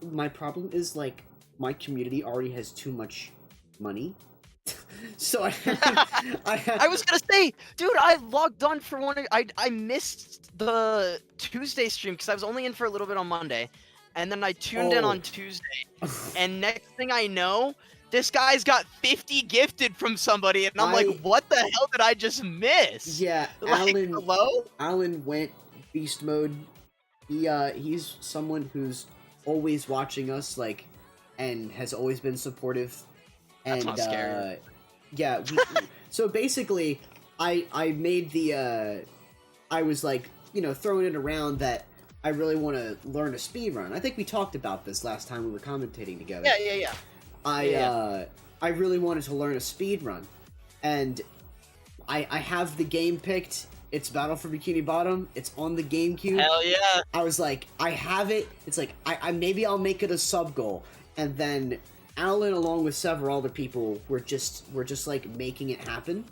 Speaker 1: my problem is, like, my community already has too much money. So
Speaker 3: I was gonna say, dude, I logged on for one. I missed the Tuesday stream because I was only in for a little bit on Monday, and then I tuned in
Speaker 1: Oh.
Speaker 3: on Tuesday, and next thing I know, this guy's got 50 gifted from somebody, and I'm like, what the hell did I just miss?
Speaker 1: Yeah,
Speaker 3: Like, hello?
Speaker 1: Alan went beast mode. He's someone who's always watching us, like, and has always been supportive. And
Speaker 3: That's not scary.
Speaker 1: yeah, so basically, I made the I was like, you know, throwing it around that I really want to learn a speed run. I think we talked about this last time we were commentating together.
Speaker 3: Yeah.
Speaker 1: I really wanted to learn a speed run, and I have the game picked. It's Battle for Bikini Bottom. It's on the GameCube.
Speaker 3: Hell yeah!
Speaker 1: I was like, I have it. It's like I maybe I'll make it a sub goal, and then Alan, along with several other people, were just like making it happen.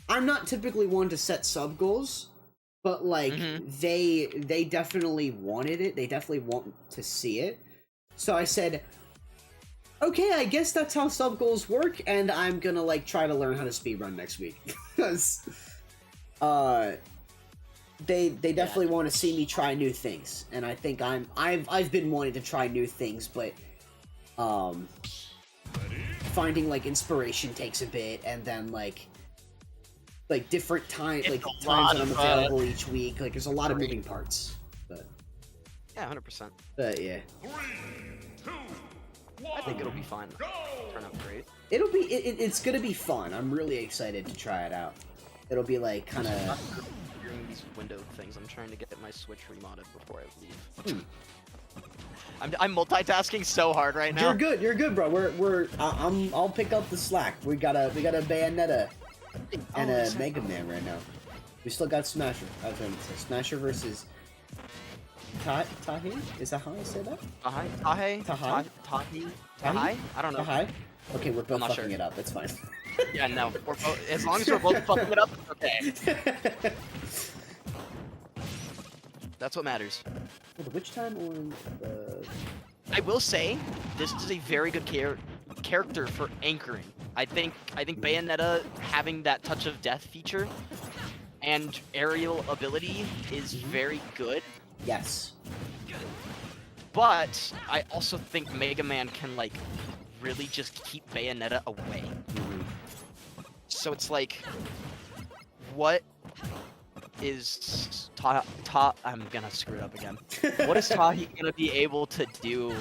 Speaker 1: I'm not typically one to set sub goals, but like they definitely wanted it. They definitely want to see it. So I said, okay, I guess that's how sub goals work, and I'm gonna like try to learn how to speedrun next week because they definitely want to see me try new things, and I think I've been wanting to try new things, but finding like inspiration takes a bit, and then like different times that I'm available each week. Like there's a lot of moving parts, but
Speaker 3: yeah, 100%.
Speaker 1: But yeah.
Speaker 2: 3, 2, 1.
Speaker 3: I think it'll be fine. Turn out great.
Speaker 1: It'll be it's gonna be fun. I'm really excited to try it out. It'll be like kind of
Speaker 3: During these window things, I'm trying to get my Switch remodded before I leave. I'm multitasking so hard right now.
Speaker 1: You're good, bro. I'll pick up the slack. We got a Bayonetta and a Mega Man right now. We still got Smasher. I was going to say Smasher versus Tahi? Is that how I say that?
Speaker 3: Tahi? I don't know.
Speaker 1: Tahi? Okay, we're both fucking
Speaker 3: sure.
Speaker 1: it up. That's fine.
Speaker 3: Yeah, no. We're both, as long as we're both fucking it up, it's okay. That's what matters.
Speaker 1: The witch time on the...
Speaker 3: I will say, this is a very good character for anchoring. I think Bayonetta having that touch of death feature and aerial ability is very good.
Speaker 1: Yes.
Speaker 3: But I also think Mega Man can like really just keep Bayonetta away. So it's like, what is I'm gonna screw it up again. What is Tahi gonna be able to do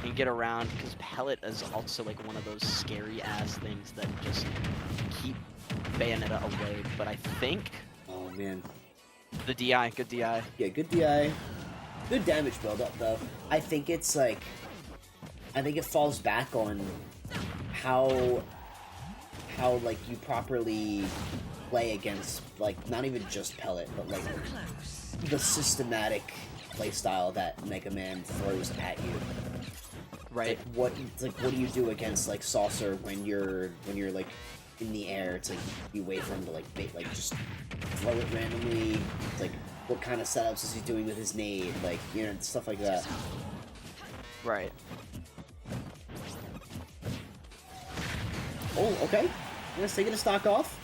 Speaker 3: and get around? Because Pellet is also like one of those scary ass things that just keep Bayonetta away. But I think
Speaker 1: Oh man.
Speaker 3: the DI, good DI.
Speaker 1: Yeah, good DI. Good damage build-up, though. I think it's like... I think it falls back on how like, you properly play against, like, not even just Pellet, but, like, the systematic playstyle that Mega Man throws at you.
Speaker 3: Right.
Speaker 1: Like, what do you do against, like, Saucer when you're like, in the air? It's like, you wait for him to, like, just throw it randomly. It's like, what kind of setups is he doing with his nade? Like, you know, stuff like that.
Speaker 3: Right.
Speaker 1: Oh, okay. Yeah, it's taking a stock off.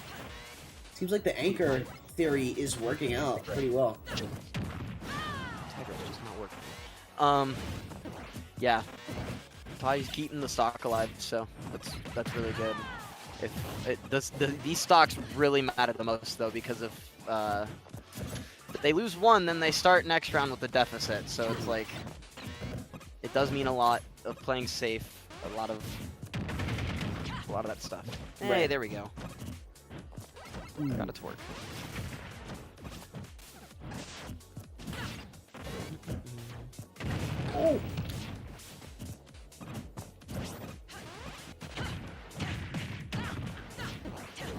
Speaker 1: Seems like the anchor theory is working out pretty well.
Speaker 3: Tiger's just not working. Yeah. Tahi's keeping the stock alive, so that's really good. These stocks really matter the most though, because if they lose one, then they start next round with a deficit. So it's like, it does mean a lot of playing safe, a lot of that stuff. Hey,
Speaker 1: Right.
Speaker 3: there we go. Got it to work.
Speaker 1: Oh!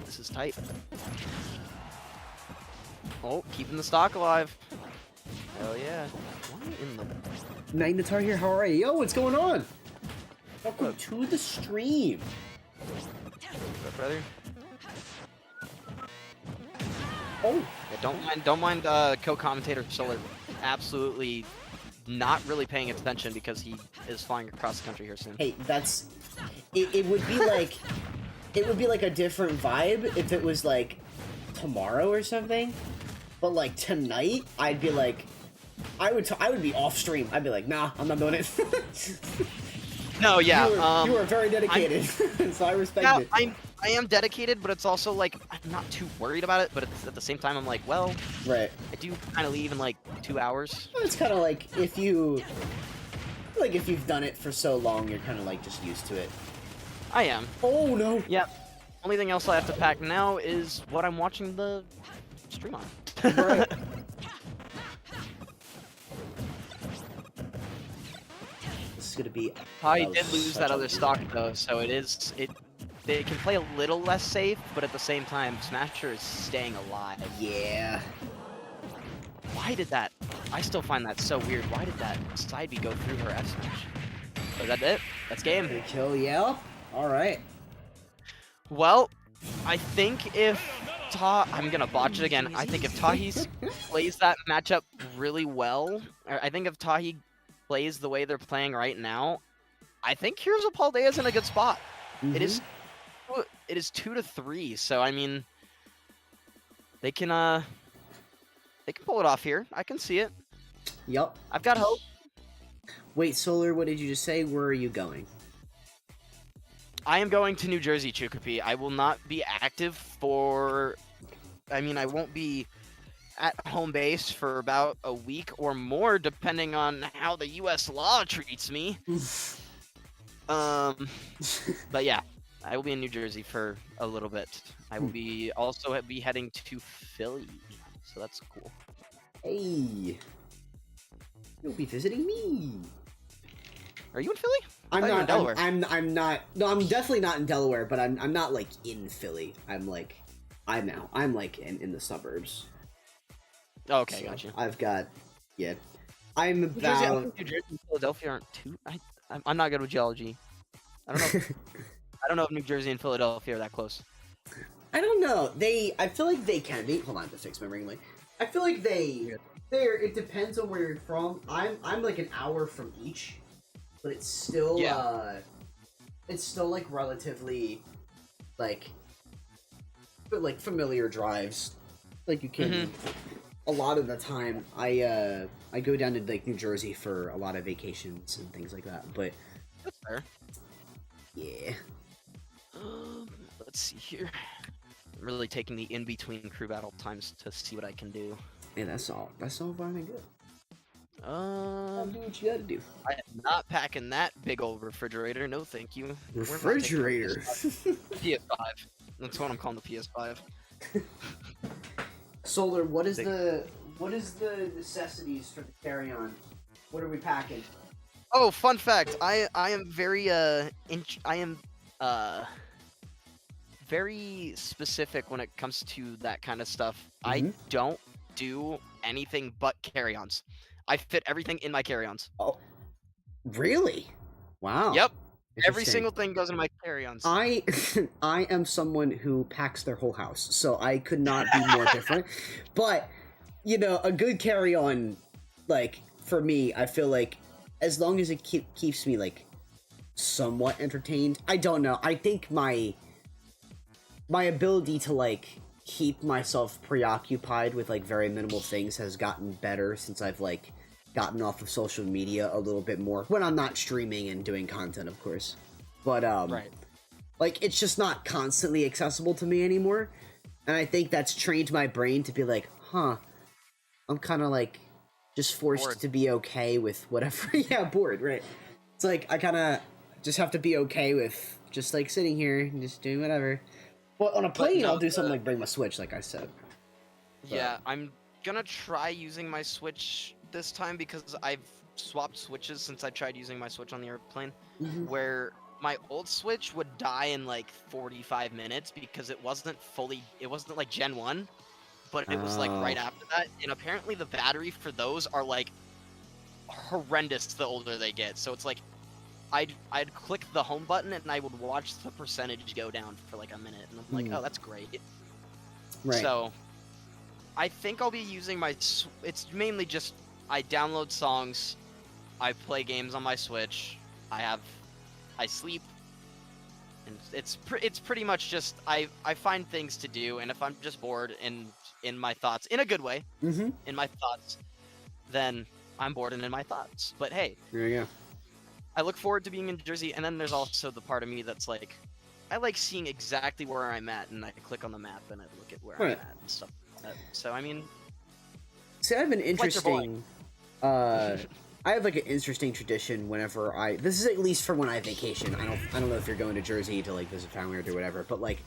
Speaker 3: This is tight. Oh, keeping the stock alive. Hell yeah. Why in the...
Speaker 1: Night Natar here, how are you? Yo, what's going on? Welcome to the stream.
Speaker 3: What's up, brother?
Speaker 1: Oh!
Speaker 3: Yeah, don't mind co-commentator Solar absolutely not really paying attention because he is flying across the country here soon.
Speaker 1: Hey, that's... It would be like... It would be like a different vibe if it was like tomorrow or something. But like tonight, I'd be like, I would be off stream. I'd be like, nah, I'm not doing it.
Speaker 3: No, yeah.
Speaker 1: You were very dedicated, so I respect
Speaker 3: Yeah,
Speaker 1: it.
Speaker 3: I am dedicated, but it's also like I'm not too worried about it. But at the same time, I'm like, well,
Speaker 1: Right.
Speaker 3: I do kind of leave in like 2 hours.
Speaker 1: It's kind of like if you've done it for so long, you're kind of like just used to it.
Speaker 3: I am.
Speaker 1: Oh no.
Speaker 3: Yeah. Only thing else I have to pack now is what I'm watching the stream on.
Speaker 1: Right. This is gonna be.
Speaker 3: I
Speaker 1: was
Speaker 3: did lose
Speaker 1: such
Speaker 3: that
Speaker 1: a
Speaker 3: other
Speaker 1: weird
Speaker 3: stock
Speaker 1: one.
Speaker 3: though, so they can play a little less safe, but at the same time, Smasher is staying alive.
Speaker 1: Yeah.
Speaker 3: Why did that? I still find that so weird. Why did that side B go through her F smash? So that's it. That's game.
Speaker 1: Good kill. Yeah. All right.
Speaker 3: Well, I think if I'm gonna botch it again. I think if Tahi plays that matchup really well, or I think if Tahi plays the way they're playing right now, I think Heroes of Paldea is in a good spot. It is 2-3, so I mean they can pull it off here. I can see it.
Speaker 1: Yup.
Speaker 3: I've got hope.
Speaker 1: Wait, Solar, what did you just say? Where are you going?
Speaker 3: I am going to New Jersey, Chukapee. I will not be active for... I mean, I won't be at home base for about a week or more, depending on how the U.S. law treats me. But yeah, I will be in New Jersey for a little bit. I will be also be heading to Philly, so that's cool.
Speaker 1: Hey. You'll be visiting me.
Speaker 3: Are you in Philly?
Speaker 1: I'm
Speaker 3: thought you were
Speaker 1: not.
Speaker 3: in Delaware.
Speaker 1: I'm not. No, I'm definitely not in Delaware, but I'm not like in Philly. I'm like in the suburbs.
Speaker 3: Oh, okay,
Speaker 1: So
Speaker 3: gotcha.
Speaker 1: I've got, yeah. I'm
Speaker 3: New Jersey, I
Speaker 1: about.
Speaker 3: think New Jersey and Philadelphia aren't too. I'm not good with geology. I don't know. I don't know if New Jersey and Philadelphia are that close.
Speaker 1: I don't know. I feel like they can be. Hold on to fix my ring light. I feel like they're. It depends on where you're from. I'm like an hour from each, but it's still it's still like relatively like familiar drives. Like you can a lot of the time I go down to like New Jersey for a lot of vacations and things like that. But
Speaker 3: That's fair.
Speaker 1: yeah.
Speaker 3: Let's see here. I'm really taking the in-between crew battle times to see what I can do.
Speaker 1: Yeah, that's all fine and good. Do what you gotta do.
Speaker 3: I am not packing that big old refrigerator. No, thank you.
Speaker 1: Refrigerator.
Speaker 3: PS5. That's what I'm calling the PS5.
Speaker 1: Solar, what is the necessities for the carry-on? What are we packing?
Speaker 3: Oh, fun fact. I am very very specific when it comes to that kind of stuff. I don't do anything but carry-ons. I fit everything in my carry-ons.
Speaker 1: Oh, really? Wow.
Speaker 3: Yep. Every
Speaker 1: Interesting.
Speaker 3: single thing goes in my carry-ons.
Speaker 1: I am someone who packs their whole house, so I could not be more different. But you know, a good carry-on, like for me, I feel like as long as it keeps me like somewhat entertained. I don't know. I think my ability to like keep myself preoccupied with like very minimal things has gotten better since I've like gotten off of social media a little bit more when I'm not streaming and doing content, of course. But
Speaker 3: Right.
Speaker 1: like it's just not constantly accessible to me anymore, and I think that's trained my brain to be like, huh, I'm kind of like just forced
Speaker 3: Bored.
Speaker 1: to be okay with whatever. Yeah, bored, right? It's like I kind of just have to be okay with just like sitting here and just doing whatever. Well, on a plane,
Speaker 3: no,
Speaker 1: I'll do something like bring my Switch, like I said.
Speaker 3: Yeah, I'm gonna try using my Switch this time because I've swapped Switches since I tried using my Switch on the airplane, where my old Switch would die in like 45 minutes because it wasn't like Gen 1, but it was like right after that, and apparently the battery for those are like horrendous the older they get, so it's like I'd click the home button and I would watch the percentage go down for like a minute, and I'm like, oh, that's great.
Speaker 1: Right.
Speaker 3: So I think I'll be using my. It's mainly just I download songs, I play games on my Switch, I sleep, and it's pretty much just I find things to do, and if I'm just bored in my thoughts in a good way, in my thoughts, then I'm bored and in my thoughts. But hey,
Speaker 1: There you go.
Speaker 3: I look forward to being in Jersey, and then there's also the part of me that's like, I like seeing exactly where I'm at, and I click on the map and I look at where I'm
Speaker 1: Right.
Speaker 3: at and stuff like that. So I mean,
Speaker 1: See, I have an
Speaker 3: Flights are boring.
Speaker 1: interesting. I have like an interesting tradition whenever this is at least for when I vacation. I don't know if you're going to Jersey to like visit family or do whatever, but like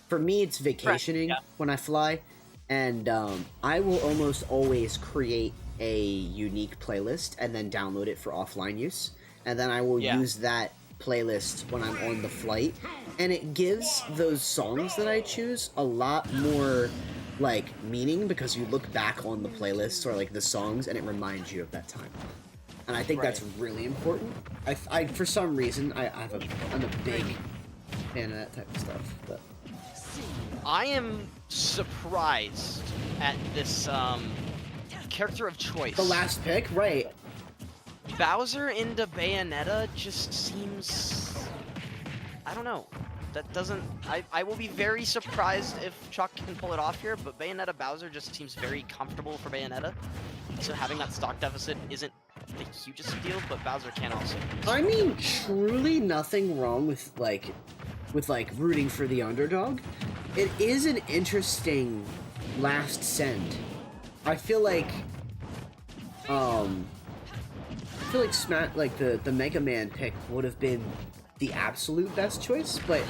Speaker 1: for me it's vacationing
Speaker 3: yeah.
Speaker 1: when I fly, and I will almost always create a unique playlist and then download it for offline use, and then I will
Speaker 3: Yeah.
Speaker 1: use that playlist when I'm on the flight, and it gives those songs that I choose a lot more like meaning because you look back on the playlist or like the songs and it reminds you of that time. And I think that's really important. I for some reason I'm a big fan of that type of stuff. But
Speaker 3: I am surprised at this character of choice.
Speaker 1: the last pick, right?
Speaker 3: Bowser into Bayonetta just seems... I don't know. That doesn't... I will be very surprised if Chuck can pull it off here, but Bayonetta Bowser just seems very comfortable for Bayonetta. So having that stock deficit isn't the hugest deal, but Bowser can also.
Speaker 1: I mean, truly nothing wrong with rooting for the underdog. It is an interesting last send. I feel like the Mega Man pick would have been the absolute best choice, but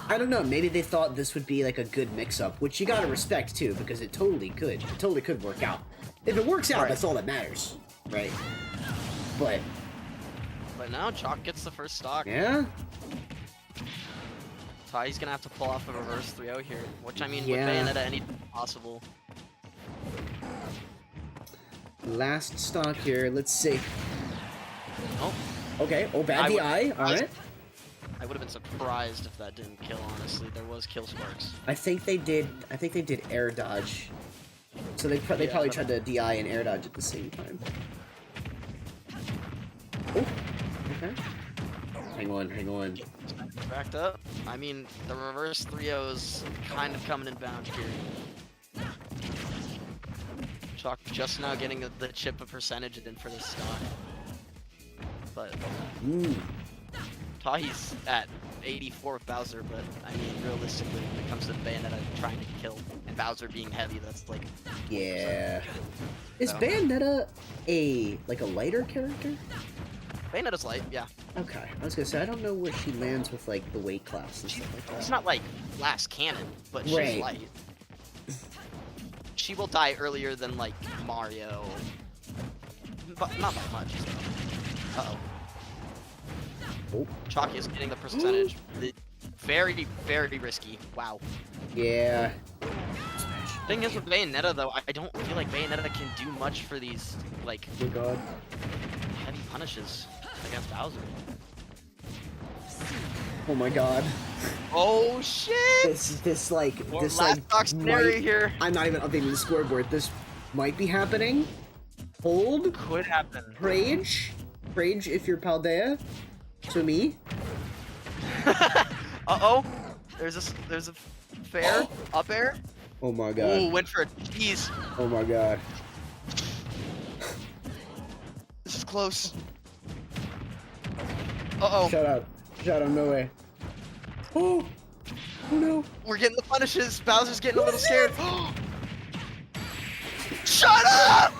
Speaker 1: I don't know, maybe they thought this would be like a good mix-up, which you gotta respect too, because it totally could work out. If it works out,
Speaker 3: Right.
Speaker 1: that's all that matters, right? But
Speaker 3: now Chalk gets the first stock.
Speaker 1: yeah,
Speaker 3: So he's gonna have to pull off a reverse 3-0 here, which I mean,
Speaker 1: Yeah.
Speaker 3: with Bayonetta, anything possible.
Speaker 1: last stock here, let's see.
Speaker 3: Oh,
Speaker 1: Okay, oh, bad DI, alright.
Speaker 3: I would have been surprised if that didn't kill, honestly. There was kill sparks.
Speaker 1: I think they did air dodge. So they probably tried to DI and air dodge at the same time. Oh, okay. Hang on.
Speaker 3: Backed up. I mean, the reverse 3-0's kind of coming in bound here. Chalk just now getting the chip of percentage in for this stock. But Tahi's at 84 with Bowser, but I mean, realistically, when it comes to Bayonetta trying to kill and Bowser being heavy, that's like...
Speaker 1: Yeah. Is
Speaker 3: So.
Speaker 1: Bayonetta a lighter character?
Speaker 3: Bayonetta's light, yeah.
Speaker 1: Okay, I was gonna say I don't know where she lands with like the weight class and stuff like that.
Speaker 3: It's not like Last Cannon, but she's
Speaker 1: Right.
Speaker 3: light. She will die earlier than like Mario, but not by much. So. Uh-oh.
Speaker 1: Oh.
Speaker 3: Chalk is getting the percentage. Very, very risky. Wow.
Speaker 1: Yeah.
Speaker 3: Thing is with Bayonetta though, I don't feel like Bayonetta can do much for these like
Speaker 1: Oh god.
Speaker 3: heavy punishes against Bowser.
Speaker 1: Oh my god.
Speaker 3: Oh shit!
Speaker 1: This
Speaker 3: Last stock scenario here.
Speaker 1: I'm not even updating the scoreboard. This might be happening. Hold.
Speaker 3: Could happen.
Speaker 1: Rage, if you're Paldea. To me.
Speaker 3: Uh-oh. There's a fair up air.
Speaker 1: Oh my god.
Speaker 3: Ooh, went for a tease.
Speaker 1: Oh my god.
Speaker 3: This is close. Uh-oh.
Speaker 1: Shut up, no way. Oh no.
Speaker 3: We're getting the punishes. Bowser's getting a little scared. Shut up!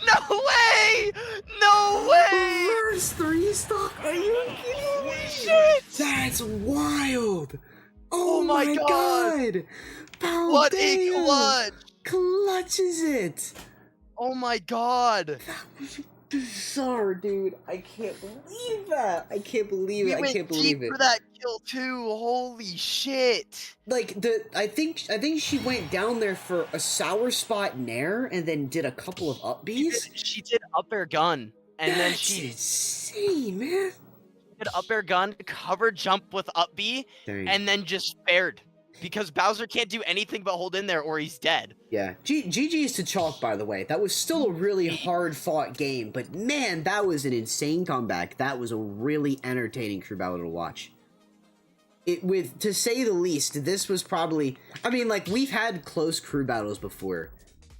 Speaker 3: No way! No way!
Speaker 1: Reverse 3 stock? Are you kidding me?
Speaker 3: Shit!
Speaker 1: That's wild! Oh,
Speaker 3: Oh my
Speaker 1: god! Paldea
Speaker 3: What a clutch!
Speaker 1: clutches it!
Speaker 3: Oh my god!
Speaker 1: Bizarre, dude. I can't believe that. I can't believe
Speaker 3: We
Speaker 1: it. I
Speaker 3: went
Speaker 1: can't believe
Speaker 3: deep
Speaker 1: it.
Speaker 3: for that kill too. Holy shit!
Speaker 1: Like I think she went down there for a sour spot nair and then did a couple of up Bs.
Speaker 3: She did up air gun, and then
Speaker 1: That's
Speaker 3: she
Speaker 1: insane, man.
Speaker 3: did up air gun, cover jump with up B,
Speaker 1: Dang.
Speaker 3: and then just spared. Because Bowser can't do anything but hold in there or he's dead.
Speaker 1: Yeah. GG's to Chalk, by the way. That was still a really hard-fought game, but man, that was an insane comeback. That was a really entertaining crew battle to watch. To say the least, this was probably... I mean, like, we've had close crew battles before,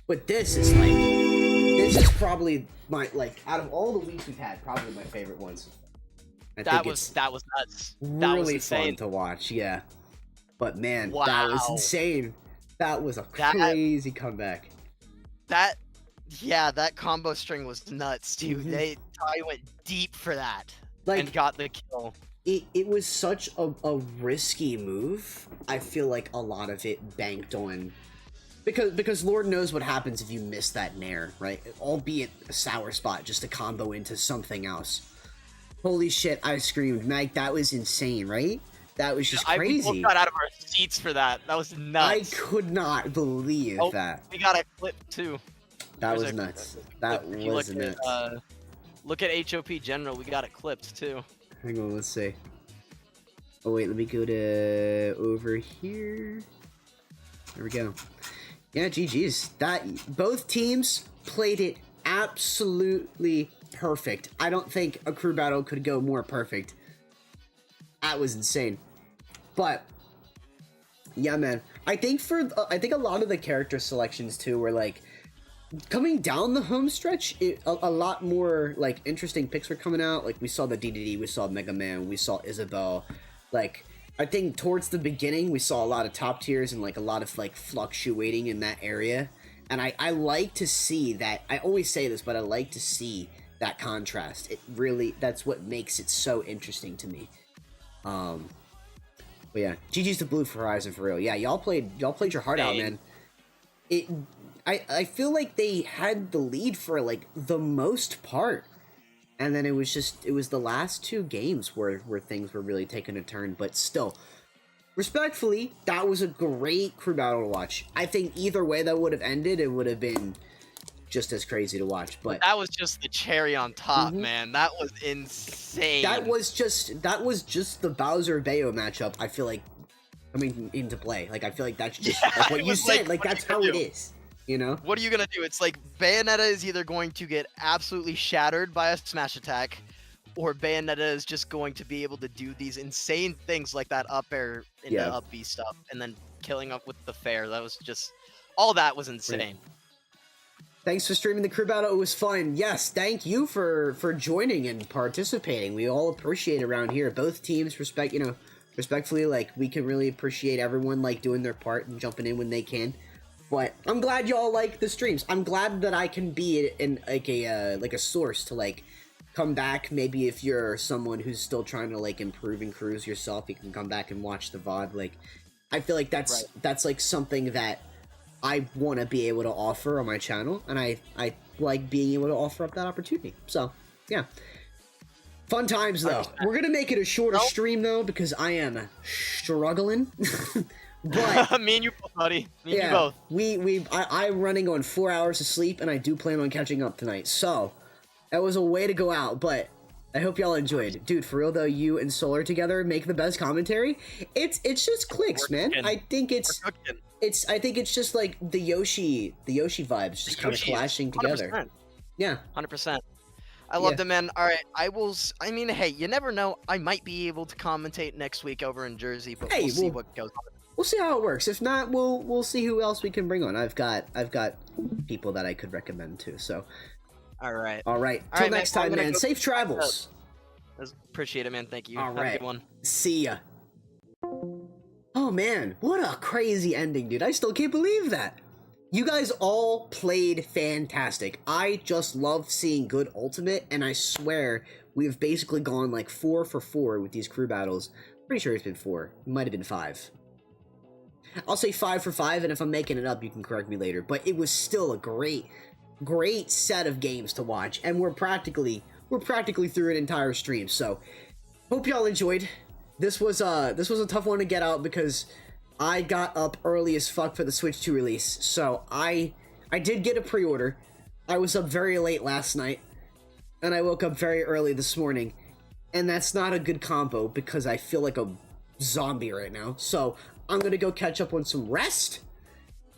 Speaker 1: but this is, like... This is probably my, like, out of all the weeks we've had, probably my favorite ones.
Speaker 3: That was nuts. That was
Speaker 1: Really
Speaker 3: insane.
Speaker 1: fun to watch, yeah. But man,
Speaker 3: Wow.
Speaker 1: that was insane. That was a crazy comeback.
Speaker 3: That combo string was nuts, dude. They went deep for that,
Speaker 1: Like,
Speaker 3: and got the kill.
Speaker 1: It was such a risky move. I feel like a lot of it banked on because Lord knows what happens if you miss that nair, right? Albeit a sour spot just to combo into something else. Holy shit! I screamed, Mag. That was insane, right? That was just crazy.
Speaker 3: We both got out of our seats for that. That was nuts.
Speaker 1: I could not believe that.
Speaker 3: We got a clip too.
Speaker 1: That was nuts. That was nuts.
Speaker 3: Look at HOP General. We got it clipped too.
Speaker 1: Hang on, let's see. Oh wait, let me go to over here. There we go. Yeah, GG's. Both teams played it absolutely perfect. I don't think a crew battle could go more perfect. That was insane. But yeah, man. I think a lot of the character selections too were like coming down the home stretch. A lot more like interesting picks were coming out. Like we saw the DDD, we saw MccDann, we saw Isabel. Like I think towards the beginning we saw a lot of top tiers and like a lot of like fluctuating in that area. And I like to see that. I always say this, but I like to see that contrast. It really, that's what makes it so interesting to me. But yeah, GG's to Blue for Horizon for real. Yeah, y'all played your heart out, man. I feel like they had the lead for like the most part, and then it was the last two games where things were really taking a turn. But still, respectfully, that was a great crew battle to watch. I think either way that would have ended, it would have been just as crazy to watch. But
Speaker 3: that was just the cherry on top, man. That was insane.
Speaker 1: That was just the Bowser Bayo matchup. I feel like coming into play. Like I feel like that's just like what you said. Like that's how it is. You know?
Speaker 3: What are you gonna do? It's like Bayonetta is either going to get absolutely shattered by a smash attack, or Bayonetta is just going to be able to do these insane things like that up air into up B stuff, and then killing up with the fair. That was just all that was insane.
Speaker 1: Right. Thanks for streaming the crew battle. It was fun. Yes, thank you for joining and participating. We all appreciate it around here. Both teams respectfully, like we can really appreciate everyone like doing their part and jumping in when they can. But I'm glad y'all like the streams. I'm glad that I can be in like a source to like come back. Maybe if you're someone who's still trying to like improve and cruise yourself, you can come back and watch the VOD. Like I feel like that's like something that I want to be able to offer on my channel, and I like being able to offer up that opportunity. So, yeah. Fun times, though. We're going to make it a shorter stream, though, because I am struggling. But
Speaker 3: me and you both, buddy. Me and you both.
Speaker 1: I'm running on 4 hours of sleep, and I do plan on catching up tonight. So, that was a way to go out, but I hope y'all enjoyed. Dude, for real, though, you and Solar together make the best commentary. It's just clicks, man. I think it's just like the Yoshi vibes just kind of clashing together.
Speaker 3: 100%.
Speaker 1: Yeah.
Speaker 3: 100%. I loved it, man. All right, I mean, hey, you never know. I might be able to commentate next week over in Jersey, but we'll see what goes on.
Speaker 1: We'll see how it works. If not, we'll see who else we can bring on. I've got people that I could recommend too. So.
Speaker 3: All right.
Speaker 1: Till next time, man. Safe travels.
Speaker 3: Appreciate it, man. Thank you.
Speaker 1: All
Speaker 3: Have
Speaker 1: right.
Speaker 3: a good one.
Speaker 1: See ya. Oh man, what a crazy ending, dude. I still can't believe that. You guys all played fantastic. I just love seeing good ultimate, and I swear we've basically gone like 4 for 4 with these crew battles. Pretty sure it's been 4. It might have been 5. I'll say 5 for 5, and if I'm making it up, you can correct me later. But it was still a great set of games to watch, and we're practically through an entire stream. So, hope y'all enjoyed. This was a tough one to get out because I got up early as fuck for the Switch 2 release. So I did get a pre-order. I was up very late last night, and I woke up very early this morning, and that's not a good combo because I feel like a zombie right now. So I'm gonna go catch up on some rest,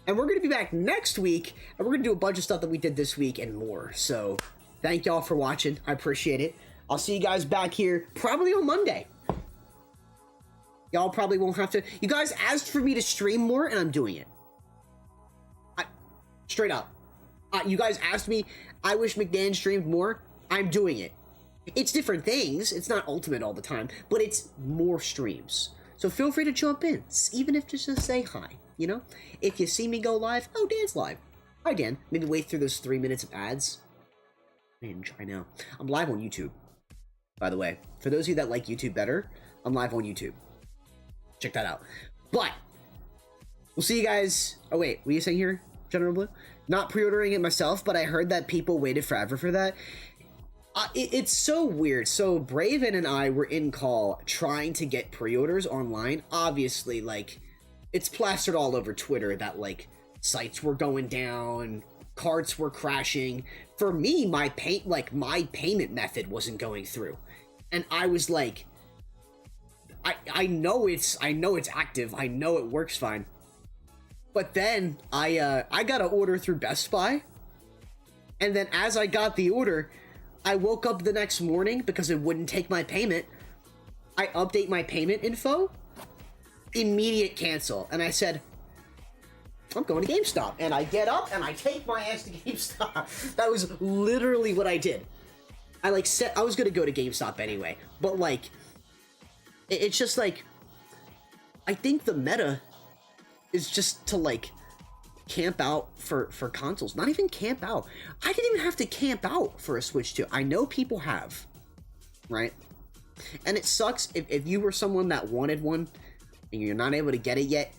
Speaker 1: and we're gonna be back next week, and we're gonna do a bunch of stuff that we did this week and more. So thank y'all for watching. I appreciate it. I'll see you guys back here probably on Monday. Y'all probably won't have to. You guys asked for me to stream more, and I'm doing it. Straight up. You guys asked me, I wish MccDann streamed more. I'm doing it. It's different things. It's not ultimate all the time, but it's more streams. So feel free to jump in, even if just to say hi, you know? If you see me go live, oh, Dan's live. Hi, Dan. Maybe wait through those 3 minutes of ads. Man, try now. I'm live on YouTube, by the way. For those of you that like YouTube better, I'm live on YouTube. Check that out. But we'll see you guys. Oh, wait. What are you saying here, General Blue? Not pre-ordering it myself, but I heard that people waited forever for that. It's so weird. So Braven and I were in call trying to get pre-orders online. Obviously, like, it's plastered all over Twitter that, like, sites were going down, carts were crashing. For me, my payment method wasn't going through. And I was like, I know it's active. I know it works fine. But then I got an order through Best Buy. And then as I got the order, I woke up the next morning because it wouldn't take my payment. I update my payment info, immediate cancel. And I said, I'm going to GameStop. And I get up and I take my ass to GameStop. That was literally what I did. I like said I was going to go to GameStop anyway. But like, it's just like, I think the meta is just to like camp out for consoles. Not even camp out. I didn't even have to camp out for a Switch 2. I know people have, right? And it sucks if you were someone that wanted one and you're not able to get it yet.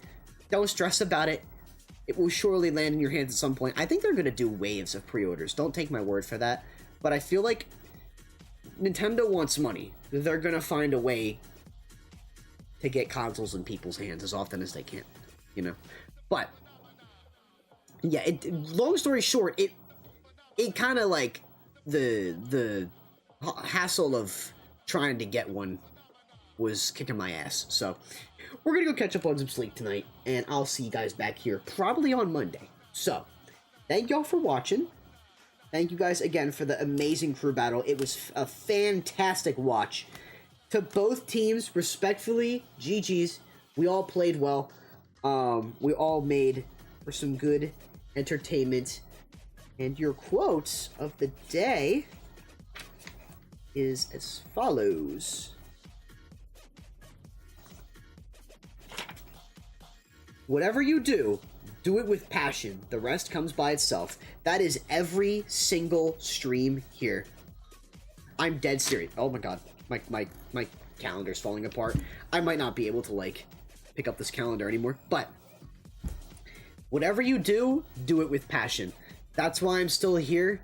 Speaker 1: Don't stress about it. It will surely land in your hands at some point. I think they're going to do waves of pre-orders. Don't take my word for that. But I feel like Nintendo wants money. They're going to find a way to get consoles in people's hands as often as they can, you know? But yeah, long story short, it kind of like the hassle of trying to get one was kicking my ass. So we're gonna go catch up on some sleep tonight, and I'll see you guys back here probably on Monday. So thank y'all for watching. Thank you guys again for the amazing crew battle. It was a fantastic watch. To both teams, respectfully, GG's. We all played well. We all made for some good entertainment. And your quotes of the day is as follows. Whatever you do, do it with passion. The rest comes by itself. That is every single stream here. I'm dead serious. Oh my god. My calendar's falling apart. I might not be able to, like, pick up this calendar anymore. But whatever you do, do it with passion. That's why I'm still here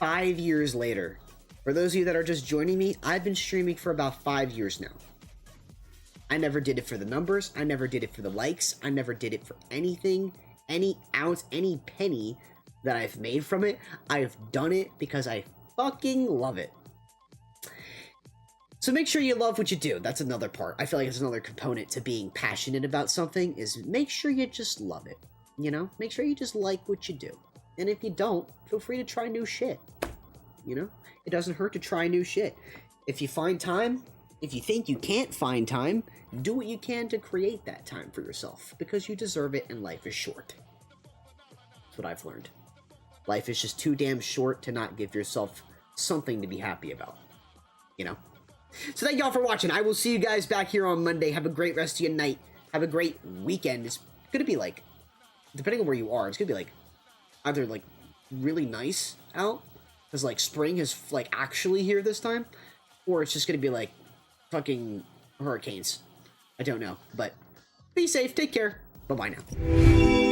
Speaker 1: 5 years later. For those of you that are just joining me, I've been streaming for about 5 years now. I never did it for the numbers. I never did it for the likes. I never did it for anything, any ounce, any penny that I've made from it. I've done it because I fucking love it. So make sure you love what you do. That's another part. I feel like it's another component to being passionate about something is make sure you just love it. You know? Make sure you just like what you do. And if you don't, feel free to try new shit. You know? It doesn't hurt to try new shit. If you find time, if you think you can't find time, do what you can to create that time for yourself. Because you deserve it and life is short. That's what I've learned. Life is just too damn short to not give yourself something to be happy about. You know? So thank y'all for watching. I will see you guys back here on Monday. Have a great rest of your night. Have a great weekend. It's gonna be like, depending on where you are, it's gonna be like either like really nice out, because like spring is like actually here this time, or it's just gonna be like fucking hurricanes. I don't know, but be safe, take care, bye bye now.